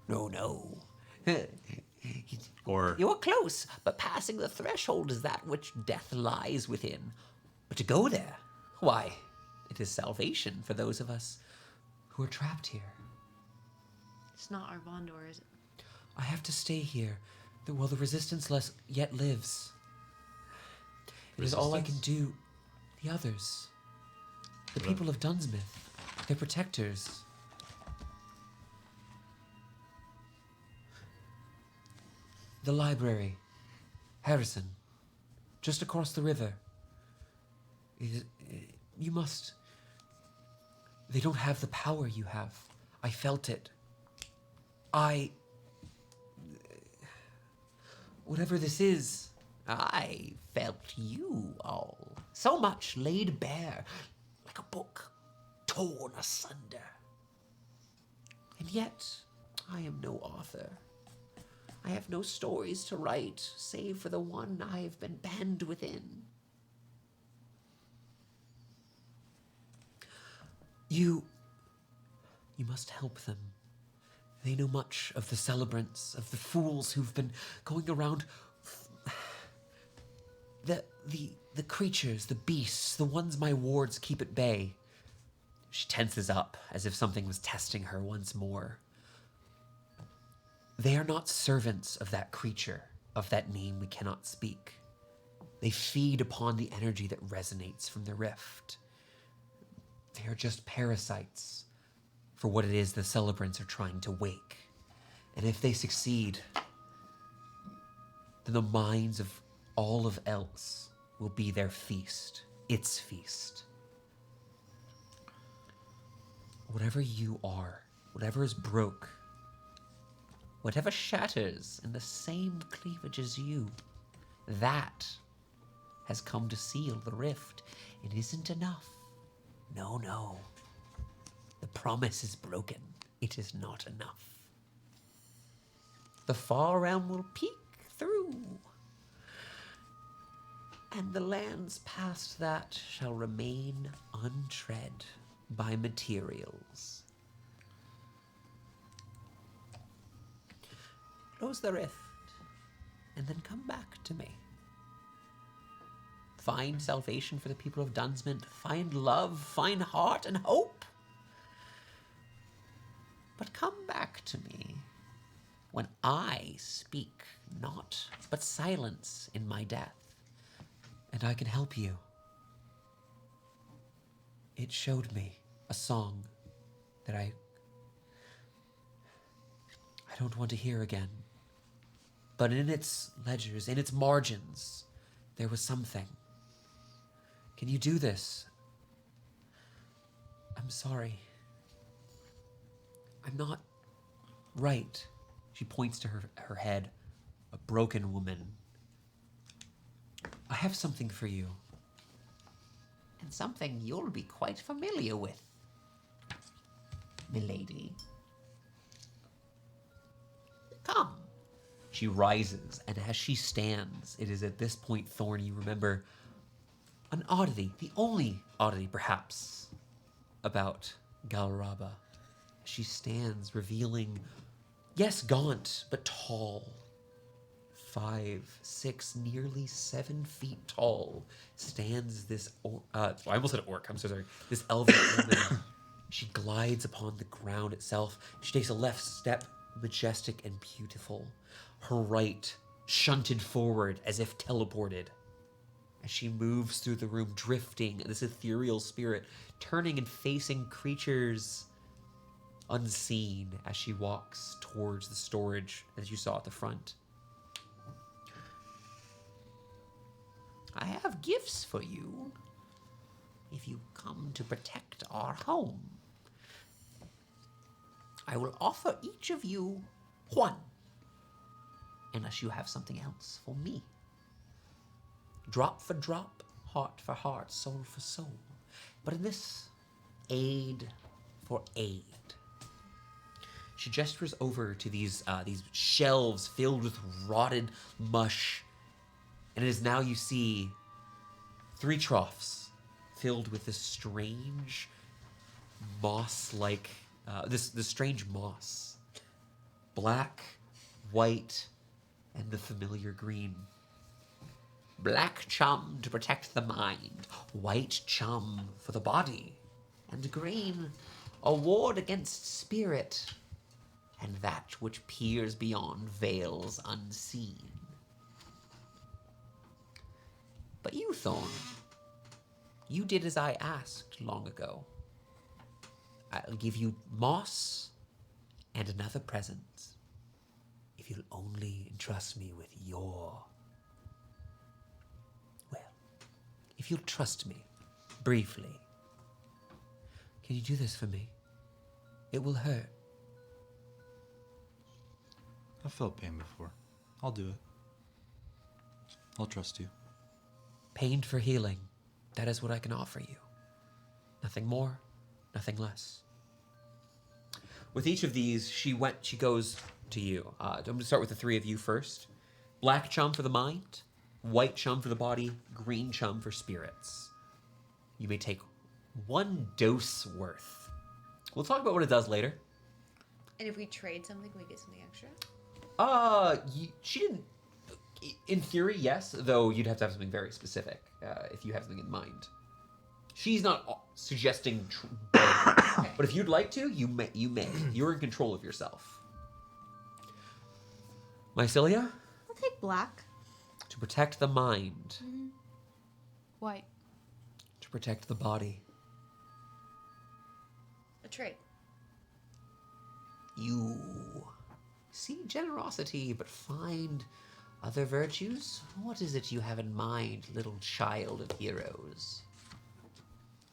No. or You are close, but passing the threshold is that which death lies within. But to go there, why, it is salvation for those of us who are trapped here. It's not our Vondor, is it? I have to stay here while the resistance yet lives. It is all I can do. The others. The people of Dunsmith. Their protectors. The library. Harrison. Just across the river. You must... They don't have the power you have. I felt it. Whatever this is, I felt you all. So much laid bare, like a book torn asunder. And yet, I am no author. I have no stories to write, save for the one I have been penned within. You must help them. They know much of the celebrants, of the fools who've been going around. The creatures, the beasts, the ones my wards keep at bay. She tenses up, as if something was testing her once more. They are not servants of that creature, of that name we cannot speak. They feed upon the energy that resonates from the rift. They are just parasites for what it is the celebrants are trying to wake. And if they succeed, then the minds of all of else will be their feast, its feast. Whatever you are, whatever is broke, whatever shatters in the same cleavage as you, that has come to seal the rift. It isn't enough. No. The promise is broken. It is not enough. The far realm will peek through, and the lands past that shall remain untread by materials. Close the rift, and then come back to me. find salvation for the people of Dunsmond, find love, find heart and hope. But come back to me when I speak not, but silence in my death, and I can help you. It showed me a song that I don't want to hear again. But in its ledgers, in its margins, there was something. Can you do this? I'm sorry. I'm not right. She points to her head, a broken woman. I have something for you. And something you'll be quite familiar with, milady. Come. She rises, and as she stands, it is at this point, Thorn, you remember an oddity, the only oddity, perhaps, about Galraba. She stands, revealing, yes, gaunt, but tall. 5, 6, nearly 7 feet tall, stands this, I almost said orc, I'm so sorry, this elven woman. She glides upon the ground itself. She takes a left step, majestic and beautiful. Her right shunted forward as if teleported. As she moves through the room, drifting, this ethereal spirit, turning and facing creatures unseen as she walks towards the storage as you saw at the front. I have gifts for you if you come to protect our home. I will offer each of you one, unless you have something else for me. Drop for drop, heart for heart, soul for soul. But in this, aid for aid. She gestures over to these shelves filled with rotted mush. And it is now you see 3 troughs filled with this strange moss-like, this strange moss. Black, white, and the familiar green. Black chum to protect the mind, white chum for the body, and green, a ward against spirit, and that which peers beyond veils unseen. But you, Thorn, you did as I asked long ago. I'll give you moss and another present if you'll only entrust me with your... Well, if you'll trust me, briefly. Can you do this for me? It will hurt. I've felt pain before. I'll do it. I'll trust you. Pain for healing. That is what I can offer you. Nothing more, nothing less. With each of these, she goes to you. I'm going to start with the 3 of you first. Black chum for the mind, white chum for the body, green chum for spirits. You may take 1 dose worth. We'll talk about what it does later. And if we trade something, we get something extra? She didn't... In theory, yes, though you'd have to have something very specific if you have something in mind. She's not suggesting... Okay. But if you'd like to, you may. You're in control of yourself. Mycelia? I'll take black. To protect the mind. White. To protect the body. A trade. You see generosity, but find other virtues? What is it you have in mind, little child of heroes?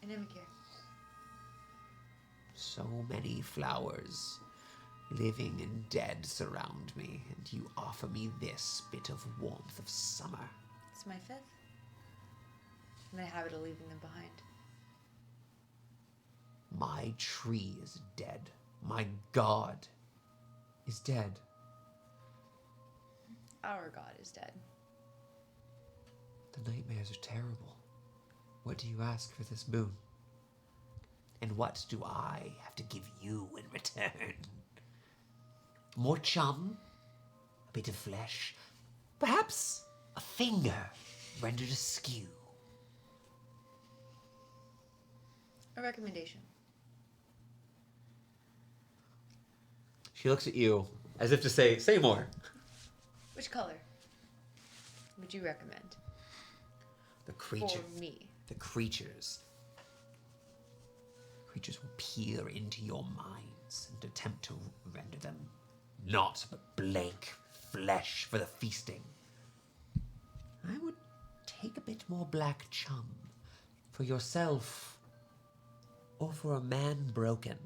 An Imicare. So many flowers, living and dead, surround me, and you offer me this bit of warmth of summer. It's my 5th. I'm in the habit of leaving them behind. My tree is dead. My god is dead. Our god is dead. The nightmares are terrible. What do you ask for this boon? And what do I have to give you in return? More chum? A bit of flesh? Perhaps a finger rendered askew? A recommendation. She looks at you as if to say more. Which color would you recommend The creature. for me? The creatures. Creatures will peer into your minds and attempt to render them naught but blank flesh for the feasting. I would take a bit more black chum for yourself or for a man broken.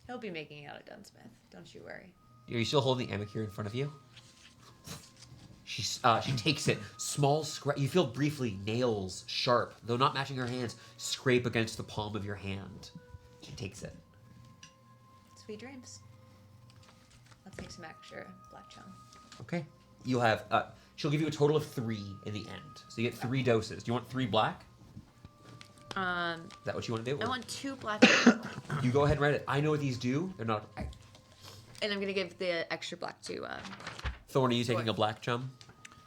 He'll be making out a gunsmith. Don't you worry. Are you still holding the amicure in front of you? She takes it. Small scratch. You feel briefly nails, sharp, though not matching her hands, scrape against the palm of your hand. She takes it. Sweet dreams. Let's make some extra black chum. Okay. You'll have. She'll give you a total of 3 in the end. So you get 3 doses. Do you want 3 black? Is that what you want to do? I Or- want 2 black. You go ahead and write it. I know what these do. They're not. And I'm gonna give the extra black to. Thorn, are you taking Thorn. a black chum?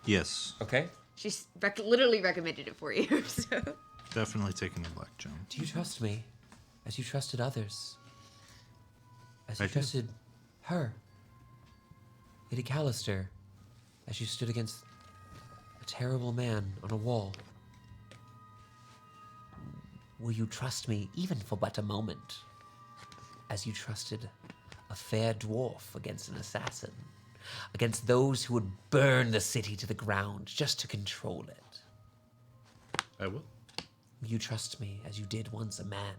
Yes, Okay. She's literally recommended it for you. So. definitely taking the black gem. Do you trust me as you trusted others? As you I do. trusted her? Lady Callister, as you stood against a terrible man on a wall? Will you trust me even for but a moment? As you trusted a fair dwarf against an assassin? Against those who would burn the city to the ground just to control it? I will. Will you trust me as you did once a man,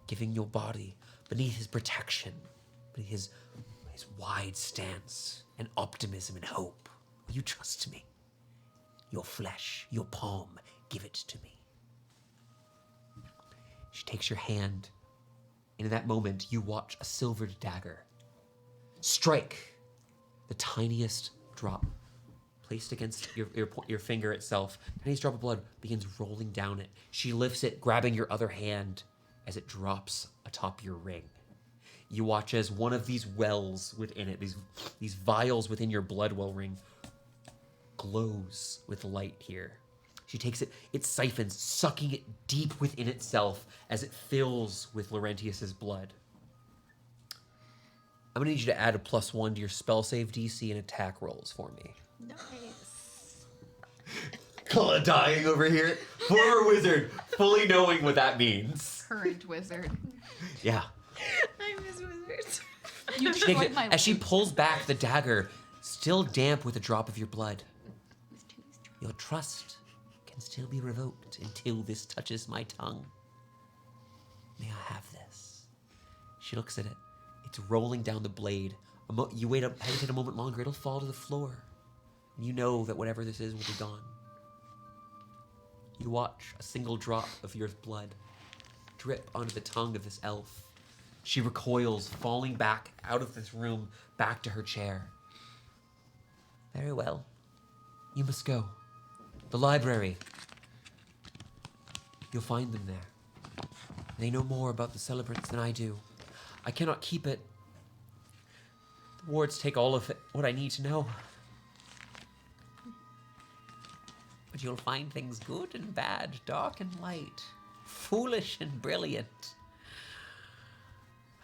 giving your body beneath his protection, beneath his wide stance and optimism and hope? Will you trust me? Your flesh, your palm, give it to me. She takes your hand, and in that moment, you watch a silvered dagger strike the tiniest drop placed against your finger itself. The tiniest drop of blood begins rolling down it. She lifts it, grabbing your other hand as it drops atop your ring. You watch as one of these wells within it, these vials within your blood well ring, glows with light here. She takes it, it siphons, sucking it deep within itself as it fills with Laurentius's blood. I'm gonna need you to add a +1 to your spell save DC and attack rolls for me. Nice. Kala dying over here. Poor wizard, fully knowing what that means. Current wizard. Yeah. I miss wizards. You She takes destroyed it, my as she life. pulls back the dagger, still damp with a drop of your blood. Your trust can still be revoked until this touches my tongue. May I have this? She looks at it. It's rolling down the blade. You hesitate a moment longer, it'll fall to the floor. And you know that whatever this is will be gone. You watch a single drop of your blood drip onto the tongue of this elf. She recoils, falling back out of this room, back to her chair. Very well. You must go. The library. You'll find them there. They know more about the celebrants than I do. I cannot keep it. The wards take all of it, what I need to know. But you'll find things good and bad, dark and light, foolish and brilliant.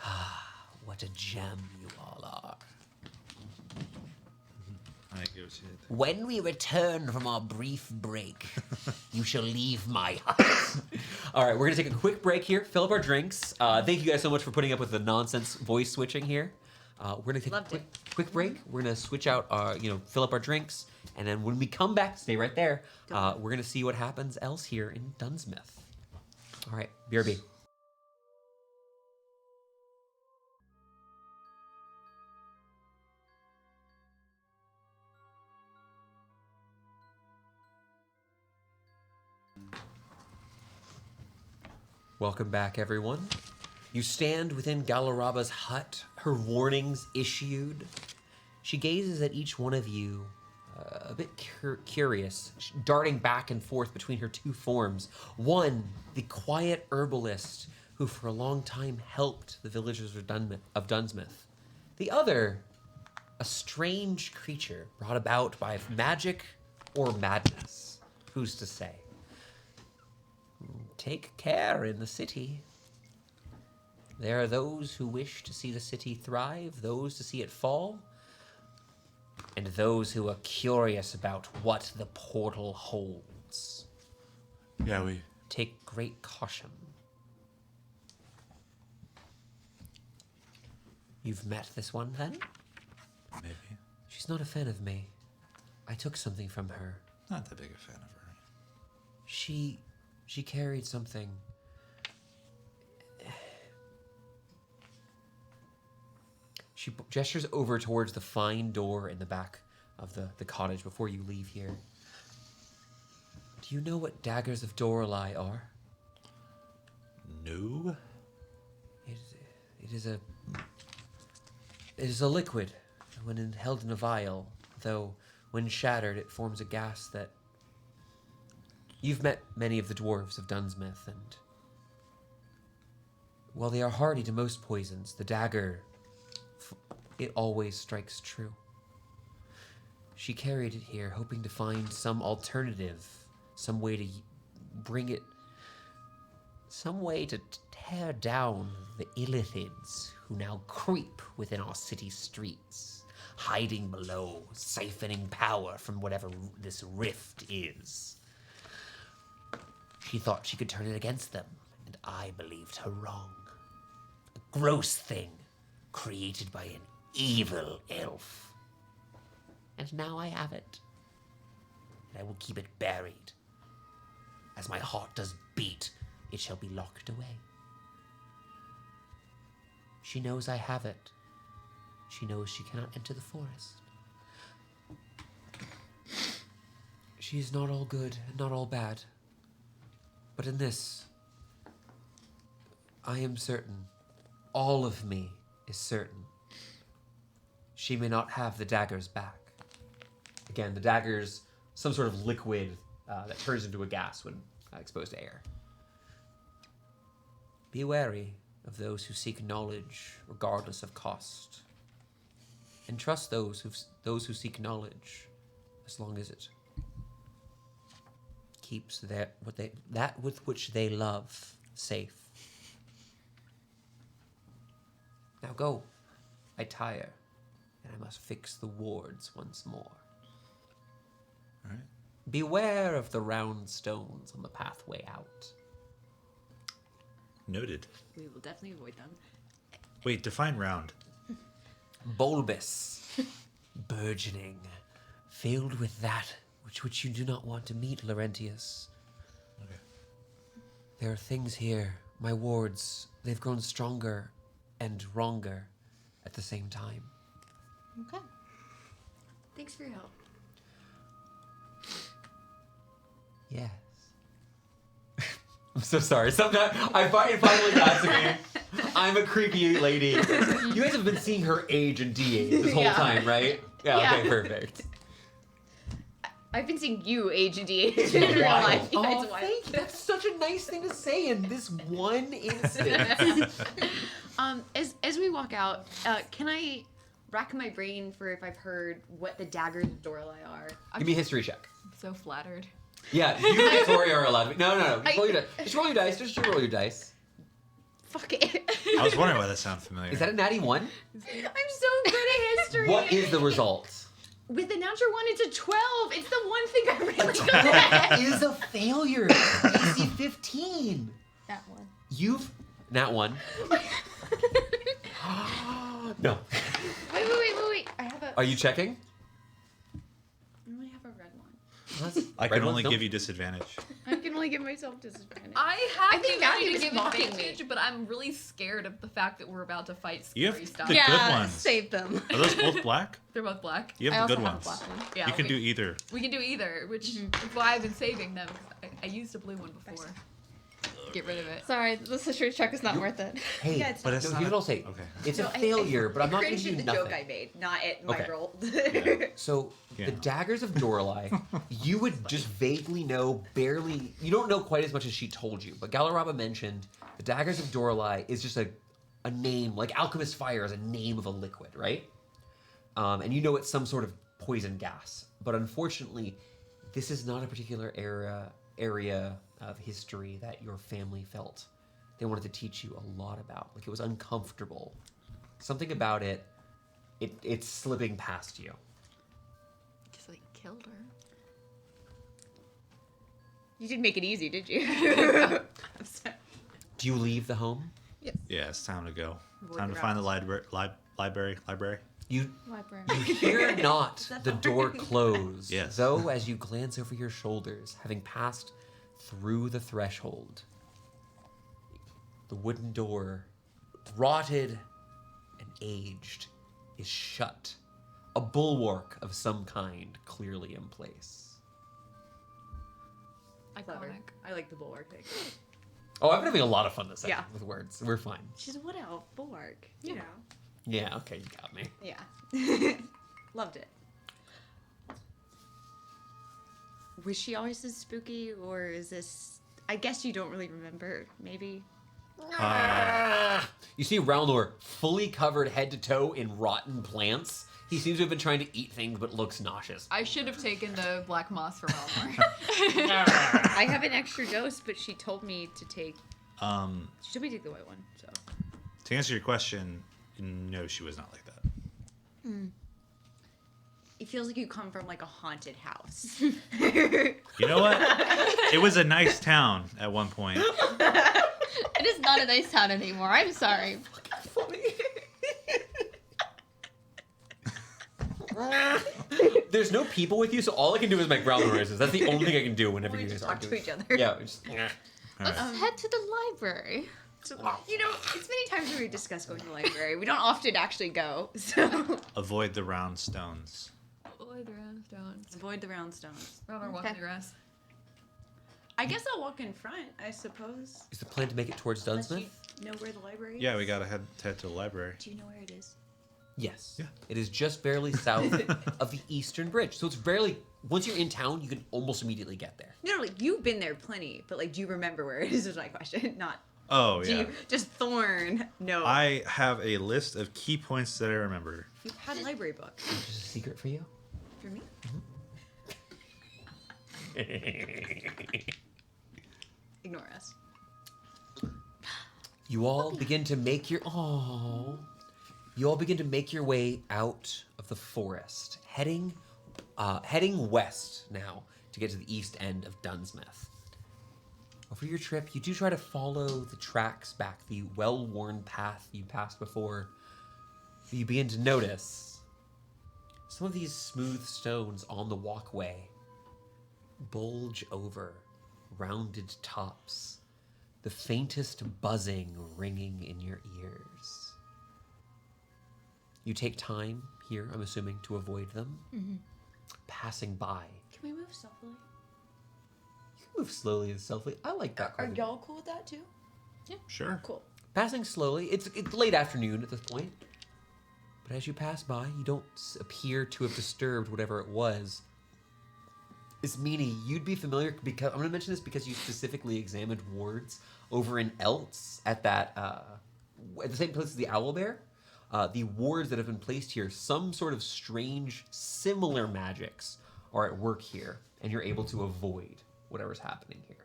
Ah, what a gem you all are. I give it to you. When we return from our brief break, you shall leave my hut. All right, we're going to take a quick break here, fill up our drinks. Thank you guys so much for putting up with the nonsense voice switching here. We're going to take Loved a quick break. We're going to switch out our, fill up our drinks. And then when we come back, stay right there. We're going to see what happens else here in Dunsmith. All right, BRB. Welcome back, everyone. You stand within Galaraba's hut, her warnings issued. She gazes at each one of you, a bit curious, darting back and forth between her two forms. One, the quiet herbalist who for a long time helped the villagers of Dunsmith. The other, a strange creature brought about by magic or madness. Who's to say? take care in the city. There are those who wish to see the city thrive, those to see it fall, and those who are curious about what the portal holds. Yeah, we. Take great caution. You've met this one, then? Maybe. She's not a fan of me. I took something from her. Not that big a fan of her. She carried something. She gestures over towards the fine door in the back of the cottage before you leave here. Do you know what daggers of Doralai are? No. It is a liquid when held in a vial, though when shattered it forms a gas that... You've met many of the dwarves of Dunsmith, and while they are hardy to most poisons, the dagger, it always strikes true. She carried it here, hoping to find some alternative, some way to bring it, some way to tear down the illithids who now creep within our city streets, hiding below, siphoning power from whatever this rift is. She thought she could turn it against them, and I believed her wrong. A gross thing created by an evil elf. And now I have it. And I will keep it buried. As my heart does beat, it shall be locked away. She knows I have it. She knows she cannot enter the forest. She is not all good and not all bad. But in this, I am certain, all of me is certain, she may not have the daggers back. Again, the daggers, some sort of liquid that turns into a gas when exposed to air. Be wary of those who seek knowledge regardless of cost. And trust those who seek knowledge as long as it keeps that with which they love safe. Now go. I tire, and I must fix the wards once more. All right. Beware of the round stones on the pathway out. Noted. We will definitely avoid them. Wait, define round. Bulbous, burgeoning, filled with that which you do not want to meet, Laurentius. Okay. There are things here, my wards, they've grown stronger and wronger at the same time. Okay. Thanks for your help. Yes. I'm so sorry. Sometimes I find it finally got to me. I'm a creepy lady. You guys have been seeing her age and de-age this whole time, right? Yeah, okay, perfect. I've been seeing you age and de-age in real life. Oh, It's wild. thank you. That's such a nice thing to say in this one instance. As we walk out, can I rack my brain for if I've heard what the daggers of Doralai are? Give me a history check. I'm so flattered. Yeah, you and Victoria are allowed to. No. Just roll your dice. Just roll your dice. Just roll your dice. Fuck it. I was wondering why that sounded familiar. Is that a natty 1? I'm so good at history. What is the result? With the natural 1, it's a 12. It's the one thing I really good That at. is a failure. AC 15. That one. You've nat 1. No. Wait. I have a. Are you checking? I only have a red one. I Red can only ones, give you disadvantage. I can only give myself disadvantage. I have think the ability Matthew to was give mocking advantage, but I'm really scared of the fact that we're about to fight You scary have stuff. the good Yeah, ones. save them. Are those both black? They're both black. You I have the also good have ones. black one. Yeah, You can do either. We can do either, which is why I've been saving them. 'Cause I used a blue one before. Get rid of it. Sorry, this history check is not worth it. Hey, Yeah, it's But it's no, not. here's what I'll say. Okay. It's No, a failure, but I'm not cringed giving you at the nothing. joke I made, not at my Okay. roll. So, Yeah. the daggers of Doralai, you would just vaguely know, barely, you don't know quite as much as she told you, but Galaraba mentioned the daggers of Doralai is just a name, like Alchemist Fire is a name of a liquid, right? And you know it's some sort of poison gas. But unfortunately, this is not a particular area of history that your family felt they wanted to teach you a lot about. Like, it was uncomfortable. Something about it's slipping past you. Just like killed her. You didn't make it easy, did you? I'm sorry. Do you leave the home? Yeah, it's time to go. Avoid Time the to find the routes. library. You Library. hear not the door close, Yes. though as you glance over your shoulders, having passed through the threshold, the wooden door, rotted and aged, is shut. A bulwark of some kind clearly in place. Clever. Iconic. I like the bulwark thing. Oh, I've been having a lot of fun this Yeah. with words. We're fine. She's a wood elf. Bulwark. You know. Yeah, okay, you got me. Yeah. Loved it. Was she always this spooky, or is this... I guess you don't really remember, maybe? You see Ralnor fully covered head to toe in rotten plants. He seems to have been trying to eat things, but looks nauseous. I should have taken the black moss for Malmor. I have an extra dose, but she told me to take... She told me to take the white one, so... To answer your question, no, she was not like that. It feels like you come from, like, a haunted house. You know what? It was a nice town at one point. It is not a nice town anymore. I'm sorry. There's no people with you, so all I can do is make ground noises. That's the only thing I can do whenever We you just guys are talk to doing. each other. Yeah, we just. Let's head to the library. So, you know, it's many times when we discuss going to the library. We don't often actually go, so... Avoid the round stones. Avoid the round stones. Avoid the round stones. Rather walk in the grass. I guess I'll walk in front, I suppose. Is the plan to make it towards Unless Dunsmith? you know where the library is. Yeah, we gotta head to the library. Do you know where it is? Yes. Yeah. It is just barely south of the Eastern Bridge. So it's barely. Once you're in town, you can almost immediately get there. No, like, you've been there plenty, but, like, do you remember where it is my question. Not, Oh, do yeah. you, just Thorn, no. I have a list of key points that I remember. You've had a library book. Which is a secret for you. For me? Ignore us. You all begin to make your You all begin to make your way out of the forest, heading west now to get to the east end of Dunsmith. Over your trip, you do try to follow the tracks back, the well-worn path you passed before. But you begin to notice some of these smooth stones on the walkway bulge over, rounded tops, the faintest buzzing ringing in your ears. You take time here, I'm assuming, to avoid them. Passing by. Can we move softly? You can move slowly and stealthily. I like that Are kind of- y'all cool with that, too? Sure. Cool. Passing slowly. It's late afternoon at this point. But as you pass by, you don't appear to have disturbed whatever it was. It's Meanie. You'd be familiar because I'm going to mention this because you specifically examined wards over in Eltz at that at the same place as the Owlbear. The wards that have been placed here, some sort of strange, similar magics are at work here, and you're able to avoid whatever's happening here.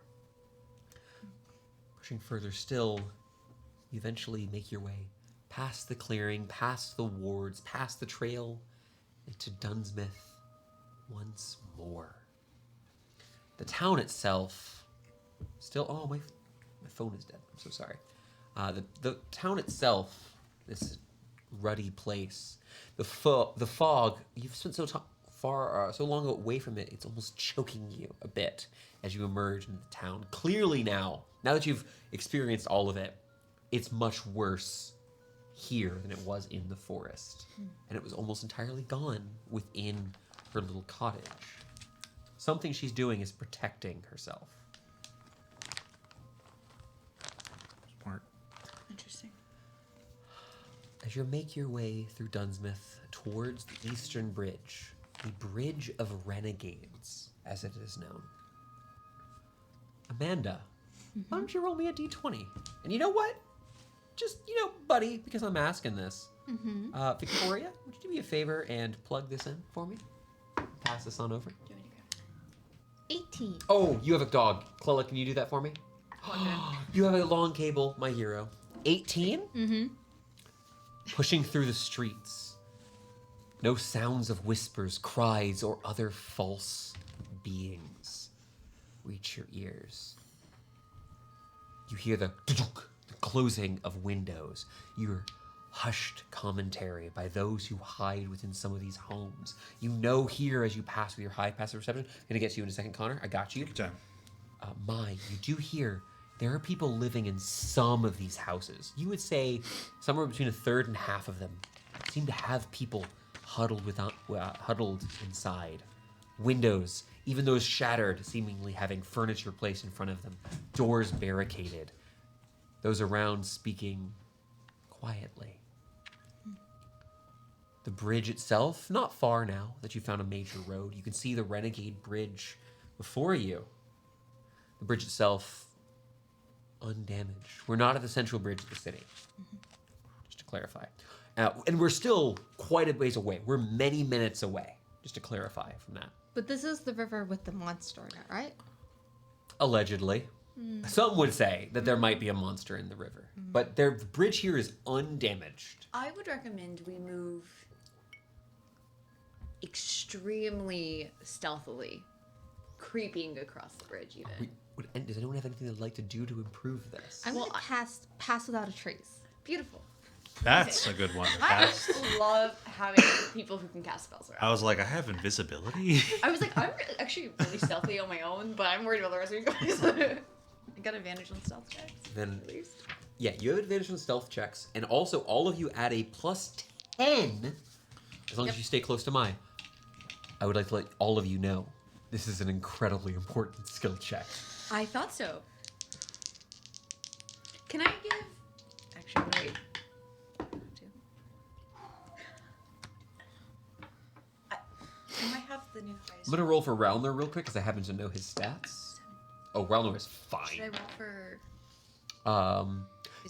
Pushing further still, you eventually make your way past the clearing, past the wards, past the trail, into Dunsmith once more. The town itself still... Oh, my phone is dead. I'm so sorry. The town itself, this ruddy place, the fog, you've spent so long away from it, it's almost choking you a bit as you emerge into the town. Clearly now that you've experienced all of it, it's much worse here than it was in the forest. And it was almost entirely gone within her little cottage. Something she's doing is protecting herself. Smart. Interesting. As you make your way through Dunsmith towards the Eastern Bridge, the Bridge of Renegades, as it is known. Amanda, why don't you roll me a d20? And you know what? Just, buddy, because I'm asking this. Victoria, would you do me a favor and plug this in for me? Pass this on over. 18. Oh, you have a dog. Clella, can you do that for me? You have a long cable, my hero. 18? Mm-hmm. Pushing through the streets. No sounds of whispers, cries, or other false beings reach your ears. You hear the closing of windows. You hear hushed commentary by those who hide within some of these homes. You know here as you pass with your high passive perception. I'm gonna get to you in a second, Connor. I got you. Good time. You do hear there are people living in some of these houses. You would say somewhere between a third and half of them seem to have people huddled inside. Windows, even those shattered, seemingly having furniture placed in front of them. Doors barricaded. Those around speaking quietly. The bridge itself, not far now that you found a major road. You can see the Renegade Bridge before you. The bridge itself, undamaged. We're not at the central bridge of the city, just to clarify. And we're still quite a ways away. We're many minutes away, just to clarify from that. But this is the river with the monster in it, right? Allegedly. Some would say that there might be a monster in the river, but the bridge here is undamaged. I would recommend we move extremely stealthily, creeping across the bridge even. And does anyone have anything they'd like to do to improve this? I'm gonna cast Pass Without a Trace. Beautiful. That's a good one. I love having people who can cast spells around. I was like, I have invisibility. I was like, I'm actually really stealthy on my own, but I'm worried about the rest of you guys. I got advantage on stealth checks. Then, At least. yeah, you have advantage on stealth checks, and also all of you add a plus 10, as long as you stay close to mine. I would like to let all of you know this is an incredibly important skill check. I thought so. Can I give? Actually, wait. I might have the new highest. I'm gonna roll for Ralnor real quick because I happen to know his stats. Oh, Ralnor is Should I fine. roll for?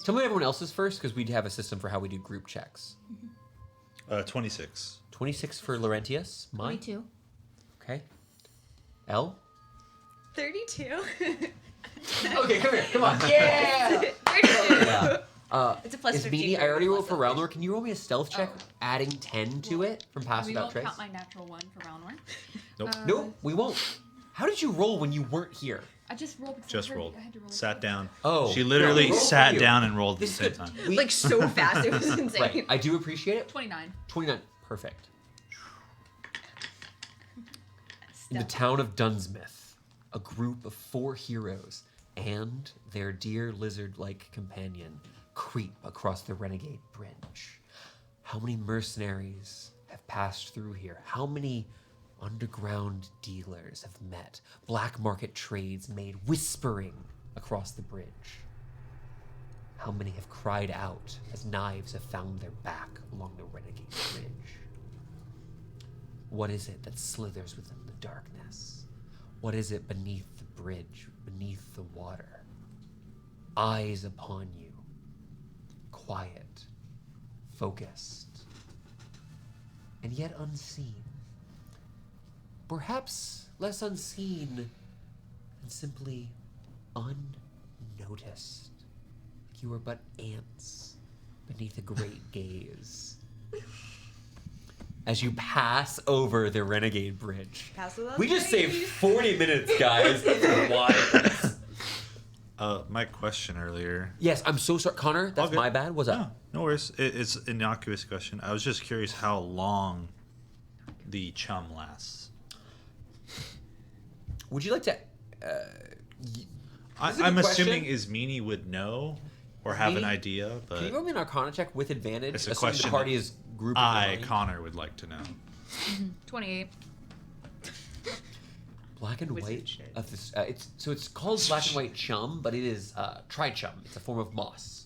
Tell me everyone else's first because we have a system for how we do group checks. 26. 26 for Laurentius. Mine. 22. Okay. L. 32. Okay, come here. Come on. Yeah. 32. Yeah. It's a plus Is 15 Meanie, for I already plus rolled for elevation. Ralnor. Can you roll me a stealth check, adding 10 to it from Pass We Without won't Trace? count my natural one for round one. Nope. No, we won't. How did you roll when you weren't here? I just rolled. Because Just I heard rolled. I had to roll Sat it. down. Oh, She no, literally roll for sat you. down and rolled at the This same is time. we- Like so fast, it was insane. Right, I do appreciate it. 29. 29, perfect. In the town of Dunsmith, a group of 4 heroes and their dear lizard-like companion creep across the Renegade Bridge. How many mercenaries have passed through here? How many underground dealers have met? Black market trades made whispering across the bridge. How many have cried out as knives have found their back along the Renegade Bridge? What is it that slithers within the darkness? What is it beneath the bridge, beneath the water? Eyes upon you. Quiet. Focused. And yet unseen. Perhaps less unseen and simply unnoticed. Like you are but ants beneath a great gaze. As you pass over the Renegade Bridge. Pass without We just trace. saved 40 minutes, guys. Why? My question earlier. Yes, I'm so sorry. Connor, All that's good. my bad. What's up? No, no worries. it's an innocuous question. I was just curious how long the chum lasts. Would you like to... This is a I'm good assuming question. is Meanie would know or have an Meanie? idea, Can you but roll me an Arcana check with advantage? It's a assuming question the party that is grouping I, behind? Connor, would like to know. 28. Black and Wizard white shit. of this. It's called black and white chum, but it is tri-chum. It's a form of moss.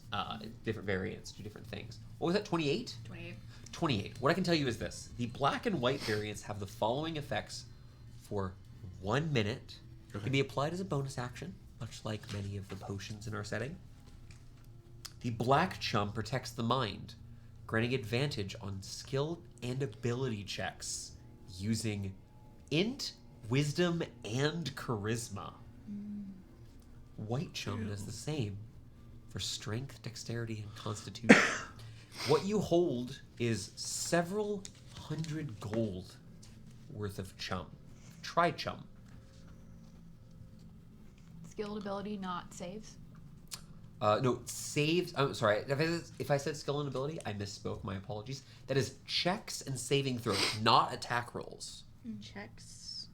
Different variants do different things. What was that? 28. 28. 28. What I can tell you is this: the black and white variants have the following effects for 1 minute. It can be applied as a bonus action, much like many of the potions in our setting. The black chum protects the mind, granting advantage on skill and ability checks using int wisdom and charisma. White chum does the same for strength, dexterity, and constitution. What you hold is several hundred gold worth of chum. Try chum. Skilled ability, not saves. No, saves. I'm sorry. If I said skill and ability, I misspoke. My apologies. That is checks and saving throws, not attack rolls. Checks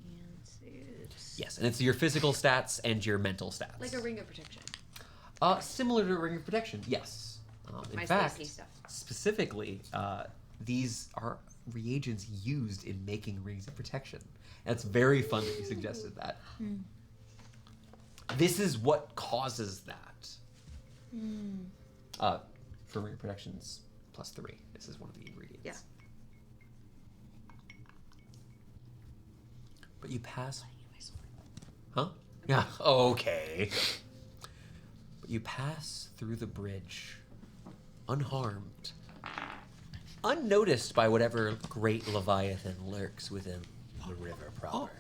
and saves. Yes, and it's your physical stats and your mental stats. Like a ring of protection. Similar to a ring of protection, yes. In My fact, safety stuff. specifically, these are reagents used in making rings of protection. That's very fun that you suggested that. This is what causes that. For ring of protections, +3. This is one of the ingredients. Yeah. But you pass. Huh? Yeah. Okay. But you pass through the bridge, unharmed, unnoticed by whatever great leviathan lurks within the river proper.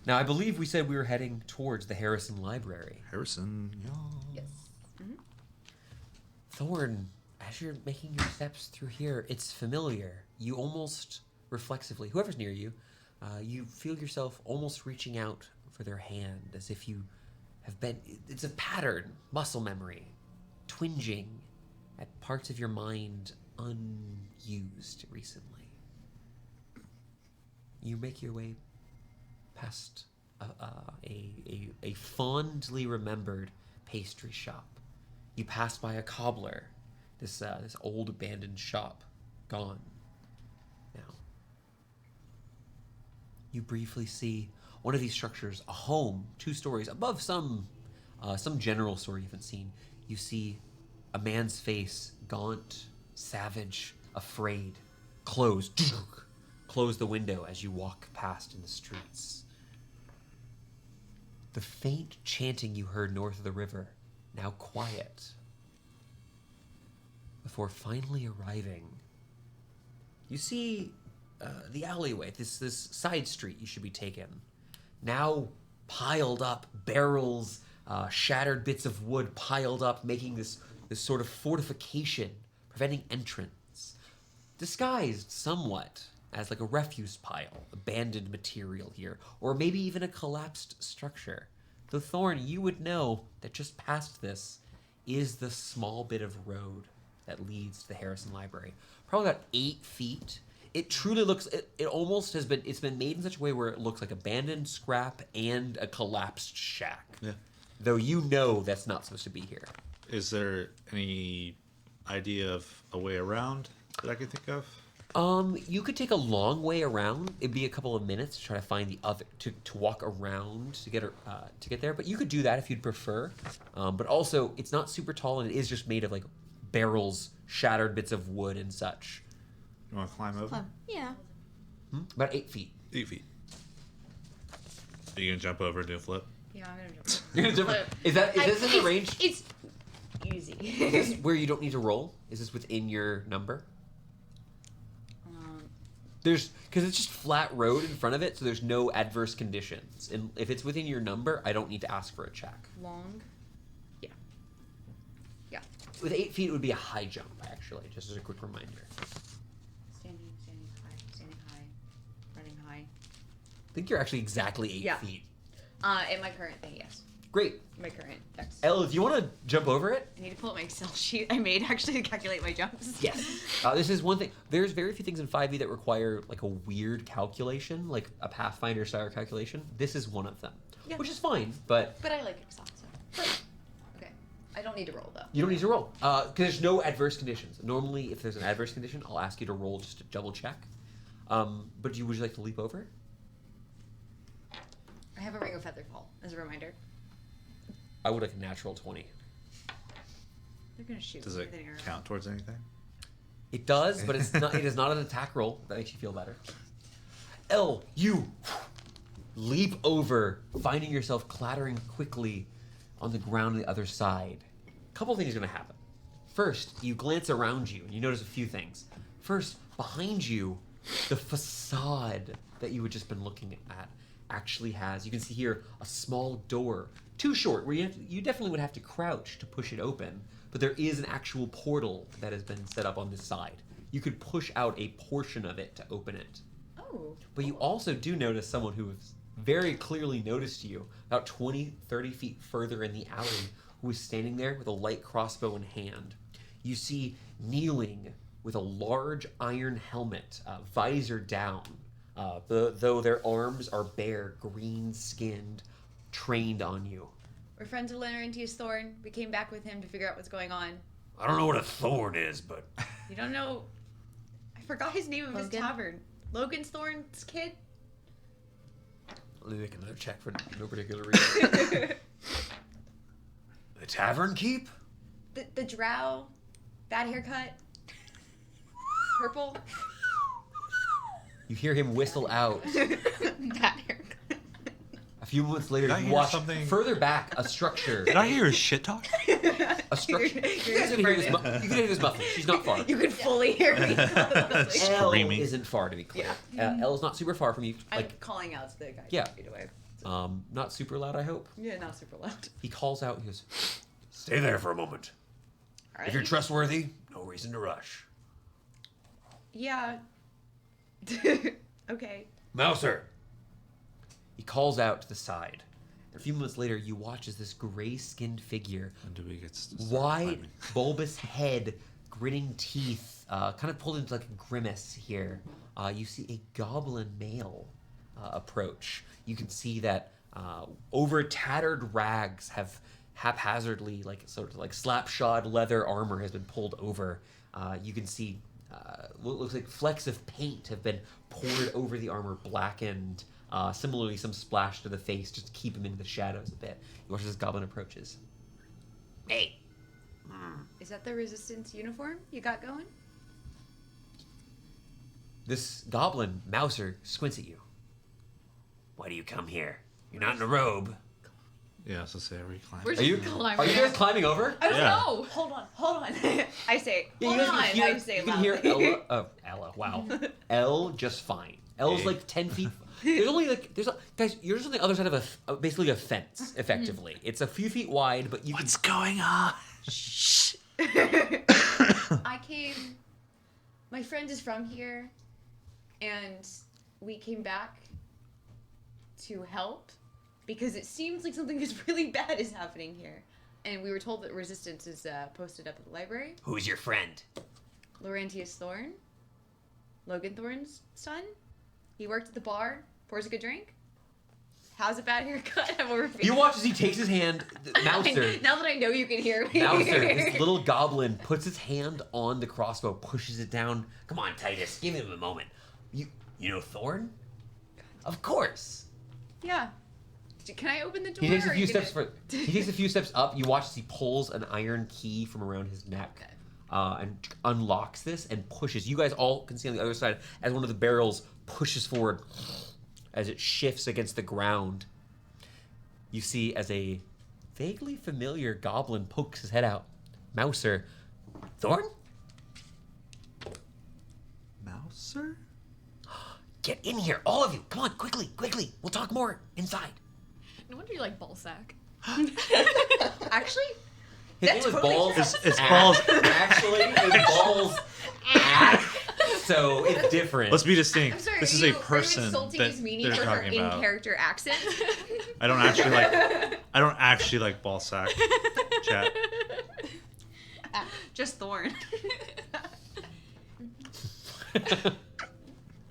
Now, I believe we said we were heading towards the Harrison Library. Harrison, yeah. Yes. Thorn, as you're making your steps through here, it's familiar. You almost reflexively, whoever's near you, you feel yourself almost reaching out for their hand, as if you have been. It's a pattern, muscle memory, twinging at parts of your mind unused recently. You make your way past a fondly remembered pastry shop. You pass by a cobbler, this old abandoned shop, gone now. You briefly see one of these structures, a home, 2 stories above some general store you haven't seen. You see a man's face, gaunt, savage, afraid. Close the window as you walk past in the streets. The faint chanting you heard north of the river, now quiet. Before finally arriving, you see the alleyway, this side street you should be taking. Now piled up, barrels, shattered bits of wood piled up, making this sort of fortification, preventing entrance. Disguised somewhat as like a refuse pile, abandoned material here, or maybe even a collapsed structure. Though Thorn, you would know that just past this is the small bit of road that leads to the Harrison Library. Probably about 8 feet. It truly looks, it almost has been, it's been made in such a way where it looks like abandoned scrap and a collapsed shack. Yeah. Though you know that's not supposed to be here. Is there any idea of a way around that I could think of? You could take a long way around. It'd be a couple of minutes to try to find the other to walk around to get there. But you could do that if you'd prefer. But also, it's not super tall, and it is just made of like barrels, shattered bits of wood, and such. You want to climb over? Yeah. About 8 feet. 8 feet. Are you gonna jump over and do a flip? Yeah, I'm gonna jump. You're gonna jump. Is this in the range? It's easy. Is this where you don't need to roll? Is this within your number? Because it's just flat road in front of it, so there's no adverse conditions. And if it's within your number, I don't need to ask for a check. Long. Yeah. Yeah. With 8 feet, it would be a high jump, actually, just as a quick reminder. Standing high, running high. I think you're actually exactly 8 feet. In my current thing, yes. Great. My current text. Elle, if you want to jump over it? I need to pull up my Excel sheet I made actually to calculate my jumps. Yes. This is one thing. There's very few things in 5e that require like a weird calculation, like a Pathfinder style calculation. This is one of them, which is fine, but I like Excel, so. Okay. I don't need to roll, though. you don't need to roll because there's no adverse conditions. Normally, if there's an adverse condition, I'll ask you to roll just to double check. But would you like to leap over it? I have a ring of feather fall, as a reminder. I would like a natural 20. They're gonna shoot Does me it with an arrow. count towards anything? It does, but it's not. It is not an attack roll. That makes you feel better. Elle, you leap over, finding yourself clattering quickly on the ground on the other side. A couple things are going to happen. First, you glance around you and you notice a few things. First, behind you, The facade that you had just been looking at actually has, you can see here, a small door. Too short, where you definitely would have to crouch to push it open. But there is an actual portal that has been set up on this side. You could push out a portion of it to open it. Oh. But you also do notice someone who has very clearly noticed you, about 20, 30 feet further in the alley, who is standing there with a light crossbow in hand. You see kneeling with a large iron helmet, visor down, though their arms are bare, green-skinned, trained on you. We're friends with Laurentius Thorn. We came back with him to figure out what's going on. I don't know what a thorn is, but You don't know... I forgot his name of his Logan? tavern. Logan Thorn's kid? Let me make another check for no particular reason. the tavern keep? The drow. Bad haircut. Purple. You hear him whistle out. That haircut. A few moments later, Did I you hear watch something? further back a structure. Did I hear a shit talk? A structure. You guys can hear this. You can hear this muffled. She's not far. You could fully hear me. L Screaming. isn't far, to be clear. L is not super far from you. I'm Like, calling out to the guy Yeah. 2 feet away. not super loud, I hope. Yeah, not super loud. He calls out. He goes, Stay there for a moment. All If you're trustworthy, no reason to rush. Yeah. Okay. Mouser, he calls out to the side. A few moments later, you watch as this gray-skinned figure, When do we get to start wide, climbing? bulbous head, grinning teeth, kind of pulled into like a grimace here. You see a goblin male approach. You can see that over tattered rags have haphazardly, like sort of like slapshod leather armor has been pulled over. You can see what looks like flecks of paint have been poured over the armor, blackened. Similarly, some splash to the face just to keep him in the shadows a bit. You watch as this goblin approaches. hey, Is that the resistance uniform you got going? This goblin, Mouser, squints at you. why do you come here? You're not in a robe. Yeah, so say every climb. We're Are you climbing are you guys climbing over? I don't Yeah. know. Hold on. I say, Yeah, hold you guys on. can hear, I say you can hear loudly. Ella, wow. L just fine. L's Hey. like 10 feet. There's only like, guys, you're just on the other side of basically a fence, effectively. It's a few feet wide, but you What's going on? Shh. I came. My friend is from here, and we came back to help because it seems like something is really bad is happening here. And we were told that resistance is posted up at the library. Who's your friend? Laurentius Thorn, Logan Thorn's son. He worked at the bar, pours a good drink. How's a bad haircut? I'm over. You watch as he takes his hand, Mouser. Now that I know you can hear me. Mouser, this little goblin, puts his hand on the crossbow, pushes it down. Come on, Titus, give him a moment. You know Thorn? Of course. Yeah. Can I open the door? He takes a or are few you gonna- steps he takes a few steps up. You watch as he pulls an iron key from around his neck. Okay. And unlocks this and pushes. You guys all can see on the other side as one of the barrels pushes forward as it shifts against the ground. You see as a vaguely familiar goblin pokes his head out. Mouser. Thorn? Mouser? Get in here, all of you. Come on, quickly. We'll talk more inside. No wonder you like ballsack. Actually, His name That's was totally Balls. It's Ack. balls. Actually, it's Balls. Ack. So it's different. Let's be I'm distinct. sorry. This are is you, a person Are you insulting that his meaning they're for her talking about. in-character accent? I don't actually like. I don't actually like ball sack. Chat. Just Thorn.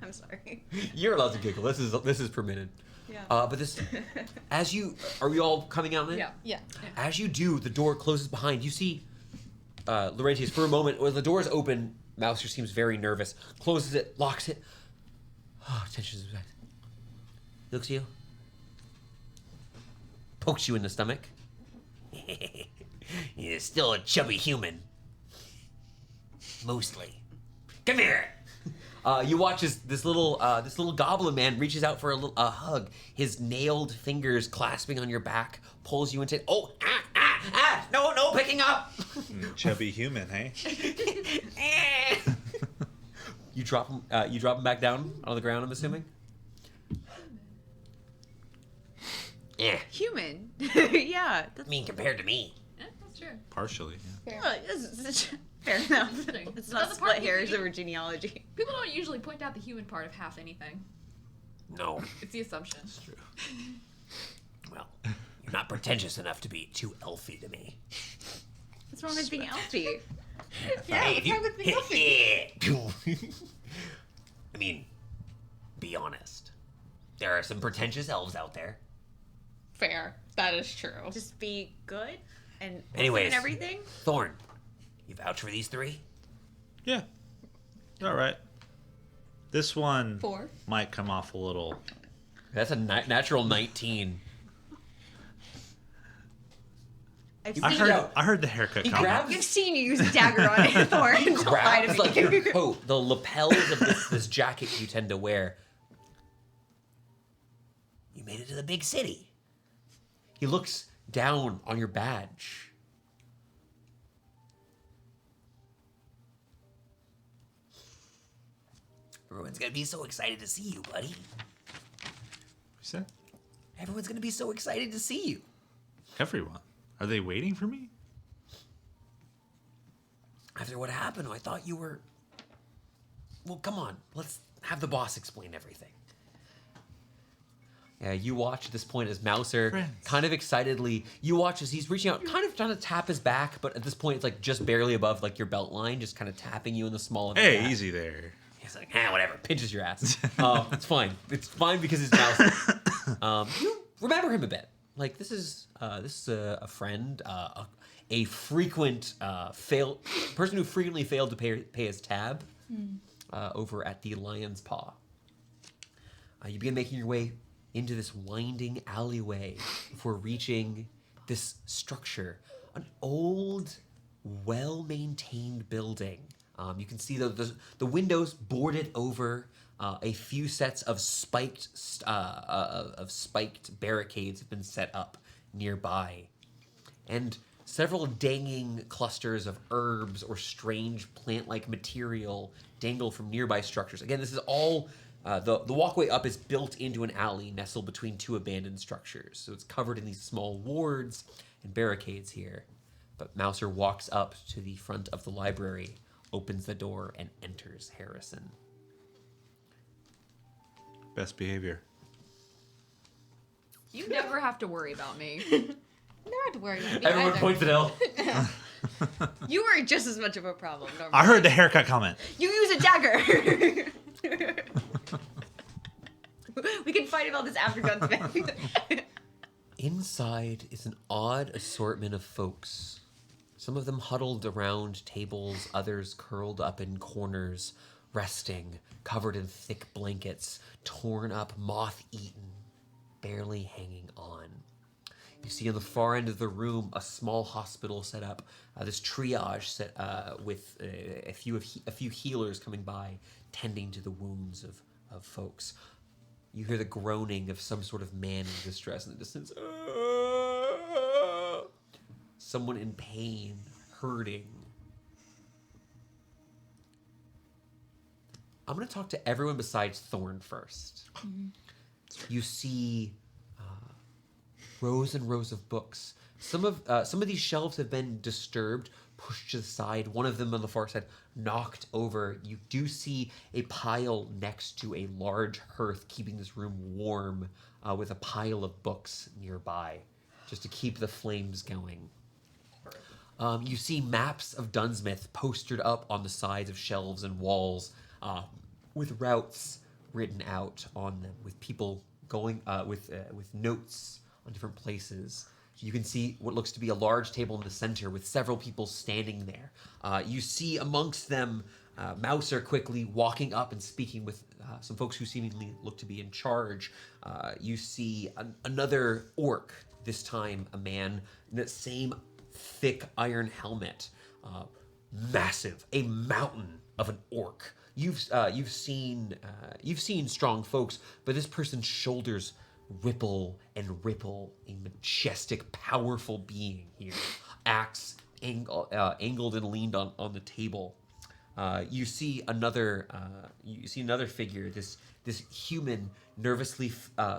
I'm sorry. You're allowed to giggle. This is permitted. Yeah. But this, as you are we all coming out in? Yeah. Yeah. As you do, the door closes behind. You see, Laurentius, for a moment, when the door is open, Mouser seems very nervous. Closes it, locks it. Oh, tension is back. Looks at you. Pokes you in the stomach. You're still a chubby human. Mostly. Come here. You watch as this little goblin man reaches out for a hug. His nailed fingers clasping on your back, pulls you into. Oh, No picking up. Chubby human, hey? You drop him. You drop him back down on the ground. I'm assuming. Yeah. Human. Yeah. I mean, compared to me. Yeah, that's true. Partially. Yeah. Well, fair enough. Interesting. It's That's not the part split you- hairs over genealogy. People don't usually point out the human part of half anything. No. It's the assumption. That's true. Well, you're not pretentious enough to be too elfy to me. What's wrong with being elfy? Yeah, Hey, what's wrong with being elfy? Yeah. I mean, be honest. There are some pretentious elves out there. Fair. That is true. Just be good and Anyways. and everything. Thorn, you vouch for these three? Yeah. All right. This one 4. might come off a little. That's a natural 19. I heard the haircut He comment. grabs- I've seen you use a dagger on a thorn. Don't lie to Grabs me. like your coat, the lapels of this jacket you tend to wear. You made it to the big city. He looks down on your badge. Everyone's gonna be so excited to see you, buddy. You said Everyone's gonna be so excited to see you. everyone. Are they waiting for me? After what happened, I thought you were... Well, come on. Let's have the boss explain everything. Yeah, you watch at this point as Mouser Friends. kind of excitedly, you watch as he's reaching out, kind of trying to tap his back, but at this point it's like just barely above like your belt line, just kind of tapping you in the small of the Hey, back. easy there. He's like, whatever. Pinches your ass. It's fine. It's fine because it's Mouser. You remember him a bit. Like this is a friend, a frequent person who frequently failed to pay his tab over at the Lion's Paw. You begin making your way into this winding alleyway before reaching this structure, an old, well-maintained building. You can see the windows boarded over. A few sets of spiked barricades have been set up nearby, and several dangling clusters of herbs or strange plant-like material dangle from nearby structures. Again, this is all the walkway up is built into an alley nestled between two abandoned structures, so it's covered in these small wards and barricades here. But Mouser walks up to the front of the library, opens the door, and enters Harrison. Best behavior. You never have to worry about me. Never have to worry about me Everyone either. points at Elle. You were just as much of a problem. Don't I heard the haircut comment. You use a dagger. We can fight about this after Gunsmith. Inside is an odd assortment of folks. Some of them huddled around tables, others curled up in corners, resting, covered in thick blankets, torn up, moth-eaten, barely hanging on. You see on the far end of the room a small hospital set up, this triage set with a few healers coming by, tending to the wounds of folks. You hear the groaning of some sort of man in distress in the distance. Someone in pain, hurting. I'm going to talk to everyone besides Thorn first. You see rows and rows of books. Some of these shelves have been disturbed, pushed to the side. One of them on the far side knocked over. You do see a pile next to a large hearth, keeping this room warm, with a pile of books nearby, just to keep the flames going. You see maps of Dunsmith postered up on the sides of shelves and walls, with routes written out on them, with people going with notes on different places. You can see what looks to be a large table in the center with several people standing there. You see amongst them Mouser quickly walking up and speaking with some folks who seemingly look to be in charge. You see another orc, this time a man in that same thick iron helmet, massive, a mountain of an orc. You've seen strong folks, but this person's shoulders ripple and ripple, a majestic, powerful being here. Axe angled and leaned on the table. you see another figure, this human nervously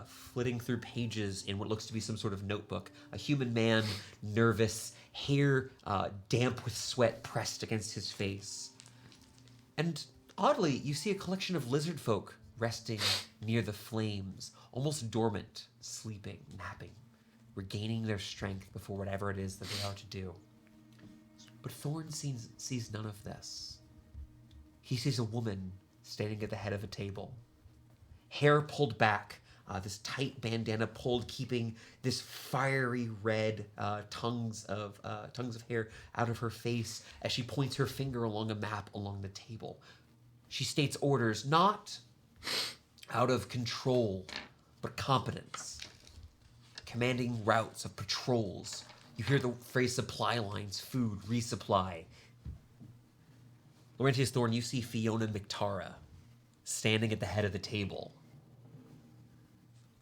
flitting through pages in what looks to be some sort of notebook. A human man, nervous, hair damp with sweat pressed against his face. And oddly, you see a collection of lizard folk resting near the flames, almost dormant, sleeping, napping, regaining their strength before whatever it is that they are to do. But Thorn sees none of this. He sees a woman standing at the head of a table. Hair pulled back, this tight bandana pulled, keeping this fiery red tongues of hair out of her face as she points her finger along a map along the table. She states orders, not out of control, but competence. Commanding routes of patrols. You hear the phrase supply lines, food, resupply. Laurentius Thorn, you see Fiona McTara standing at the head of the table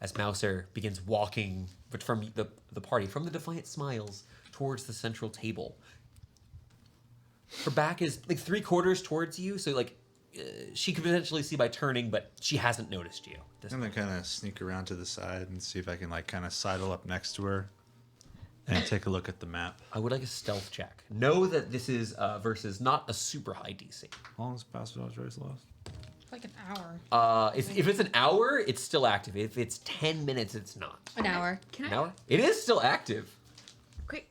as Mouser begins walking from the party, from the Defiant Smiles, towards the central table. Her back is like 3/4 towards you, so like she could potentially see by turning, but she hasn't noticed you. I'm gonna kind of sneak around to the side and see if I can like kind of sidle up next to her and take a look at the map. I would like a stealth check. Know that this is versus not a super high DC. How long is Pass Without Trace lost? Like an hour. If it's an hour, it's still active. If it's 10 minutes, it's not. An hour. Can An I hour? It is still active. quick?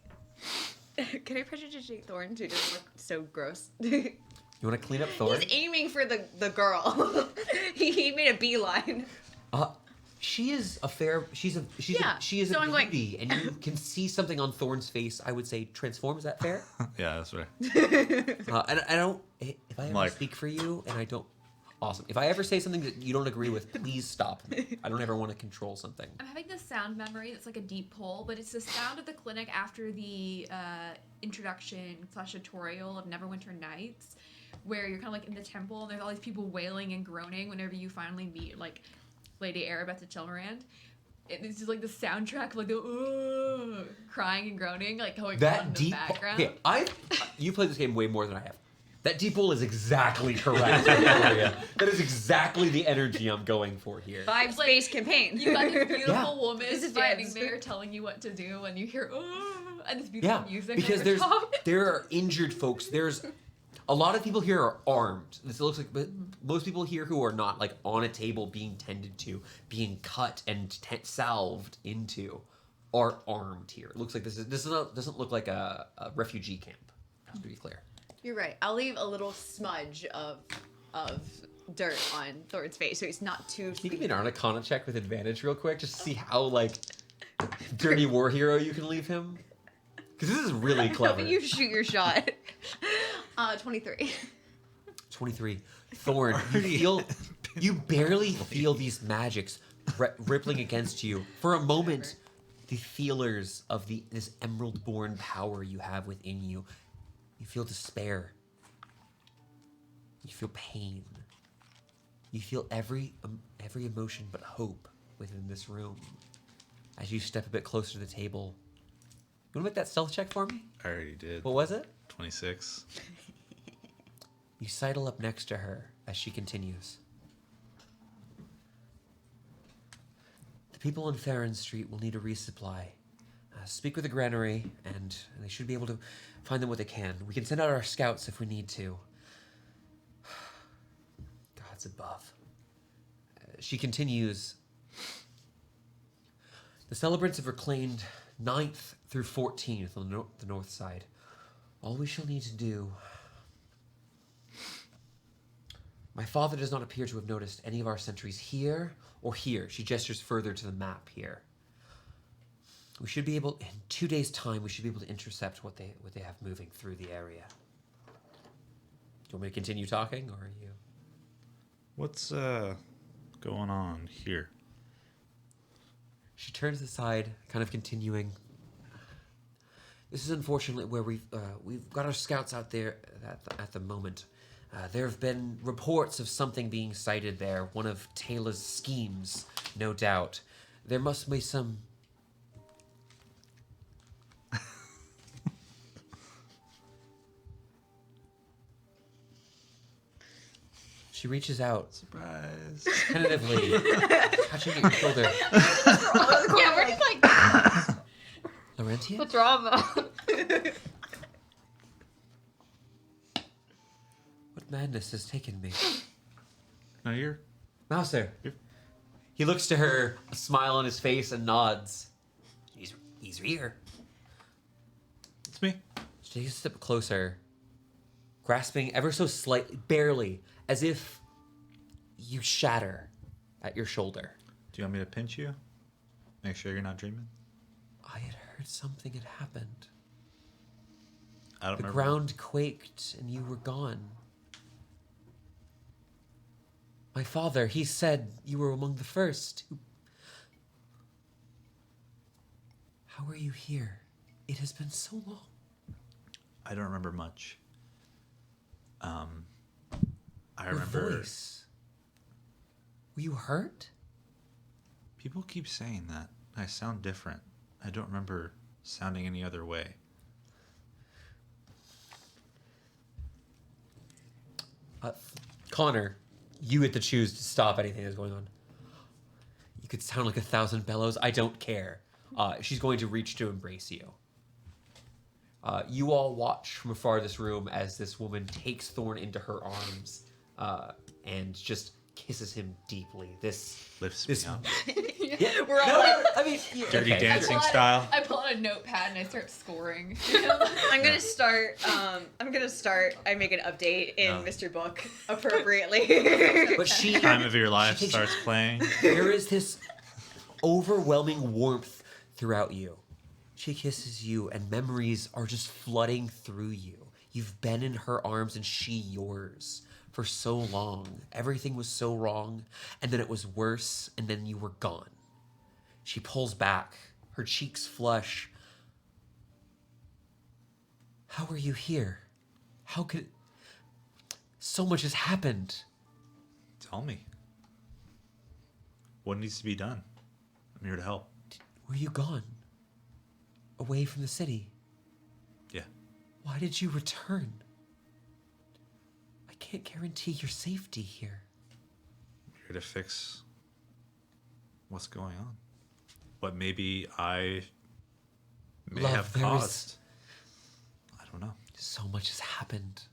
Can I prestidigitate Thorn to just look so gross? He's You want to clean up Thorn? aiming for the girl. he made a beeline. She is a fair. She is so a I'm going- beauty, and you can see something on Thorn's face. I would say transform. Is that fair? Yeah, that's right. And I don't. If I ever Like- speak for you, and I don't. Awesome. If I ever say something that you don't agree with, please stop me. I don't ever want to control something. I'm having this sound memory that's like a deep pull, but it's the sound of the clinic after the introduction/tutorial of Neverwinter Nights, where you're kind of like in the temple and there's all these people wailing and groaning whenever you finally meet like Lady Arabette de Chilmerand. It's just like the soundtrack, like the crying and groaning, like going on in That the deep. background. Okay, you played this game way more than I have. That deep pull is exactly correct, Victoria. That is exactly the energy I'm going for here. 5 space campaign. You got this beautiful Yeah. woman This is standing vibes. there telling you what to do, and you hear and this beautiful Yeah, music. because over top. there are injured folks. There's a lot of people here are armed. This looks like, but most people here who are not like on a table being tended to, being cut and salved into, are armed here. It looks like doesn't look like a refugee camp. To be clear. You're right. I'll leave a little smudge of dirt on Thorn's face so he's not too. Can you give me an Arcana check with advantage real quick, just to see how like dirty war hero you can leave him? Because this is really clever. You shoot your shot. 23. 23. Thorn, you barely feel these magics rippling against you. For a moment, the feelers of this emerald-born power you have within you, you feel despair. You feel pain. You feel every emotion but hope within this room. As you step a bit closer to the table, you want to make that stealth check for me? I already did. What was it? 26. You sidle up next to her as she continues. The people on Farron Street will need a resupply. Speak with the granary, and they should be able to find them what they can. We can send out our scouts if we need to. God's above. She continues. The celebrants have reclaimed 9th through 14th on the north side. All we shall need to do... My father does not appear to have noticed any of our sentries here or here. She gestures further to the map here. We should be able, in 2 days' time, we should be able to intercept what they have moving through the area. Do you want me to continue talking, or are you? What's going on here? She turns aside, kind of continuing. This is unfortunately where we've got our scouts out there at the moment. There have been reports of something being sighted there, one of Taylor's schemes, no doubt. There must be some... She reaches out, Surprise. tentatively, touching at your shoulder. Yeah, we're just like Laurentia? the drama. What madness has taken me? No, you're. Mouser. Yep. He looks to her, a smile on his face, and nods. He's here. It's me. She takes a step closer, grasping ever so slightly, barely, as if you shatter at your shoulder. Do you want me to pinch you? Make sure you're not dreaming? I had heard something had happened. I don't The remember. ground quaked and you were gone. My father, he said you were among the first. How are you here? It has been so long. I don't remember much. I Your remember. voice. Were you hurt? People keep saying that. I sound different. I don't remember sounding any other way. Connor, you get to choose to stop anything that's going on. You could sound like 1,000 bellows. I don't care. She's going to reach to embrace you. You all watch from afar this room as this woman takes Thorn into her arms and just kisses him deeply. This Lifts me up. yeah, We're all like, I mean, Dirty okay. Dancing style. I pull out a notepad and I start scoring. I'm gonna start. I make an update in No. Mr. Book appropriately. But she Time of your life takes- starts playing. there is this overwhelming warmth throughout you. She kisses you, and memories are just flooding through you. You've been in her arms, and she yours for so long. Everything was so wrong, and then it was worse, and then you were gone. She pulls back, her cheeks flush. How are you here? How could... So much has happened. Tell me. What needs to be done? I'm here to help. Were you gone? Away from the city? Yeah. Why did you return? I can't guarantee your safety here. I'm here to fix what's going on. What maybe I may Love, have there is- caused. I don't know. So much has happened.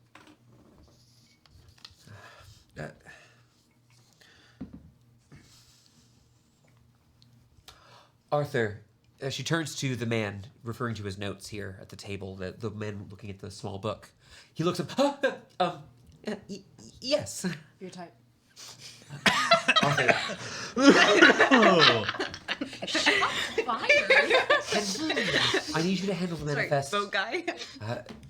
Arthur, she turns to the man, referring to his notes here at the table, the man looking at the small book. He looks up, yes. Your type. Arthur, Fired. I need you to handle the Sorry, manifest. boat guy.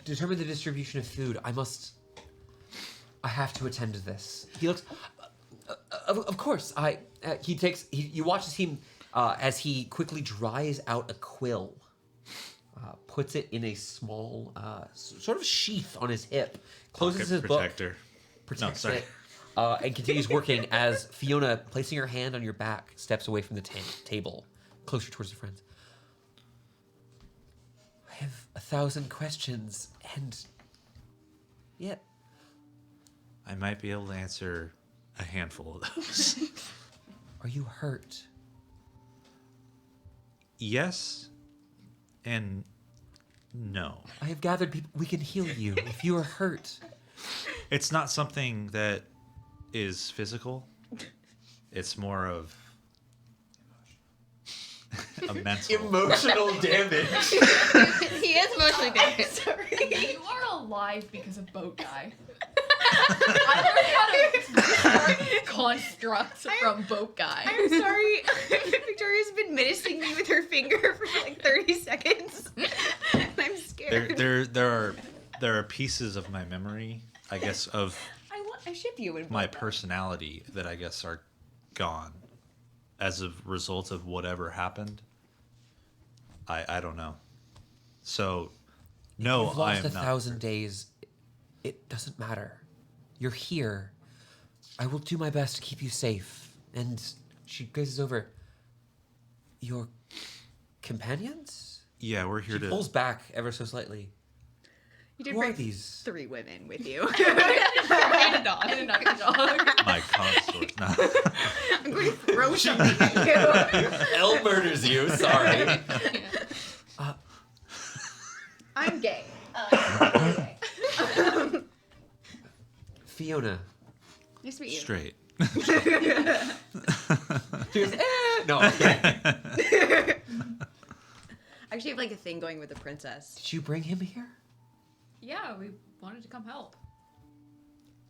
Determine the distribution of food. I have to attend to this. He looks. Of course. You watch as he quickly dries out a quill, puts it in a small sort of sheath on his hip, closes Pocket his book, protector. protects sorry. it, and continues working as Fiona, placing her hand on your back, steps away from the table, closer towards the friends. I have 1,000 questions, and yet I might be able to answer a handful of those. are you hurt? Yes and no. I have gathered people. We can heal you if you are hurt. It's not something that is physical. It's more of a mental. Emotional damage. He is emotionally damaged. Sorry. You are alive because of boat guy. I learned how to start constructs from boat guy. I'm sorry. Victoria's been menacing me with her finger for like 30 seconds. And I'm scared. There are pieces of my memory, I guess, of I ship you in my personality that I guess are gone as a result of whatever happened. I don't know. So no, You've I lost am not. 1,000 days. It doesn't matter. You're here. I will do my best to keep you safe. And she gazes over. Your companions? Yeah, we're here She to. pulls back ever so slightly. You did Who are bring these? 3 women with you. I did not get a dog. My consort. No. I'm going to throw something at you. Elle murders you. Sorry. I'm gay. Fiona. Nice to meet you. Straight. She goes, No. I'm kidding. I actually have like a thing going with the princess. Did you bring him here? Yeah, we wanted to come help.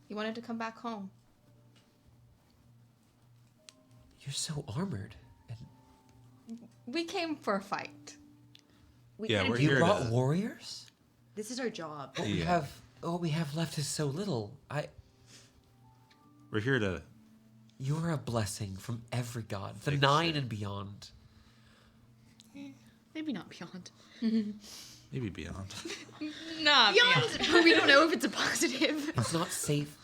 He wanted to come back home. You're so armored. And We came for a fight. We Yeah, kinda we're do- you here brought to- warriors? This is our job. What we Yeah. have, what we have left is so little. We're here to. You're a blessing from every god, the Fix 9 it. and beyond. Maybe not beyond. Maybe beyond. Nah, Beyond, but we don't know if it's a positive. It's not safe.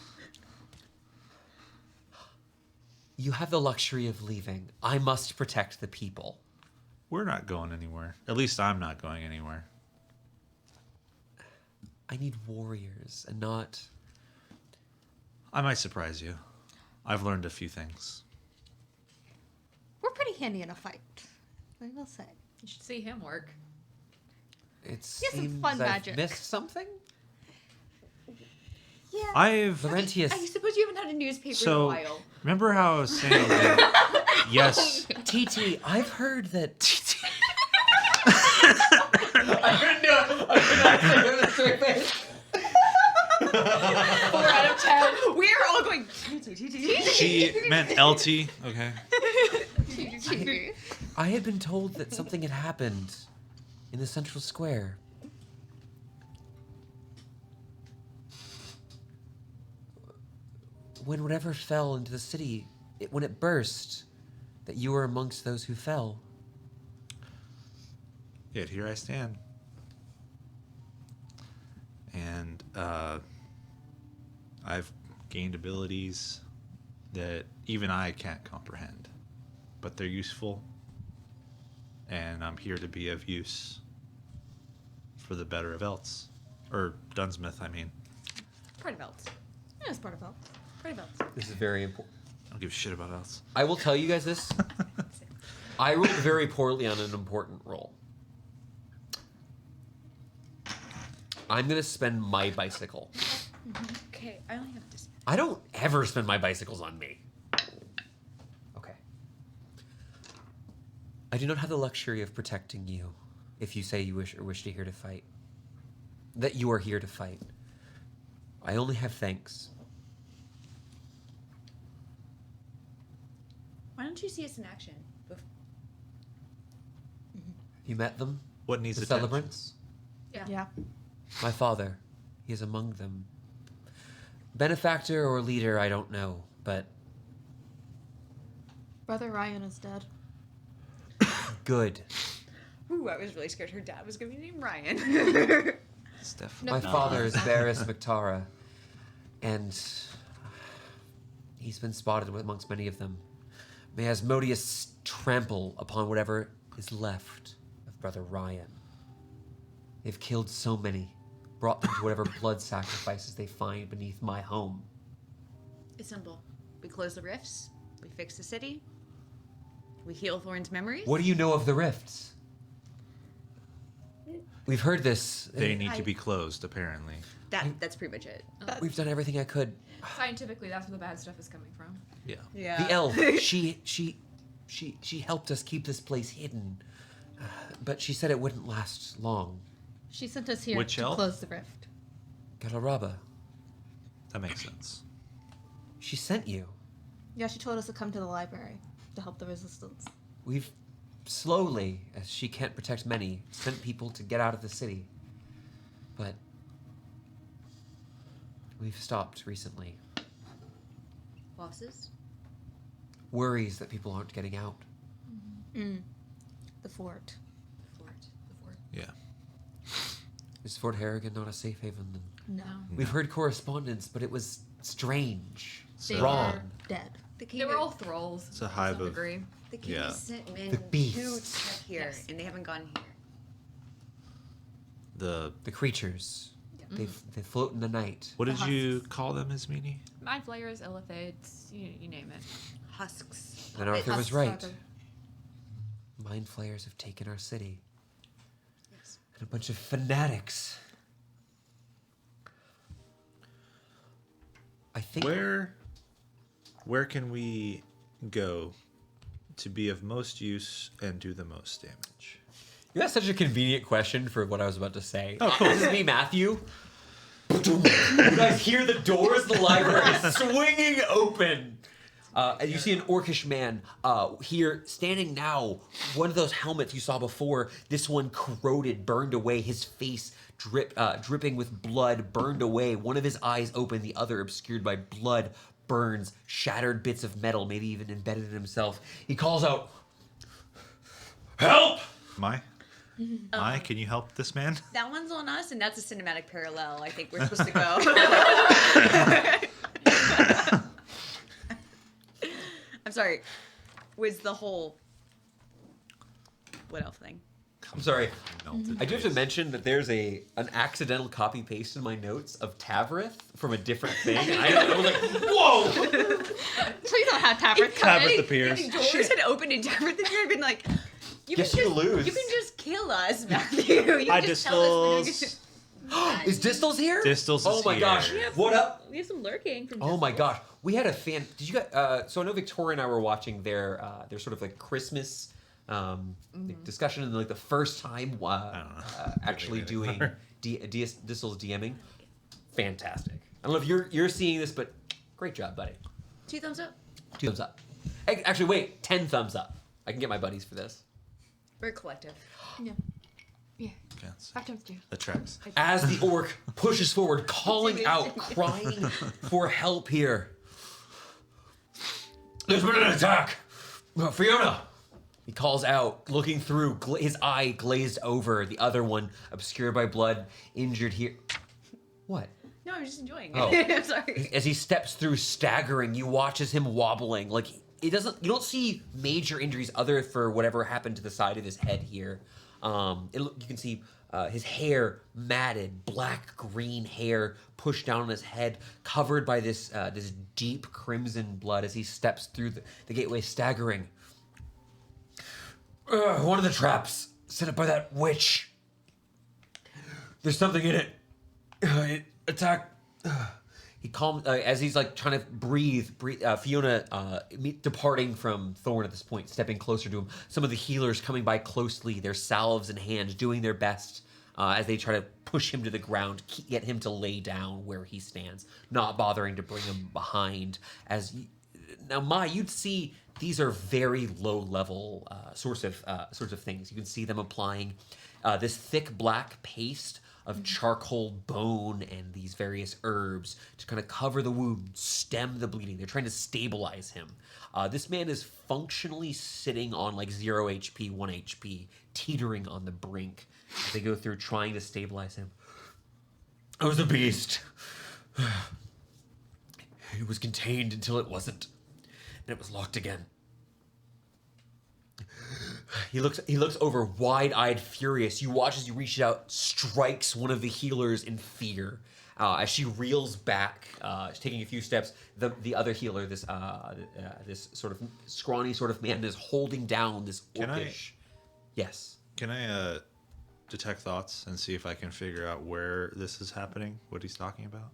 You have the luxury of leaving. I must protect the people. We're not going anywhere. At least I'm not going anywhere. I need warriors and not. I might surprise you. I've learned a few things. We're pretty handy in a fight. I will say. You should see him work. It some seems fun I've magic. missed something. Yeah. I've. Laurentius, I suppose you haven't had a newspaper So, in a while. remember how I was saying that, yes, TT, I've heard that. Four out of 10. We're all going. she meant LT, okay? I had been told that something had happened in the central square. When whatever fell into the city, when it burst, that you were amongst those who fell. Yet here I stand. And I've gained abilities that even I can't comprehend. But they're useful. And I'm here to be of use for the better of Elts. Or Dunsmith, I mean. Part of Elts. Yeah, it's part of it. Part of Elts. This is very important. I don't give a shit about Elts. I will tell you guys this. I rolled very poorly on an important roll. I'm going to spend my bicycle. Okay, I only have this. I don't ever spend my bicycles on me. Okay. I do not have the luxury of protecting you if you say you wish to here to fight. That you are here to fight. I only have thanks. Why don't you see us in action? Have you met them? What needs The attention? celebrants? Yeah. My father. He is among them. Benefactor or leader, I don't know, but Brother Ryan is dead. good. Ooh, I was really scared her dad was going to be named Ryan. It's definitely My not. father is Varys McTara, and he's been spotted amongst many of them. May Asmodeus trample upon whatever is left of Brother Ryan. They've killed so many, brought them to whatever blood sacrifices they find beneath my home. It's simple. We close the rifts. We fix the city. We heal Thorn's memories. What do you know of the rifts? We've heard this. They need to be closed, apparently. That's pretty much it. We've done everything I could. Scientifically, that's where the bad stuff is coming from. Yeah. Yeah. The elf, she helped us keep this place hidden, but she said it wouldn't last long. She sent us here Which to elf? close the rift. Galaraba, That makes sense. she sent you. Yeah, she told us to come to the library to help the resistance. We've slowly, as she can't protect many, sent people to get out of the city. But we've stopped recently. Losses? Worries that people aren't getting out. The fort. The fort. Yeah. Is Fort Harrigan not a safe haven then? No. We've heard correspondence, but it was strange. They Wrong. are dead. They were all thralls. It's a to hive some of- degree. The king Yeah. has sent men The to beasts. check here, Yes. and they haven't gone here. The The creatures. Yeah. They float in the night. What did you call them, Ismini? Mind flayers, illithids, you name it. Husks. And Arthur was Husks, right. Arthur. Mind flayers have taken our city. Yes. And a bunch of fanatics. I think Where can we go to be of most use and do the most damage? you asked such a convenient question for what I was about to say. Oh, cool. This is me, Matthew. You guys hear the doors of the library swinging open. And you see an orcish man here standing now. One of those helmets you saw before, this one corroded, burned away, his face dripping with blood, burned away. One of his eyes open, the other obscured by blood, burns, shattered bits of metal, maybe even embedded in himself. He calls out, "Help!" Mai, can you help this man? That one's on us, and that's a cinematic parallel. I think we're supposed to go. I'm sorry. Was the whole what elf thing? I'm sorry. Melted I do have to face. mention that there's an accidental copy paste in my notes of Tavrith from a different thing. I was like, whoa! Please don't have Tavrith come Tavrith in. appears. If doors had opened in Everything, I'd been like, you Guess can you just lose. You can just kill us, Matthew. You Hi, can just tell us when Distals. Is Distals here? Distals Oh is my here. gosh! What up? We have some lurking from Oh my gosh! We had a fan. Did you guys? So I know Victoria and I were watching their sort of like Christmas like discussion, and like the first time I don't know. actually Really doing anymore. Distals DMing. Fantastic. I don't know if you're seeing this, but great job, buddy. 2 thumbs up. 2 thumbs up. Actually, wait, 10 thumbs up. I can get my buddies for this. We're collective. Yeah. Yes. 5 times 2. The tracks. As the orc pushes forward, calling out, crying for help here. There's been an attack! Fiona! He calls out, looking through, his eye glazed over, the other one obscured by blood, injured here. What? No, I'm just enjoying it. Oh. I'm sorry. As he steps through, staggering, you watch as him wobbling. Like, it doesn't, you don't see major injuries other for whatever happened to the side of his head here. You can see his hair matted, black-green hair pushed down on his head, covered by this deep crimson blood as he steps through the gateway, staggering. One of the traps set up by that witch. There's something in it. It attacked. He calms as he's like trying to breathe. Fiona departing from Thorn at this point, stepping closer to him. Some of the healers coming by closely, their salves in hand, doing their best as they try to push him to the ground, get him to lay down where he stands, not bothering to bring him behind. Now, Mai, you'd see these are very low-level sorts of things. You can see them applying this thick black paste of charcoal bone and these various herbs to kind of cover the wound, stem the bleeding. They're trying to stabilize him. This man is functionally sitting on like 0 HP, 1 HP, teetering on the brink as they go through trying to stabilize him. I was a beast. It was contained until it wasn't, and it was locked again. He looks over, wide-eyed, furious. You watch as he reaches out, strikes one of the healers in fear. As she reels back, she's taking a few steps. The other healer, this sort of scrawny sort of man, is holding down this orcish. Yes. Can I detect thoughts and see if I can figure out where this is happening? What he's talking about?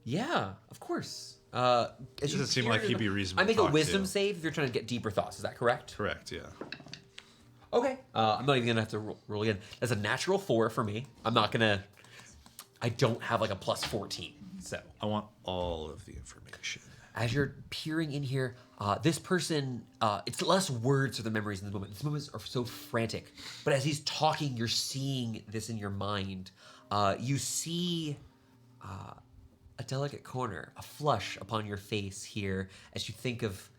Yeah, of course. It doesn't seem like he'd be reasonable I make to a talk wisdom to. save if you're trying to get deeper thoughts. Is that correct? Correct, yeah. Okay. I'm not even gonna have to roll again. That's a natural 4 for me. I don't have like a plus 14. So I want all of the information. as you're peering in here, this person, it's less words or the memories in the moment. These moments are so frantic. But as he's talking, you're seeing this in your mind. You see a delicate corner, a flush upon your face here as you think of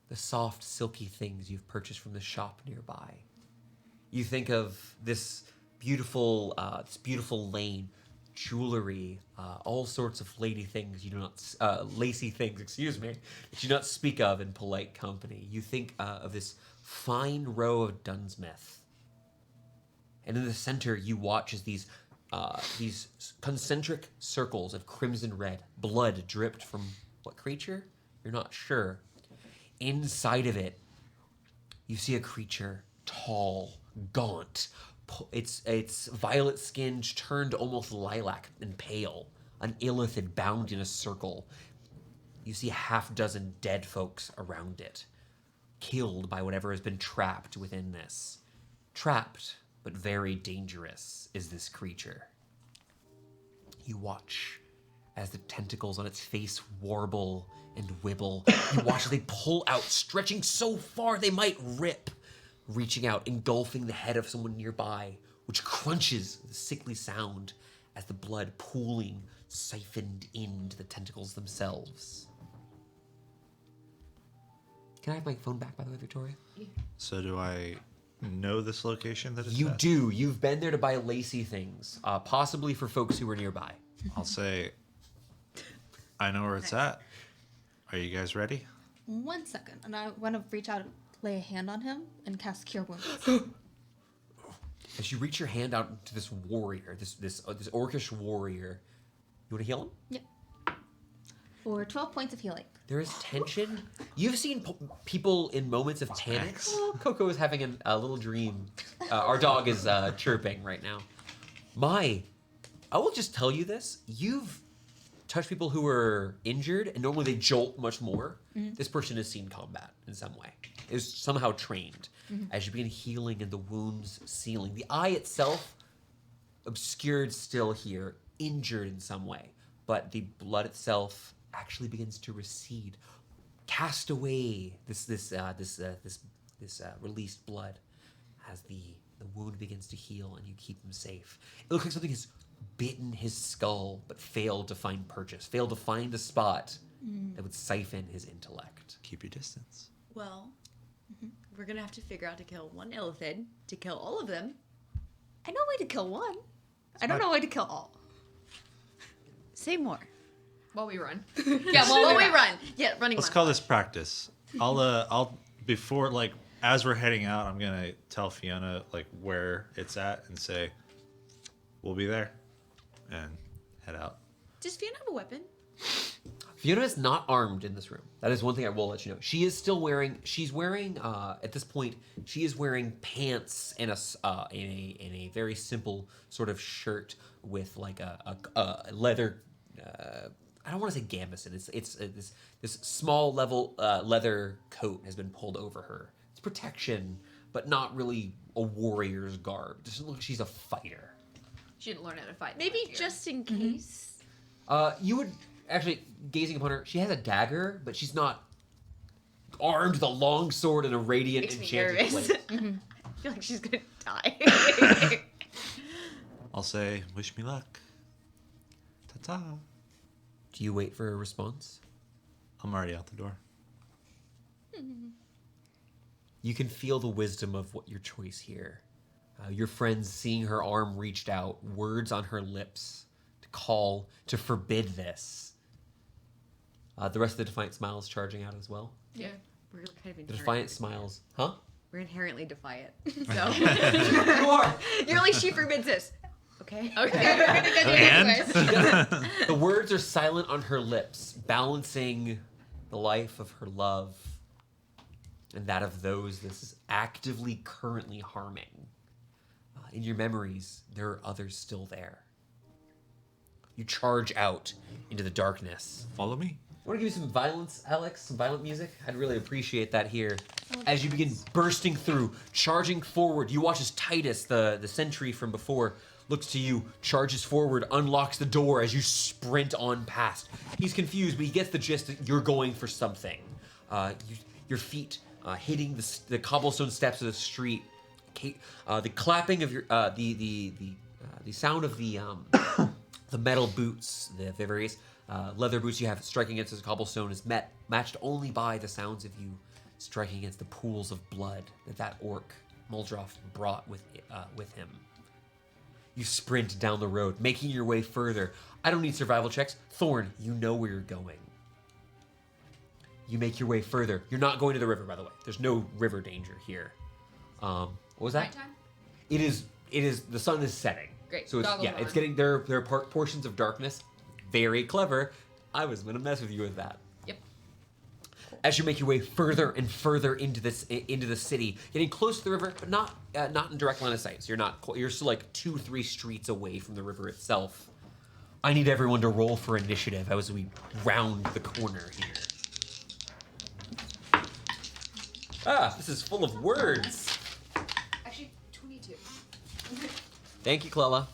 the soft, silky things you've purchased from the shop nearby. You think of this beautiful lane, jewelry, all sorts of lacy things you do not speak of in polite company. You think of this fine row of Dunsmith, and in the center you watch as these these concentric circles of crimson red. Blood dripped from what creature? You're not sure. Inside of it, you see a creature, tall, gaunt. It's violet skinned, turned almost lilac and pale. An illithid bound in a circle. You see a half-dozen dead folks around it, killed by whatever has been trapped within this. Trapped, but very dangerous, is this creature. You watch as the tentacles on its face warble and wibble. You watch as they pull out, stretching so far they might rip, reaching out, engulfing the head of someone nearby, which crunches with a sickly sound as the blood pooling siphoned into the tentacles themselves. Can I have my phone back, by the way, Victoria? So do I know this location that it's You at? do. You've been there to buy lacy things, possibly for folks who are nearby. I'll say, I know where it's at. Are you guys ready? 1 second, and I want to reach out and lay a hand on him and cast Cure Wounds. As you reach your hand out to this warrior, this orcish warrior, you want to heal him? Yep. For 12 points of healing. There is tension. You've seen people in moments of panic. Oh, Coco is having a little dream. Our dog is chirping right now. I will just tell you this. You've touched people who are injured, and normally they jolt much more. Mm-hmm. This person has seen combat in some way. Is somehow trained. Mm-hmm. As you begin healing and the wounds sealing. The eye itself, obscured still here, injured in some way. But the blood itself actually begins to recede, cast away this released blood as the wound begins to heal and you keep him safe. It looks like something has bitten his skull but failed to find purchase, failed to find a spot that would siphon his intellect. Keep your distance. Well, we're gonna have to figure out to kill one illithid to kill all of them. I know a way to kill one. I don't know a way to kill all. Say more. While we run. Yeah, while we run. Yeah, running. Let's call this practice. I'll before, like, as we're heading out, I'm gonna tell Fiona like where it's at and say we'll be there and head out. Does Fiona have a weapon? Fiona is not armed in this room. That is one thing I will let you know. She is still wearing. At this point, she is wearing pants and in a very simple sort of shirt with like a leather. I don't want to say gambeson. It's this small level leather coat has been pulled over her. It's protection, but not really a warrior's garb. It doesn't look like she's a fighter. She didn't learn how to fight. Maybe last year. just in case. You would actually, gazing upon her, she has a dagger, but she's not armed with a long sword and a radiant Makes me enchanted nervous. blade. I feel like she's gonna die. I'll say, wish me luck. Ta-ta. Do you wait for a response? I'm already out the door. You can feel the wisdom of what your choice here. Your friends seeing her arm reached out, words on her lips to call, to forbid this. The rest of the Defiant Smiles charging out as well. Yeah. We're kind of The Defiant Smiles, huh? We're inherently defiant. So You are! you're like, she forbids this. Okay. And The words are silent on her lips, balancing the life of her love and that of those this is actively currently harming. In your memories, there are others still there. You charge out into the darkness. follow me. Want to give you some violence, Alex? Some violent music? I'd really appreciate that here. As you begin bursting through, charging forward, you watch as Titus, the sentry from before, looks to you, charges forward, unlocks the door as you sprint on past. He's confused, but he gets the gist that you're going for something. Your feet hitting the cobblestone steps of the street. The clapping of your the sound of the metal boots, the various leather boots you have striking against the cobblestone is matched only by the sounds of you striking against the pools of blood that orc Muldroff brought with him. You sprint down the road, making your way further. I don't need survival checks. Thorn, you know where you're going. You make your way further. You're not going to the river, by the way. There's no river danger here. What was that? Nighttime? It is. The sun is setting. Great. So it's Goggles it's on. getting their portions of darkness. Very clever. I was gonna mess with you with that. Yep. As you make your way further and further into the city, getting close to the river, but not in direct line of sight. So you're still like 2-3 streets away from the river itself. I need everyone to roll for initiative as we round the corner here. This is full of words. Actually, 22. Thank you, Clella.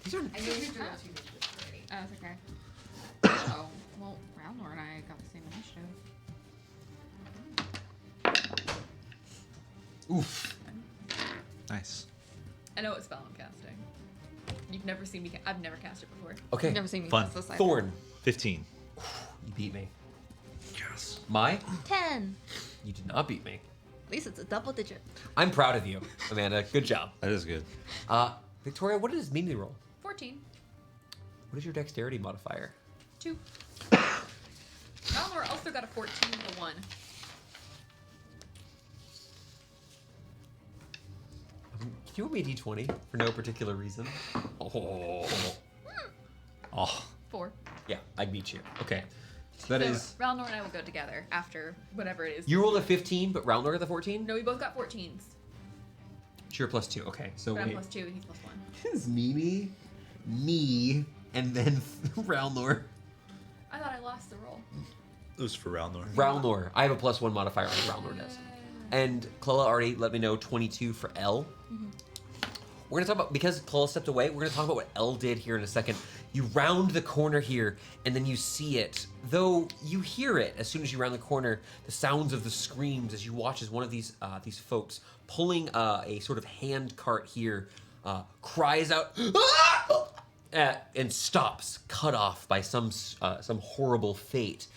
These are I know you're doing 2 already. Oh, it's okay. Oh, well, Roundlord and I got the same initiative. oof. Nice. I know what spell I'm casting. You've never seen me. I've never cast it before. Okay. You've never seen me Fun. cast this either. Thorn. 15. You beat me. Yes. My? 10. You did not beat me. At least it's a double digit. I'm proud of you, Amanda. Good job. That is good. Victoria, what does Mimi roll? 14. What is your dexterity modifier? 2. Roundlord also got a 14 to 1. Can you roll me a d20 for no particular reason? Oh. Oh. 4. Yeah, I beat you. Okay. So that is. Roundlord and I will go together after whatever it is. You rolled a 15, but Roundlord got the 14? No, we both got 14s. Sure, plus 2. Okay, so But I'm wait. plus 2 and he's plus 1. This is Mimi, me, and then Roundlord. I thought I lost the roll. It was for Roundlord. Roundlord. I have a +1 modifier on Roundlord does. And Clella already let me know 22 for L. We're gonna talk about, because Clella stepped away, we're gonna talk about what L did here in a second. You round the corner here, and then you see it. Though you hear it as soon as you round the corner, the sounds of the screams as you watch as one of these folks pulling a sort of hand cart here cries out and stops, cut off by some horrible fate.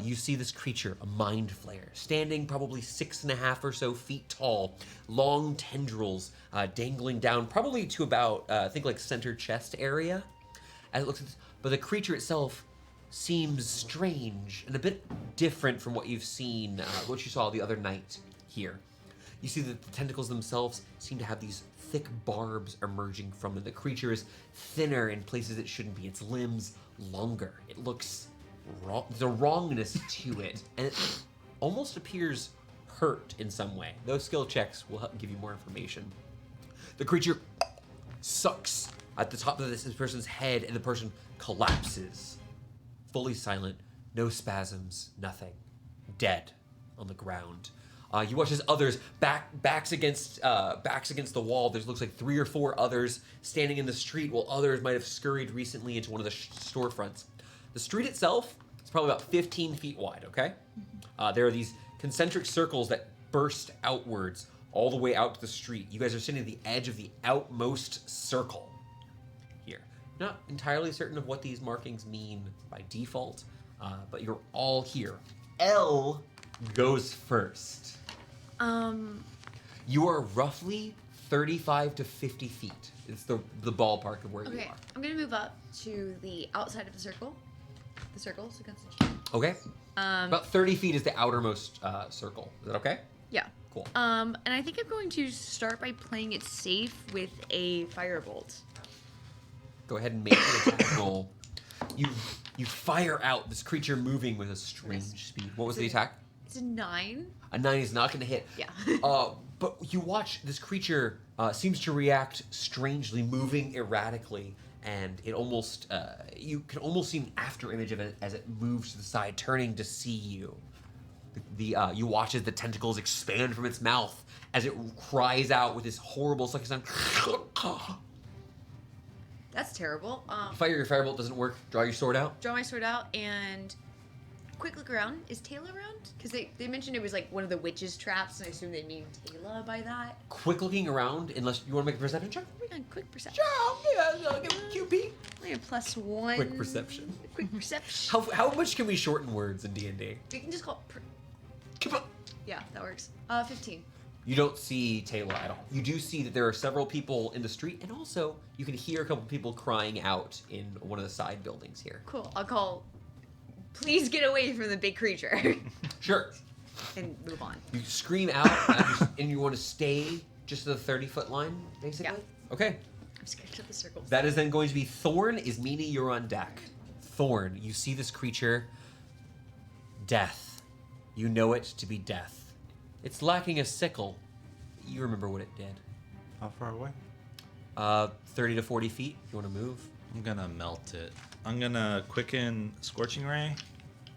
You see this creature, a mind flayer, standing probably 6.5 or so feet tall, long tendrils dangling down, probably to about I think like center chest area. As it looks at this, but the creature itself seems strange and a bit different from what you've seen, what you saw the other night here. You see that the tentacles themselves seem to have these thick barbs emerging from them. The creature is thinner in places it shouldn't be. Its limbs longer. It looks wrong. There's a wrongness to it, and it almost appears hurt in some way. Those skill checks will help give you more information. The creature sucks at the top of this person's head, and the person collapses. Fully silent, no spasms, nothing. Dead on the ground. You watch as others backs against the wall. There looks like 3 or 4 others standing in the street, while others might have scurried recently into one of the storefronts. The street itself is probably about 15 feet wide. Okay, there are these concentric circles that burst outwards all the way out to the street. You guys are sitting at the edge of the outmost circle here. Not entirely certain of what these markings mean by default, but you're all here. L goes first. You are roughly 35 to 50 feet. It's the ballpark of where you Okay, are. I'm gonna move up to the outside of the circle. The circle, so concentration. Okay. About 30 feet is the outermost circle. Is that okay? Yeah. Cool. And I think I'm going to start by playing it safe with a firebolt. Go ahead and make an attack roll. You fire out this creature moving with a strange speed. What was the attack? It's a 9. A 9 is not going to hit. Yeah. But you watch this creature seems to react strangely, moving erratically, and it almost you can almost see an after image of it as it moves to the side, turning to see you. You watch as the tentacles expand from its mouth as it cries out with this horrible sucking sound. That's terrible. Fire your firebolt doesn't work. Draw your sword out. Draw my sword out and quick look around. Is Taylor around? Because they mentioned it was like one of the witches' traps, and I assume they mean Taylor by that. Quick looking around, unless you want to make a perception check. Quick perception. I'll give it a QP. I have +1. Quick perception. Quick perception. How much can we shorten words in D&D? We can just call it. Yeah, that works. 15. You don't see Taylor at all. You do see that there are several people in the street, and also you can hear a couple people crying out in one of the side buildings here. Cool. I'll call. Please get away from the big creature, Sure. and move on. You scream out, and you want to stay just the 30-foot line, basically? Yeah. Okay. I'm scared of the circles. That is then going to be Thorn. Ismini, you're on deck. Thorn, you see this creature. Death. You know it to be death. It's lacking a sickle. You remember what it did. How far away? 30 to 40 feet. You want to move? I'm gonna melt it. I'm gonna quicken Scorching Ray,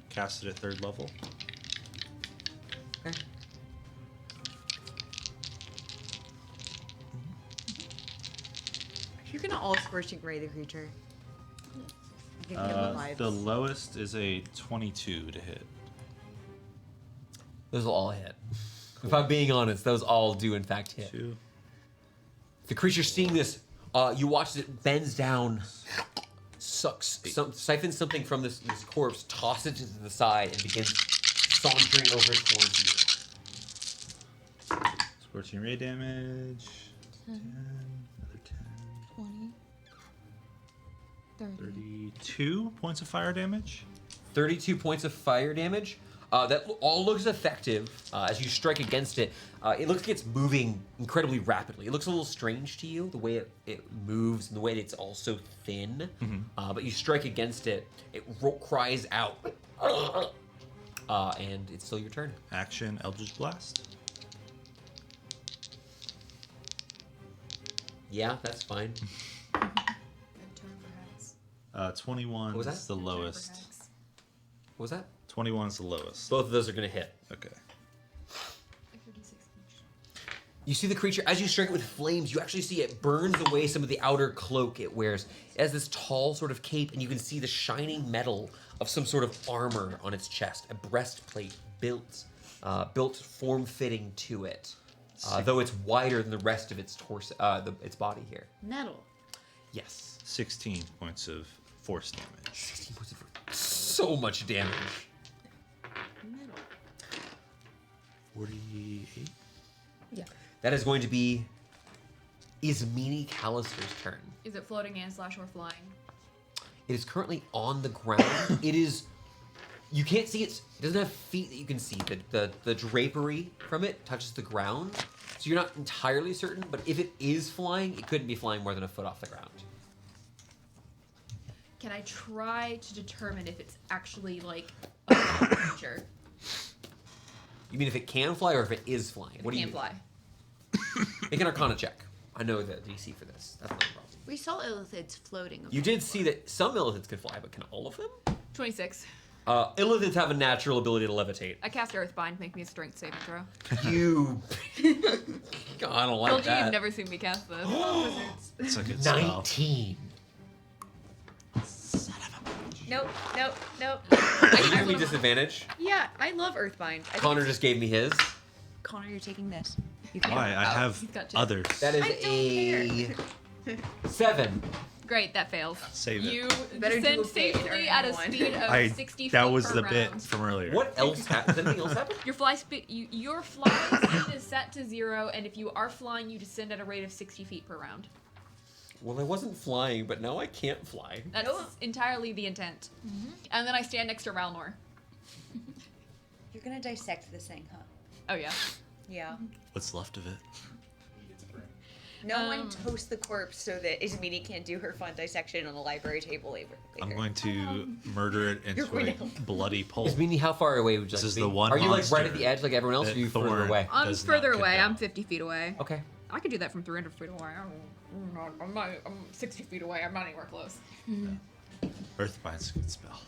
cast it at 3rd level. Okay. You're gonna all scorching ray the creature. Give me the vibes. The lowest is a 22 to hit. Those will all hit. If I'm being honest, those all do in fact hit. 2. The creature seeing this, you watch as it bends down, siphons something from this corpse, tosses it to the side, and begins sauntering over towards you. Scorching Ray damage. 10, another 10. 20. 30. 32 points of fire damage. 32 points of fire damage. That all looks effective as you strike against it. It looks like it's moving incredibly rapidly. It looks a little strange to you, the way it moves and the way that it's also thin. But you strike against it, it cries out. And it's still your turn. Action Eldritch Blast. Yeah, that's fine. Good turn for Hex. 21 What was that? is the Good turn for lowest. Hex. What was that? 21 is the lowest. Both of those are going to hit. Okay. Like 36 each. You see the creature, as you strike it with flames, you actually see it burns away some of the outer cloak it wears. It has this tall sort of cape, and you can see the shining metal of some sort of armor on its chest, a breastplate built form-fitting to it, though it's wider than the rest of its torso, its body here. Metal. Yes. 16 points of force damage. 16 points of so much damage. Metal. 48. Yeah. That is going to be Ismini Callister's turn. Is it floating and slash or flying? It is currently on the ground. It is. You can't see it. It doesn't have feet that you can see. The drapery from it touches the ground, so you're not entirely certain. But if it is flying, it couldn't be flying more than a foot off the ground. Can I try to determine if it's actually like a creature? You mean if it can fly or if it is flying? If What it do can you fly. Make an Arcana check. I know the DC for this. That's not a problem. We saw illithids floating. You did see that some illithids can fly, but can all of them? 26. Illithids have a natural ability to levitate. I cast Earthbind. Make me a strength saving throw. You. God, I don't like Told you that. you've never seen me cast this. It's a good spell. 19. Nope. Are you giving me disadvantage? Yeah, I love Earthbind. Connor just gave me his. Connor, you're taking this. You can. Why? I have he's got two. others. That is I don't a 7. Great, that fails. Save it. You Better do descend a fade or safely at a one. speed of I 60 feet that was per the round. bit from earlier. What else happened? Does anything else happen? Your fly speed is set to 0, and if you are flying, you descend at a rate of 60 feet per round. Well, I wasn't flying, but now I can't fly. That's entirely the intent. And then I stand next to Ralnor. You're gonna dissect this thing, huh? Oh yeah. Yeah. What's left of it? No one toast the corpse so that Ismini can't do her fun dissection on the library table later. I'm going to murder it into going a to- bloody pulp. Ismini, how far away would you This like is to be? the one Are you like right monster at the edge like everyone else, or that are you further Thorn- away? I'm Does further not away. condone. I'm 50 feet away. Okay. I could do that from 300 feet away. I'm 60 feet away. I'm not anywhere close. Earthbind's a good spell.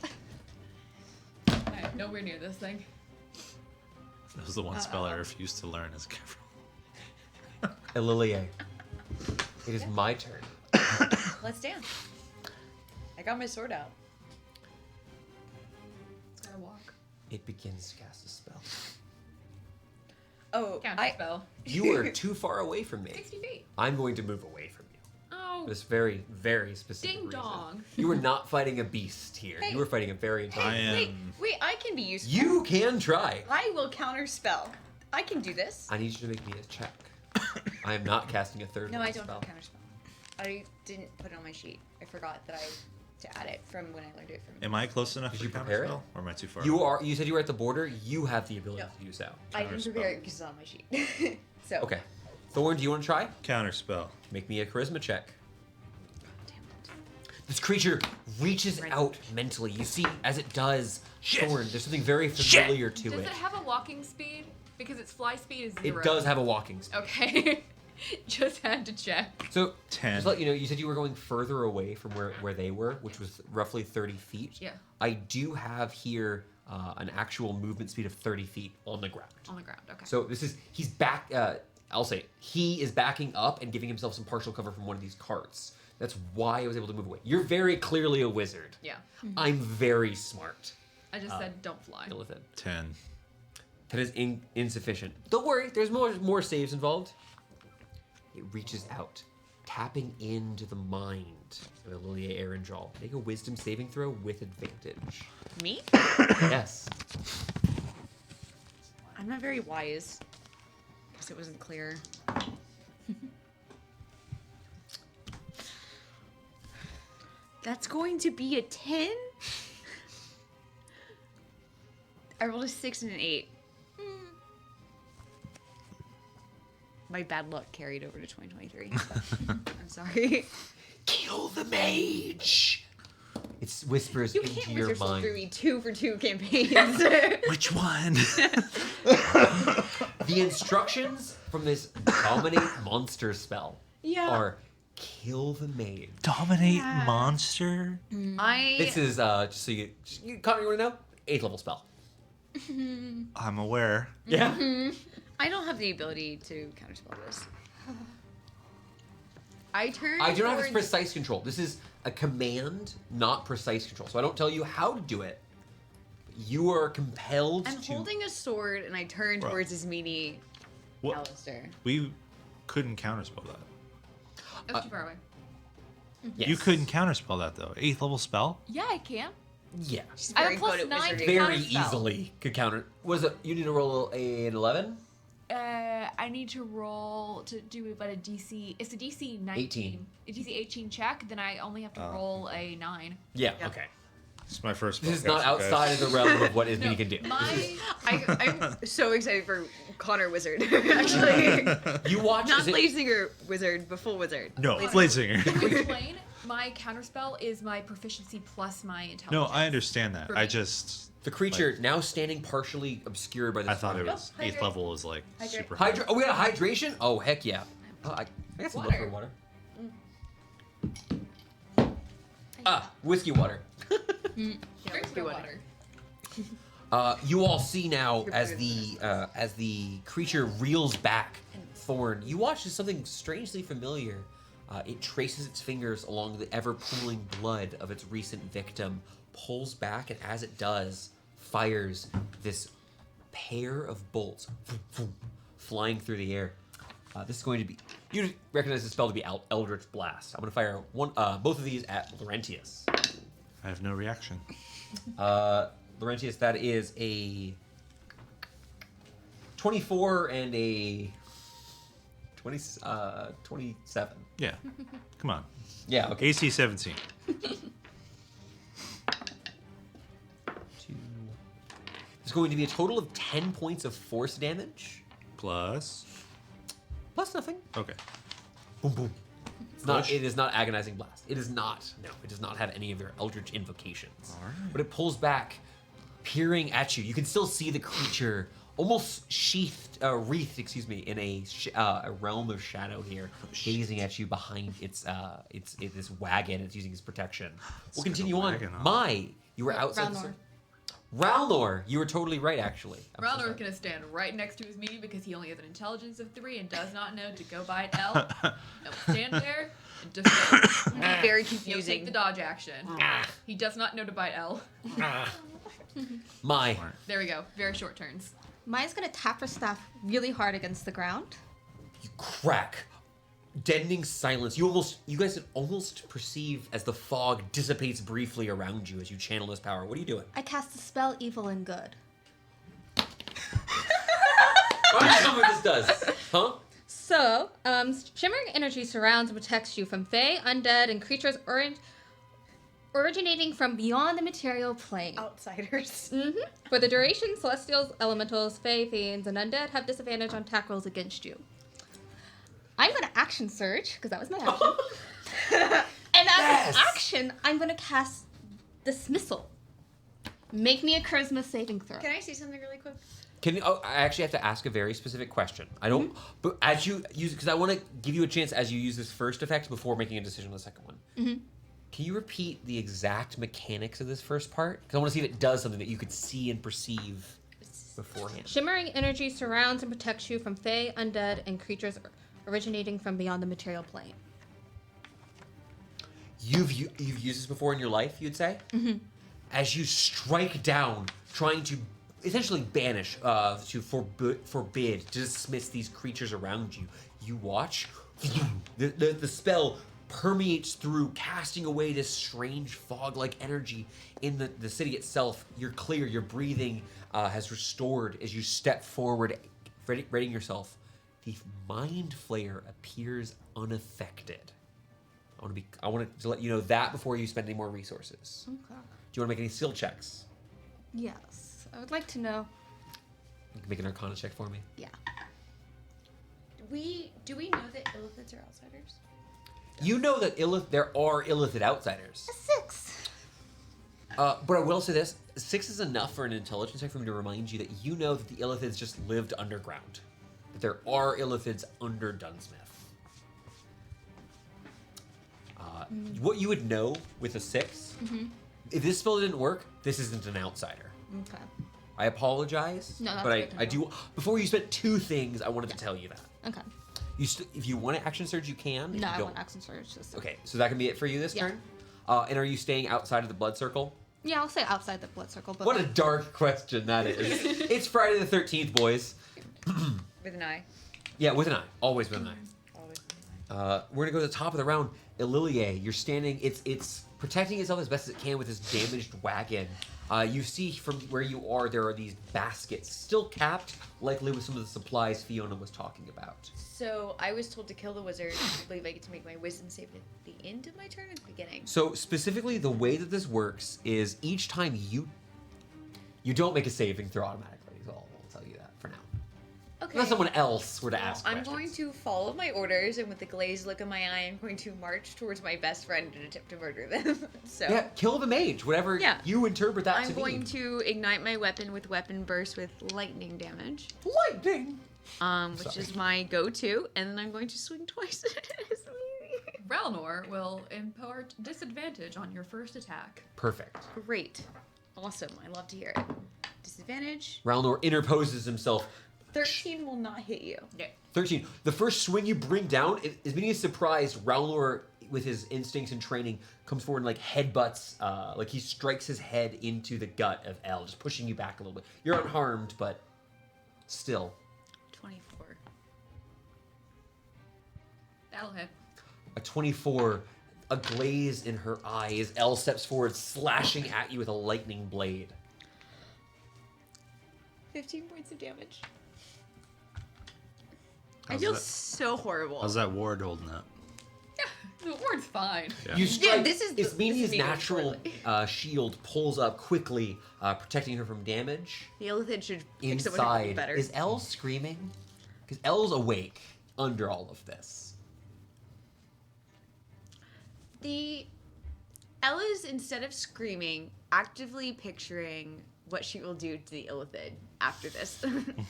I am nowhere near this thing. That was the one spell I refused to learn as a Kevin. Elilie. It is my turn. Let's dance. I got my sword out. It's gotta walk. It begins to cast a spell. Oh, Counter spell. You are too far away from me. 60 feet. I'm going to move away from you. Oh. For this very, very specific Ding reason. dong. You were not fighting a beast here. Hey. You were fighting a very I intelligent. am. Wait, I can be useful. You can try. I will counter spell. I can do this. I need you to make me a check. I am not casting a third No, level I don't spell. have counter spell. I didn't put it on my sheet. I forgot that to add it from when I learned it from. Am I close enough Did for you counter prepare it? spell, or am I too far? You away? are. You said you were at the border. You have the ability No. to use that. I didn't counterspell. prepare it because it's on my sheet. So Okay. Thorn, do you want to try? Counterspell. Make me a charisma check. This creature reaches out mentally. You see, as it does, Thorn, there's something very familiar to Does it. it have a walking speed? Because its fly speed is 0. It does have a walking speed. Okay. Just had to check. So, 10. just to let you know, you said you were going further away from where they were, which was roughly 30 feet. Yeah. I do have here an actual movement speed of 30 feet on the ground. On the ground, okay. So he's back, I'll say, he is backing up and giving himself some partial cover from one of these carts. That's why I was able to move away. You're very clearly a wizard. Yeah. I'm very smart. I just said don't fly. Deal with it. 10. That is insufficient. Don't worry, there's more saves involved. It reaches out, tapping into the mind of Lilia Erenjal. Make a wisdom saving throw with advantage. Me? Yes. I'm not very wise. Guess it wasn't clear. That's going to be a 10? I rolled a 6 and an 8. My bad luck carried over to 2023. I'm sorry. Kill the mage! It whispers You into can't your wizard soul mind. through me 2 for 2 campaigns. Which one? The instructions from this dominate monster spell Yeah. are kill the mage. Dominate monster? This is just so Connor, you want to know? 8th level spell. I'm aware. Yeah. I don't have the ability to counterspell this. I turn. I do not have towards- precise control. This is a command, not precise control. So I don't tell you how to do it. You are compelled I'm to. holding a sword and I turn Bro. towards his meanie, What? Alistair. We couldn't counterspell that. That's too far away. Yes. You couldn't counterspell that though. 8th level spell? Yeah, I can. Yeah. She's I have very a plus good at 9 wizarding. to Very counterspell. easily could counter. Was it? You need to roll an 11. I need to roll to do about a DC. It's a DC 19. 18. A DC 18 check. Then I only have to roll a 9. Yeah. Yeah. Okay. It's my first This is spellcast, not you outside guys. of the realm of what Ismini No, can do. my I'm so excited for Connor Wizard, actually. You watch Not as it, Blazesinger Wizard, but full Wizard. No, Blazesinger. Blazesinger. to explain. My counterspell is my proficiency plus my intelligence. No, I understand that. For I me. just the creature now standing partially obscured by the I thought it sun. was hydrate. 8th level was like Hydrate. super high. Oh, we got a hydration? Oh, heck yeah. Oh, I got some Water. leftover water. Whiskey water. Drink my water. You all see now You're as better the creature reels back, Thorn. You watch as something strangely familiar. It traces its fingers along the ever-pooling blood of its recent victim, pulls back, and as it does, fires this pair of bolts flying through the air. This is going to be... You recognize the spell to be Eldritch Blast. I'm going to fire both of these at Laurentius. I have no reaction. Laurentius, that is a 24 and a 27. Yeah. Come on. Yeah, okay. AC 17. It's going to be a total of 10 points of force damage. Plus. Plus nothing. Okay. Boom, boom. It's not, Push. it is not Agonizing Blast. It is not. No, it does not have any of their Eldritch invocations. All right. But it pulls back, peering at you. You can still see the creature almost wreathed, in a realm of shadow here, gazing at you behind its this wagon. It's using its protection. We'll got a continue on. wagon on. Mai, you were outside. Ralnor. Ralnor, you were totally right, actually. I'm so Ralnor's sorry. gonna stand right next to his meaty because he only has an intelligence of 3 and does not know to go by an L. He'll stand there and just Very he'll take confusing. the dodge action. He does not know to bite L. Mai, There we go. Very short turns. Maya's gonna tap her staff really hard against the ground. you crack. Deadening silence. You guys can almost perceive as the fog dissipates briefly around you as you channel this power. What are you doing? I cast the spell Evil and Good. Tell me what this does. Huh? So, shimmering energy surrounds and protects you from fae, undead, and creatures originating from beyond the material plane. Outsiders. For the duration, celestials, elementals, fae, fiends, and undead have disadvantage on attack rolls against you. I'm going to action surge, because that was my action. And as an action, I'm going to cast Dismissal. Make me a charisma saving throw. Can I say something really quick? I actually have to ask a very specific question. I don't, but as you use, because I want to give you a chance as you use this first effect before making a decision on the second one. Can you repeat the exact mechanics of this first part? Because I want to see if it does something that you could see and perceive beforehand. Shimmering energy surrounds and protects you from fae, undead, and creatures originating from beyond the material plane. You've used this before in your life, you'd say? As you strike down, trying to essentially banish, to forbid, to dismiss these creatures around you, you watch the spell permeates through, casting away this strange fog-like energy in the city itself. You're clear, your breathing has restored as you step forward, readying yourself. The Mind Flayer appears unaffected. I want to let you know that before you spend any more resources. Okay. Do you want to make any skill checks? Yes. I would like to know. You can make an Arcana check for me. Yeah. Do we know that illithids are outsiders? You know that there are illithid outsiders. A 6. But I will say this: 6 is enough for an intelligence check for me to remind you that you know that the illithids just lived underground. That there are illithids under Dunsmith. What you would know with a 6, if this spell didn't work, this isn't an outsider. Okay. I apologize, No, that's but good to I know. do. Before you spent 2 things, I wanted to tell you that. Okay. If you want to action surge, you can. If No, you I don't- want action surge. Okay, so that can be it for you this Yeah. turn. And are you staying outside of the blood circle? Yeah, I'll say outside the blood circle. But What a dark question that is. It's Friday the 13th, boys. With an eye. Yeah, with an eye. Always with an eye. Always with an eye. We're gonna go to the top of the round. Ililie, you're standing. It's protecting itself as best as it can with this damaged wagon. You see from where you are, there are these baskets, still capped, likely with some of the supplies Fiona was talking about. So I was told to kill the wizard. I believe I get to make my wisdom save at the end of my turn or the beginning. So specifically, the way that this works is each time you don't make a saving throw automatically. So I'll tell you that for now. Okay. Unless someone else were to ask I'm questions. going to follow my orders, and with the glazed look in my eye, I'm going to march towards my best friend and attempt to murder them. So Yeah, kill the mage, whatever Yeah. you interpret that I'm to going be. to ignite my weapon with weapon burst with lightning damage, Lightning! which Sorry. is my go-to, and then I'm going to swing twice. Ralnor will impart disadvantage on your first attack. Perfect. Great, awesome. I love to hear it. Disadvantage. Ralnor interposes himself. 13 will not hit you. Yeah. 13. The first swing you bring down, is being surprised. Ralnor, with his instincts and training, comes forward and like headbutts, like he strikes his head into the gut of Elle, just pushing you back a little bit. You're unharmed, but still. 24. That'll hit. A 24, a glaze in her eye as Elle steps forward, slashing at you with a lightning blade. 15 points of damage. I How's feel that- so horrible. How's that ward holding up? The ward's fine. Yeah. You strike. this is the- It's meaning this his is natural poorly. shield pulls up quickly, protecting her from damage. The illithid should pick someone who would be Inside, better. is Elle screaming? Because Elle's awake under all of this. The Ella's, instead of screaming, actively picturing what she will do to the illithid after this. And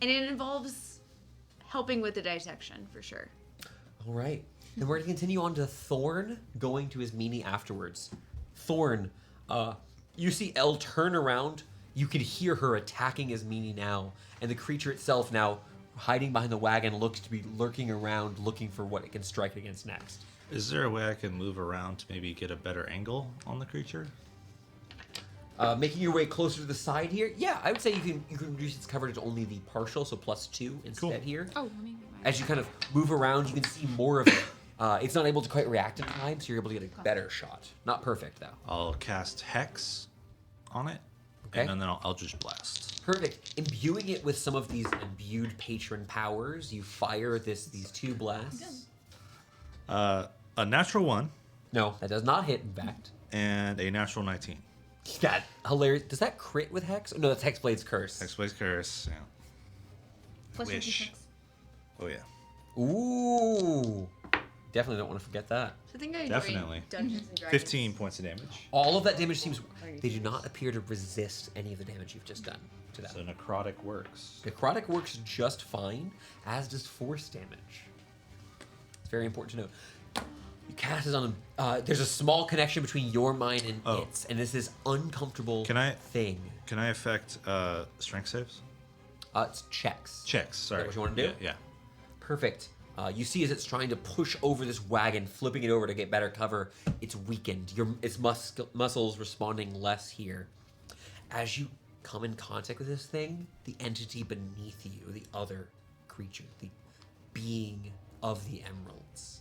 it involves helping with the dissection, for sure. All right. Then we're going to continue on to Thorn, going to his meanie afterwards. Thorn, you see Elle turn around. You can hear her attacking his meanie now. And the creature itself now, hiding behind the wagon, looks to be lurking around, looking for what it can strike against next. Is there a way I can move around to maybe get a better angle on the creature? Making your way closer to the side here. Yeah, I would say you can reduce its coverage to only the partial, so +2 instead Cool. here. Oh, let me. As you kind of move around, you can see more of it. It's not able to quite react in time, so you're able to get a better shot. Not perfect, though. I'll cast Hex on it, Okay. and then I'll just blast. Perfect. Imbuing it with some of these imbued patron powers, you fire these 2 blasts. A natural 1 No, that does not hit, in fact. and a natural 19. That hilarious. Does that crit with Hex? No, that's Hexblade's Curse. Hexblade's Curse, yeah. Plus your wish. D6. Oh, yeah. Ooh. Definitely don't want to forget that. So I think I Definitely. enjoyed Dungeons and Dragons. 15 points of damage. All of that damage seems... They do not appear to resist any of the damage you've just done to them. So necrotic works. Necrotic works just fine, as does force damage. It's very important to know. You cast it on him. There's a small connection between your mind and its, and this is uncomfortable thing. Can I affect strength saves? It's checks. Checks, sorry. Is that what you want to do? Yeah. Perfect. You see as it's trying to push over this wagon, flipping it over to get better cover, it's weakened. Its muscles responding less here. As you come in contact with this thing, the entity beneath you, the other creature, the being of the emeralds,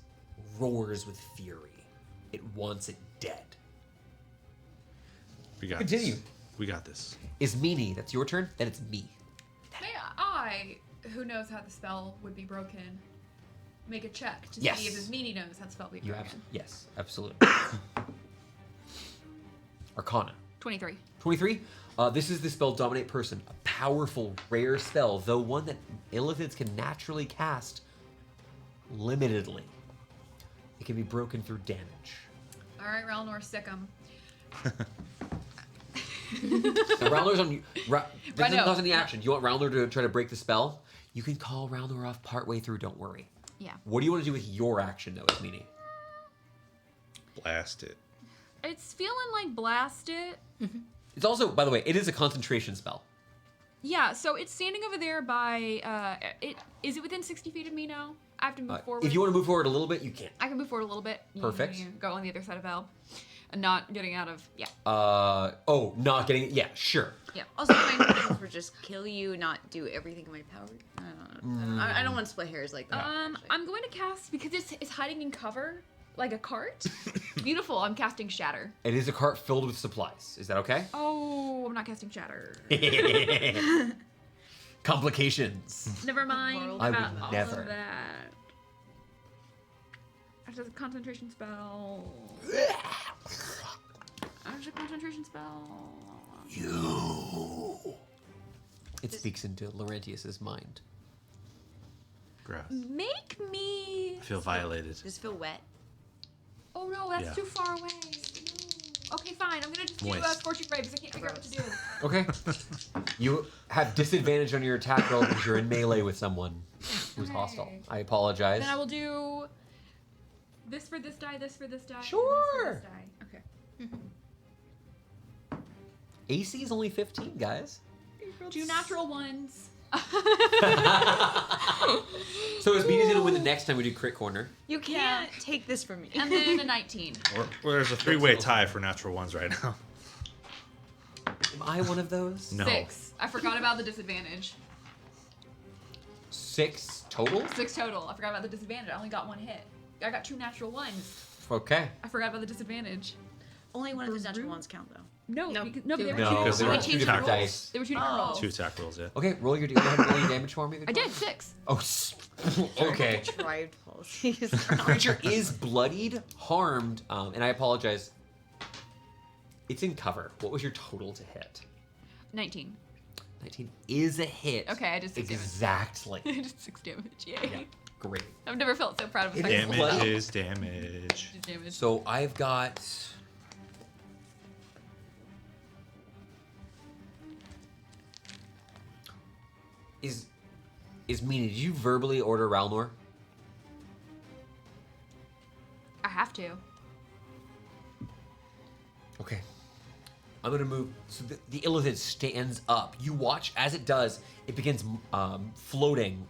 roars with fury. It wants it dead. We got Continue. this. We got this. Is Meanie, that's your turn? Then it's me. May I, who knows how the spell would be broken, make a check to Yes. see if his meanie knows how the spell would be You broken? yes, absolutely. Arcana. 23. 23. This is the spell Dominate Person, a powerful, rare spell, though one that illithids can naturally cast limitedly. It can be broken through damage. All right, Ralnor, sick 'em. Now, Rowler's on you. This doesn't know. cause any action. Do you want Rowler to try to break the spell? You can call Rowler off partway through, don't worry. Yeah. What do you want to do with your action, though, Ismini? Blast it. It's feeling like blast it. It's also, by the way, it is a concentration spell. Yeah, so it's standing over there by, is it within 60 feet of me now? I have to move forward. If you want to move forward a little bit, you can. I can move forward a little bit. Perfect. Go on the other side of Val. And not getting out of, yeah. Not getting, yeah, sure. Yeah. Also, my intentions were just kill you, not do everything in my power. I don't know. I don't want to split hairs like that. actually. I'm going to cast, because it's hiding in cover, like a cart. Beautiful, I'm casting Shatter. It is a cart filled with supplies. Is that okay? Oh, I'm not casting Shatter. Complications. Never mind I would about all never. of that. After the concentration spell. After the concentration spell. It speaks into Laurentius's mind. Gross. Make me. I feel violated. Does it feel wet? Oh no, that's Yeah. too far away. No. Okay, fine. I'm gonna just do Moist. Scorching Ray because I can't figure out what to do. Okay. You have disadvantage on your attack roll because you're in melee with someone who's hostile. Okay. I apologize. Then I will do this for this die, this for this die. and Sure. This for this die. Okay. AC is only 15, guys. Two natural ones. So is Beanie's gonna win the next time we do Crit Corner. You can't take this from me. And then a 19. There's a three-way tie for natural ones right now. Am I one of those? No. 6. I forgot about the disadvantage. 6 total? 6 total. I forgot about the disadvantage. I only got 1 hit. I got 2 natural ones. Okay. I forgot about the disadvantage. Only one of those natural ones count, though. No, No. because, no, but they were No, two. because they they were were two two different different rolls. dice. They were 2 different rolls. 2 attack rolls, yeah. Okay, roll your. Go ahead and roll your damage for me. I did 6. Oh, okay. Tried policies. Creature is bloodied, harmed, and I apologize. It's in cover. What was your total to hit? 19. 19 is a hit. Okay, I did 6 damage. Exactly. I did 6 damage. Yay. Yeah, great. I've never felt so proud of a It second is roll. bloody. Damage is damage. Damage. So I've got. Is Mina, did you verbally order Ralnor? I have to. Okay. I'm gonna move. So the illithid stands up. You watch as it does. It begins floating.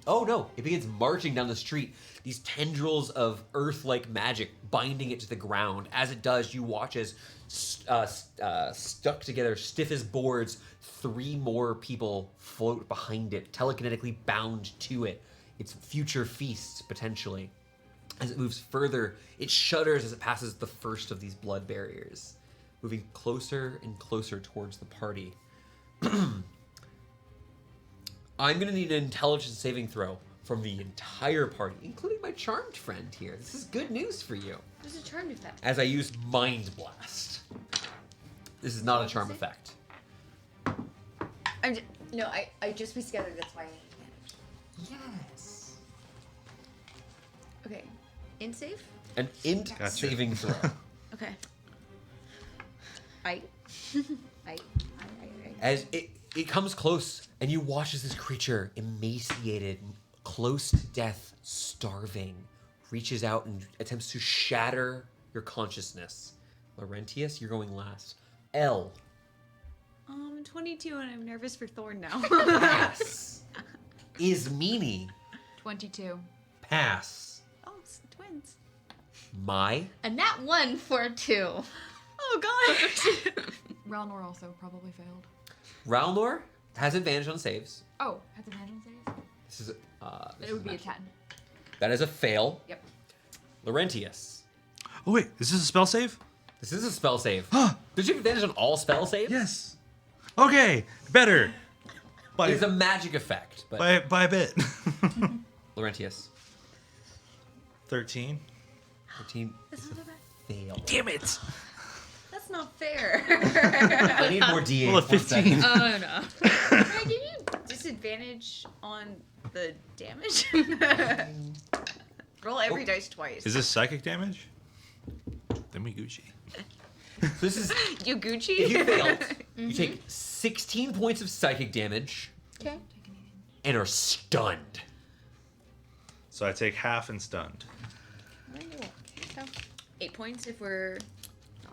Oh no! It begins marching down the street. These tendrils of earth-like magic binding it to the ground. As it does, you watch as stuck together, stiff as boards, 3 more people float behind it, telekinetically bound to it. Its future feasts potentially. As it moves further, it shudders as it passes the first of these blood barriers, moving closer and closer towards the party. I'm going to need an intelligence saving throw from the entire party, including my charmed friend here. This is good news for you. There's a charm effect. As I use Mind Blast. This is not a charm effect. I just pieced together. That's why I have advantage. Yes. Okay. In save? An int Gotcha. saving throw. Okay. I. As it comes close, and you watch as this creature, emaciated, close to death, starving, reaches out and attempts to shatter your consciousness. Laurentius, you're going last. L. 22, and I'm nervous for Thorn now. Pass. Ismini. 22. Pass. Oh, twins. My. And that one for a 2. Oh god. Ralnor also probably failed. Ralnor has advantage on saves. Oh, has advantage on saves? This is It would be a 10. That is a fail. Yep. Laurentius. Oh wait, is this a spell save? This is a spell save. Did you have advantage on all spell saves? Yes. Okay, better. By It's a magic effect. But by a bit. Laurentius. 13. 13 That's is not a a bad. fail. Damn it. That's not fair. I need more D8. Well, a 1 second. 15. Oh no. Can I give you disadvantage on the damage? Roll every dice twice. Is this psychic damage? Then we Gucci. So this is You Gucci? if you failed, you take 16 points of psychic damage Okay. and are stunned. So I take half and stunned. So, 8 points if we're.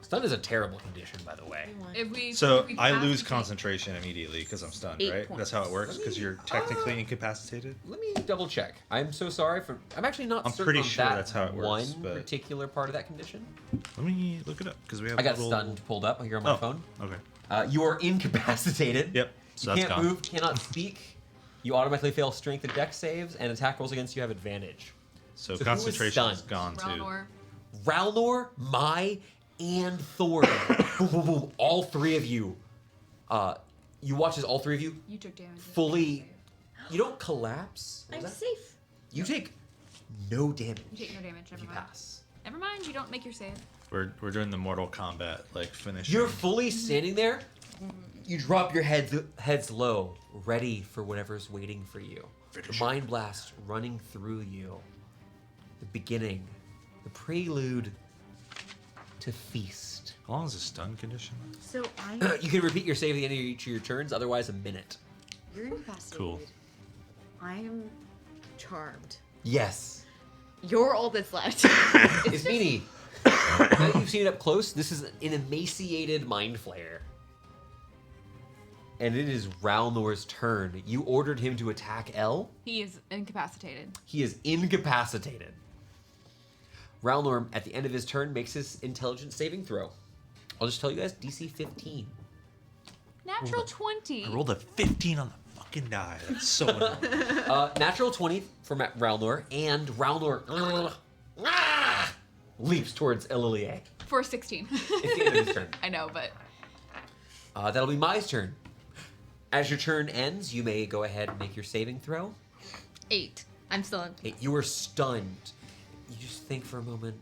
Stunned is a terrible condition, by the way. If we So if we I pass, lose we take- concentration immediately because I'm stunned, 8 right? That's how it works because you're technically incapacitated. Let me double check. I'm so sorry for. I'm actually not I'm certain pretty on sure that that's how it works, one but- particular part of that condition. Let me look it up because we have. I got little... stunned pulled up here on my Oh, phone. okay. You are incapacitated. Yep. So You that's can't gone. move, cannot speak. You automatically fail strength and dex saves, and attack rolls against you have advantage. So who was concentration is stunned? gone too. Ralnor. Ralnor, Mai, and Thor. Boom, boom, boom. All three of you. You watch as all three of you You took damage. fully. You don't collapse. What I'm was that? safe. You take no damage. You take no damage. Never You mind. pass. Never mind. You don't make your save. We're doing the Mortal Kombat like finish. You're fully standing there. You drop your heads low, ready for whatever's waiting for you. The mind blast running through you. The beginning, the prelude to feast. How long is the stun condition? So I. You can repeat your save at the end of each of your turns. Otherwise, a minute. You're incapacitated. Cool. I am charmed. Yes. You're all that's left. It's Meanie. Now that you've seen it up close, this is an emaciated mind flayer. And it is Ralnor's turn. You ordered him to attack L. He is incapacitated. He is incapacitated. Ralnor, at the end of his turn, makes his intelligence saving throw. I'll just tell you guys, DC 15. Natural 20. I rolled a 15 on the fucking die. That's so annoying. Natural 20 for Ralnor, and Ralnor leaps towards Elilier. For 16. It's the end of his turn. I know, but That'll be Mai's turn. As your turn ends, you may go ahead and make your saving throw. 8. I'm still in. Okay, you are stunned. You just think for a moment.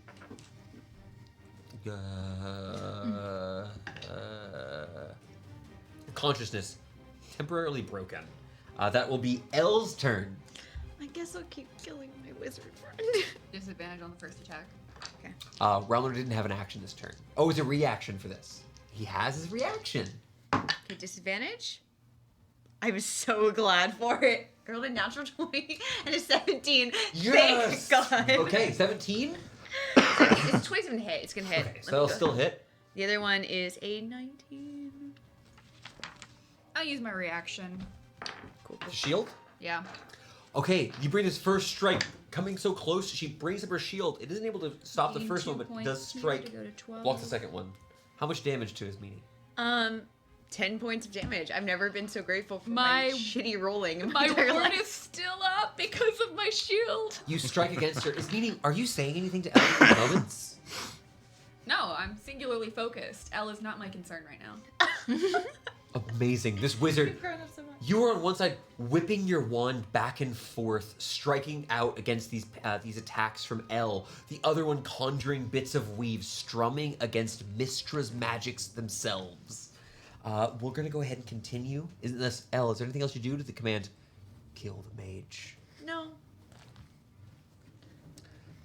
Consciousness temporarily broken. That will be L's turn. I guess I'll keep killing my wizard friend. disadvantage on the first attack. Ralnor didn't have an action this turn. Oh, it's a reaction for this. He has his reaction. Okay, disadvantage? I'm so glad for it. I rolled a natural 20 and a 17. Yes! Thank God. Okay, 17. It's 27 hit. It's gonna hit. Okay, so that'll still hit. The other one is a 19. I'll use my reaction. Cool. Shield. Yeah. Okay, you bring this first strike. Coming so close, she brings up her shield. It isn't able to stop the Gain first 2 one, but points does here strike. to go to 12. Blocks the second one. How much damage to his meaning? 10 points of damage. I've never been so grateful for My- my shitty rolling in My my entire ward life. is still up because of my shield. You strike against her. Is meaning? Are you saying anything to Ellie at the moments? No, I'm singularly focused. L is not my concern right now. Amazing. This wizard. You've grown up so much. You are on one side, whipping your wand back and forth, striking out against these attacks from L. The other one conjuring bits of weave, strumming against Mistra's magics themselves. We're gonna go ahead and continue. Isn't this L? Is there anything else you do to the command? Kill the mage. No.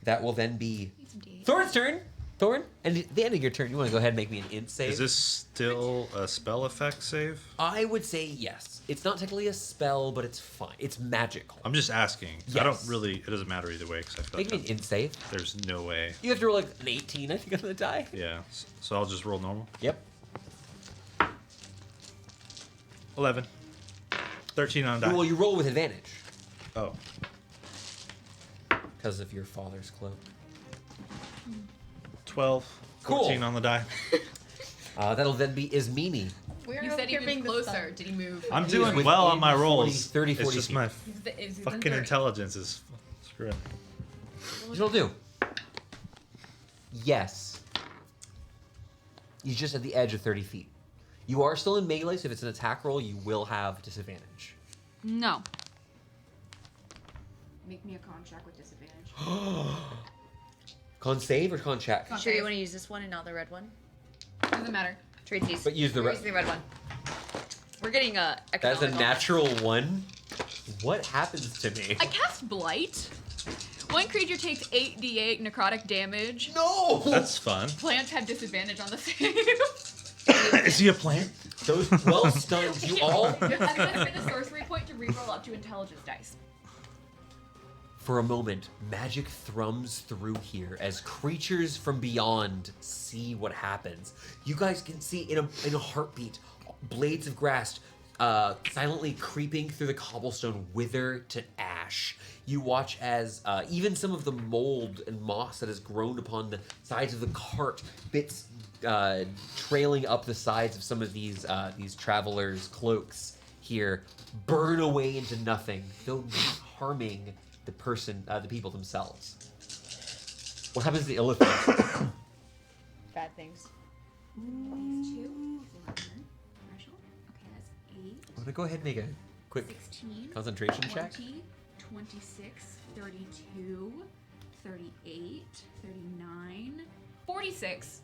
That will then be Need some D8. Thorn's turn. Thorn, and at the end of your turn, you want to go ahead and make me an int save. Is this still a spell effect save? I would say yes. It's not technically a spell, but it's fine. It's magical. I'm just asking. Yes. I don't really. It doesn't matter either way because I feel Make me like an int save. there's no way. You have to roll like an 18, I think, on the die. Yeah. So I'll just roll normal. Yep. 11. 13 on die. Well, you roll with advantage Oh. because of your father's cloak. 12. Cool. 14 on the die. That'll then be Ismini. We're You said he here being moved the closer. sun. Did he move? I'm He doing is well on within my 40, rolls. 30, 40 it's just feet. my Is within fucking 30. intelligence is screwed. What you'll do? Yes. He's just at the edge of 30 feet. You are still in melee, so if it's an attack roll, you will have disadvantage. No. Make me a con check with disadvantage. Con save or con check? Con Sure, you save. want to use this one and not the red one? Doesn't matter. Tracy's. But use the We're red. using the red one. We're getting a. That's a economical. natural one. What happens to me? I cast Blight. One creature takes 8d8 necrotic damage. No! That's fun. Plants have disadvantage on the save. Is he a plant? Those 12 stuns you all. I'm gonna spend a sorcery point to reroll up to intelligence dice. For a moment, magic thrums through here as creatures from beyond see what happens. You guys can see in a heartbeat, blades of grass silently creeping through the cobblestone wither to ash. You watch as even some of the mold and moss that has grown upon the sides of the cart, bits trailing up the sides of some of these travelers' cloaks here, burn away into nothing, though not harming the people themselves. What happens to the elephant? Bad things. Two. Okay, that's 8, I'm gonna go ahead and make a quick 16, concentration check. 20, 26, 32, 38, 39, 46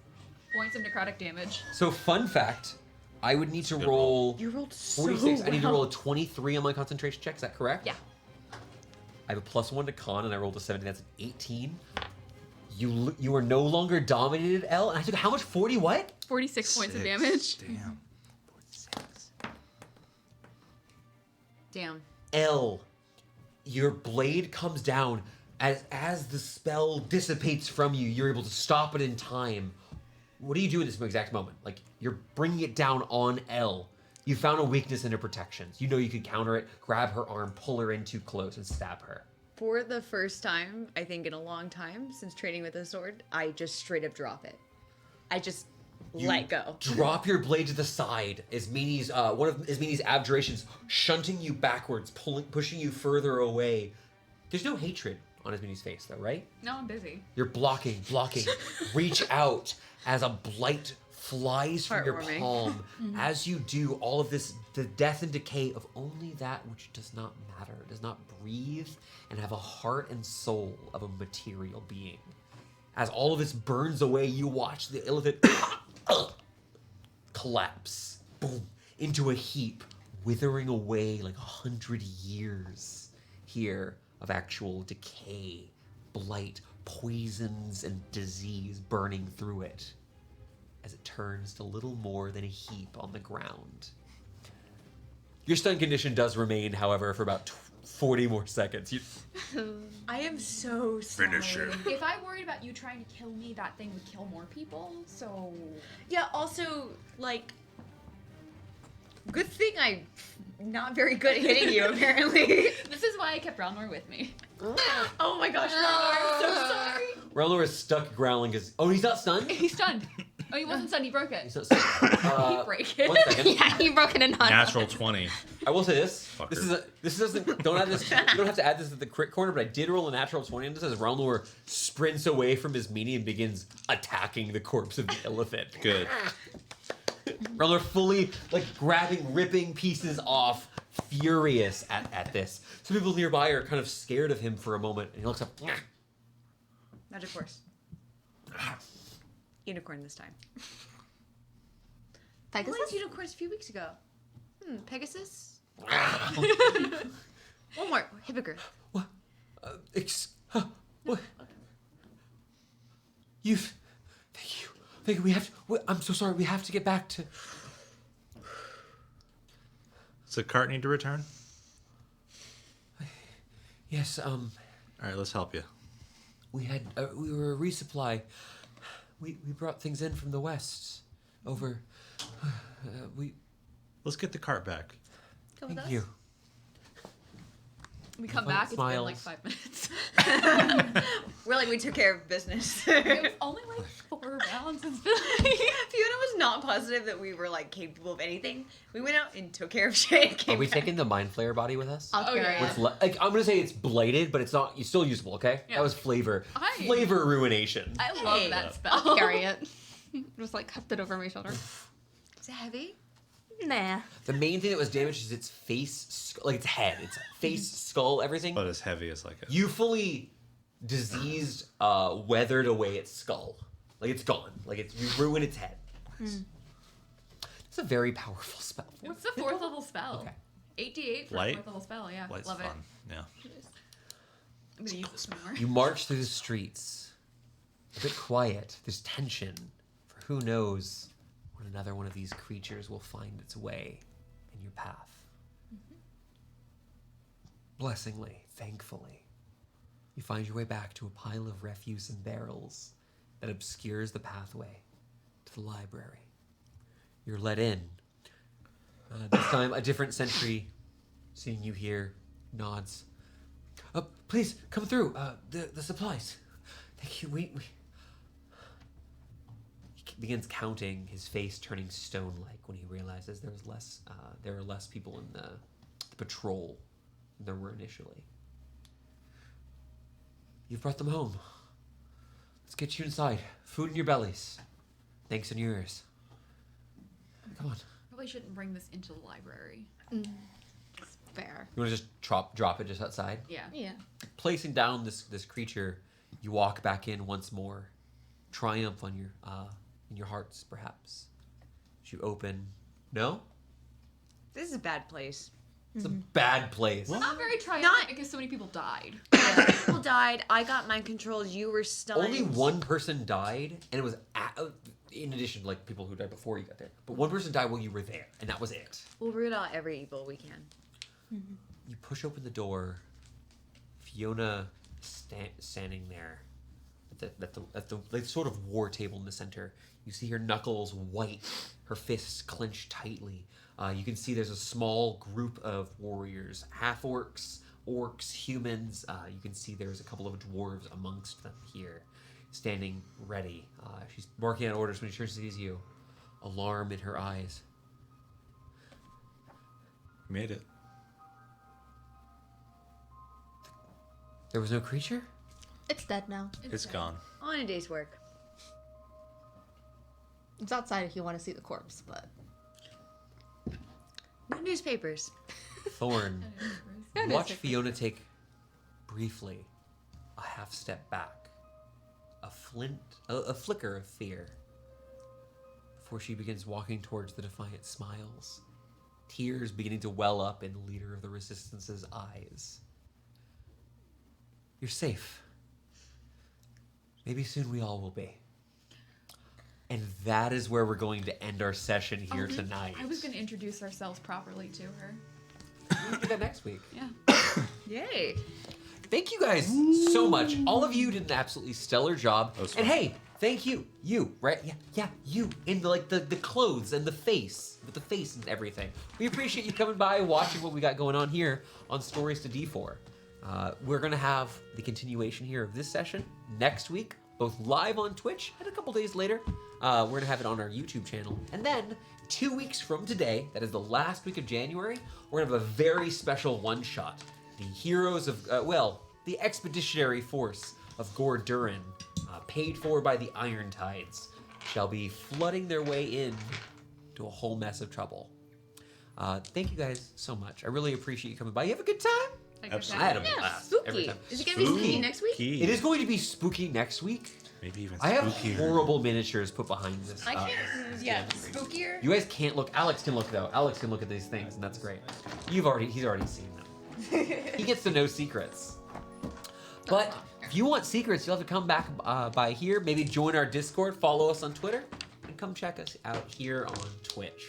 points of necrotic damage. So, fun fact, I would need to roll You rolled so 46. I need to well. roll a 23 on my concentration check. Is that correct? Yeah. I have a +1 to con, and I rolled a 17. That's an 18. You are no longer dominated, L. And I took how much? 40 what? 46 points of damage. Damn. 46. Damn. L. Your blade comes down. As the spell dissipates from you, you're able to stop it in time. What do you do in this exact moment? Like, you're bringing it down on L. You found a weakness in her protections. You know you could counter it, grab her arm, pull her in too close, and stab her. For the first time, I think in a long time since training with a sword, I just straight up drop it. I just You let go. Drop your blade to the side. Ismini's one of Ismini's abjurations shunting you backwards, pushing you further away. There's no hatred on Ismini's face, though, right? No, I'm busy. You're blocking. Reach out as a blight flies from your Heartwarming. palm. As you do, all of this, the death and decay of only that which does not matter, does not breathe, and have a heart and soul of a material being. As all of this burns away, you watch the elephant collapse, boom, into a heap, withering away like 100 years here of actual decay, blight, poisons, and disease burning through it as it turns to little more than a heap on the ground. Your stun condition does remain, however, for about 40 more seconds. I am so sorry. Finish him. If I worried about you trying to kill me, that thing would kill more people, so... Yeah, also, like, good thing I'm not very good at hitting you, apparently. This is why I kept Ralnor with me. Oh my gosh, I'm so sorry. Relnor is stuck growling because... Oh, he's not stunned? He's stunned. Oh, he wasn't stunned, he broke it. He's not stunned. He break it. 1 second. Yeah, you broke it in half. Natural 20. I will say this. Fucker. This doesn't. Don't add this. You don't have to add this at the crit corner, but I did roll a natural 20 on this as Relnor sprints away from his meanie and begins attacking the corpse of the elephant. Good. Relnor fully grabbing, ripping pieces off, furious at this. Some people nearby are kind of scared of him for a moment, and he looks up. Magic horse. Unicorn this time. Pegasus? What was unicorns a few weeks ago? Pegasus? One more. Hippogriff. What? What? Thank you. Thank you. I'm so sorry. We have to get back to... Does the cart need to return? Yes, All right, let's help you. we were a resupply. We brought things in from the west. Over... Let's get the cart back. Go with Thank us. you. We come Fun back, it's been like smiles. 5 minutes. We're like, we took care of business. It was only like 4 rounds. It's been like... Fiona was not positive that we were like capable of anything. We went out and took care of shit. And came Are we back. taking the Mind Flayer body with us? I'll Oh, carry yeah. it. With like, I'm gonna say it's blighted, but it's not. It's still usable. Okay, Yeah. that was flavor. I- Flavor ruination. I love Hey. that spell. I'll carry it. Just like cupped it over my shoulder. Is it heavy? Nah. The main thing that was damaged is its face, like its head, its face, skull, everything. But as heavy as like a... You fully diseased, weathered away its skull. Like it's gone. Like you ruined its head. It's a very powerful spell. What's the 4th level spell? Okay. 8d8 for Light? a 4th level spell, yeah. Light's Love fun. it. Yeah. I'm gonna use this more. You march through the streets. A bit quiet. There's tension. For who knows when another one of these creatures will find its way in your path. Blessingly, thankfully, you find your way back to a pile of refuse and barrels that obscures the pathway to the library. You're let in. This time, a different sentry, seeing you here, nods. Please, come through. The supplies. Thank you. We... He begins counting, his face turning stone-like when he realizes there are less people in the patrol than there were initially. You've brought them home. Let's get you inside. Food in your bellies. Thanks in yours. Come on. Probably shouldn't bring this into the library. Fair. You want to just drop it just outside? Yeah. Yeah. Placing down this creature, you walk back in once more. Triumph on your in your hearts, perhaps. As you open. No? This is a bad place. It's a bad place. Not very triumphant Not- because so many people died. People died. I got mind controlled. You were stunned. Only one person died, and it was in addition to like people who died before you got there. But one person died while you were there, and that was it. We'll root out every evil we can. You push open the door. Fiona standing there at the like, sort of war table in the center. You see her knuckles white, her fists clenched tightly. You can see there's a small group of warriors, half-orcs, orcs, humans. You can see there's a couple of dwarves amongst them here, standing ready. She's barking out orders when she sees you, alarm in her eyes. Made it. There was no creature? It's dead now. It's gone. On a day's work. It's outside if you want to see the corpse, but No newspapers. Thorn. Yeah, Watch that's Fiona take briefly a half step back, a flicker of fear, before she begins walking towards the defiant smiles, tears beginning to well up in the leader of the Resistance's eyes. You're safe. Maybe soon we all will be. And that is where we're going to end our session here tonight. I was going to introduce ourselves properly to her. We'll do that next week. Yeah. Yay. Thank you guys so much. All of you did an absolutely stellar job. was And fun. hey, thank you. You, right? Yeah, you. In the clothes and the face. With the face and everything. We appreciate you coming by, watching what we got going on here on Stories to D4. We're going to have the continuation here of this session next week, both live on Twitch and a couple days later. We're going to have it on our YouTube channel. And then 2 weeks from today, that is the last week of January, we're going to have a very special one-shot. The heroes of, the expeditionary force of Gore Durin, paid for by the Iron Tides, shall be flooding their way in to a whole mess of trouble. Thank you guys so much. I really appreciate you coming by. You have a good time? Absolutely. I had a blast. Every Spooky. time. Is it going to be spooky next week? Key. It is going to be spooky next week. Maybe even I have spookier. horrible miniatures put behind this. I can't. Yeah, spookier. You guys can't look. Alex can look though. Alex can look at these things, and that's great. He's already seen them. He gets to know secrets. But If you want secrets, you'll have to come back by here. Maybe join our Discord, follow us on Twitter, and come check us out here on Twitch.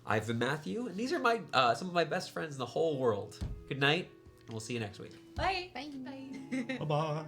I've been Matthew, and these are my some of my best friends in the whole world. Good night, and we'll see you next week. Bye. Bye. Bye bye.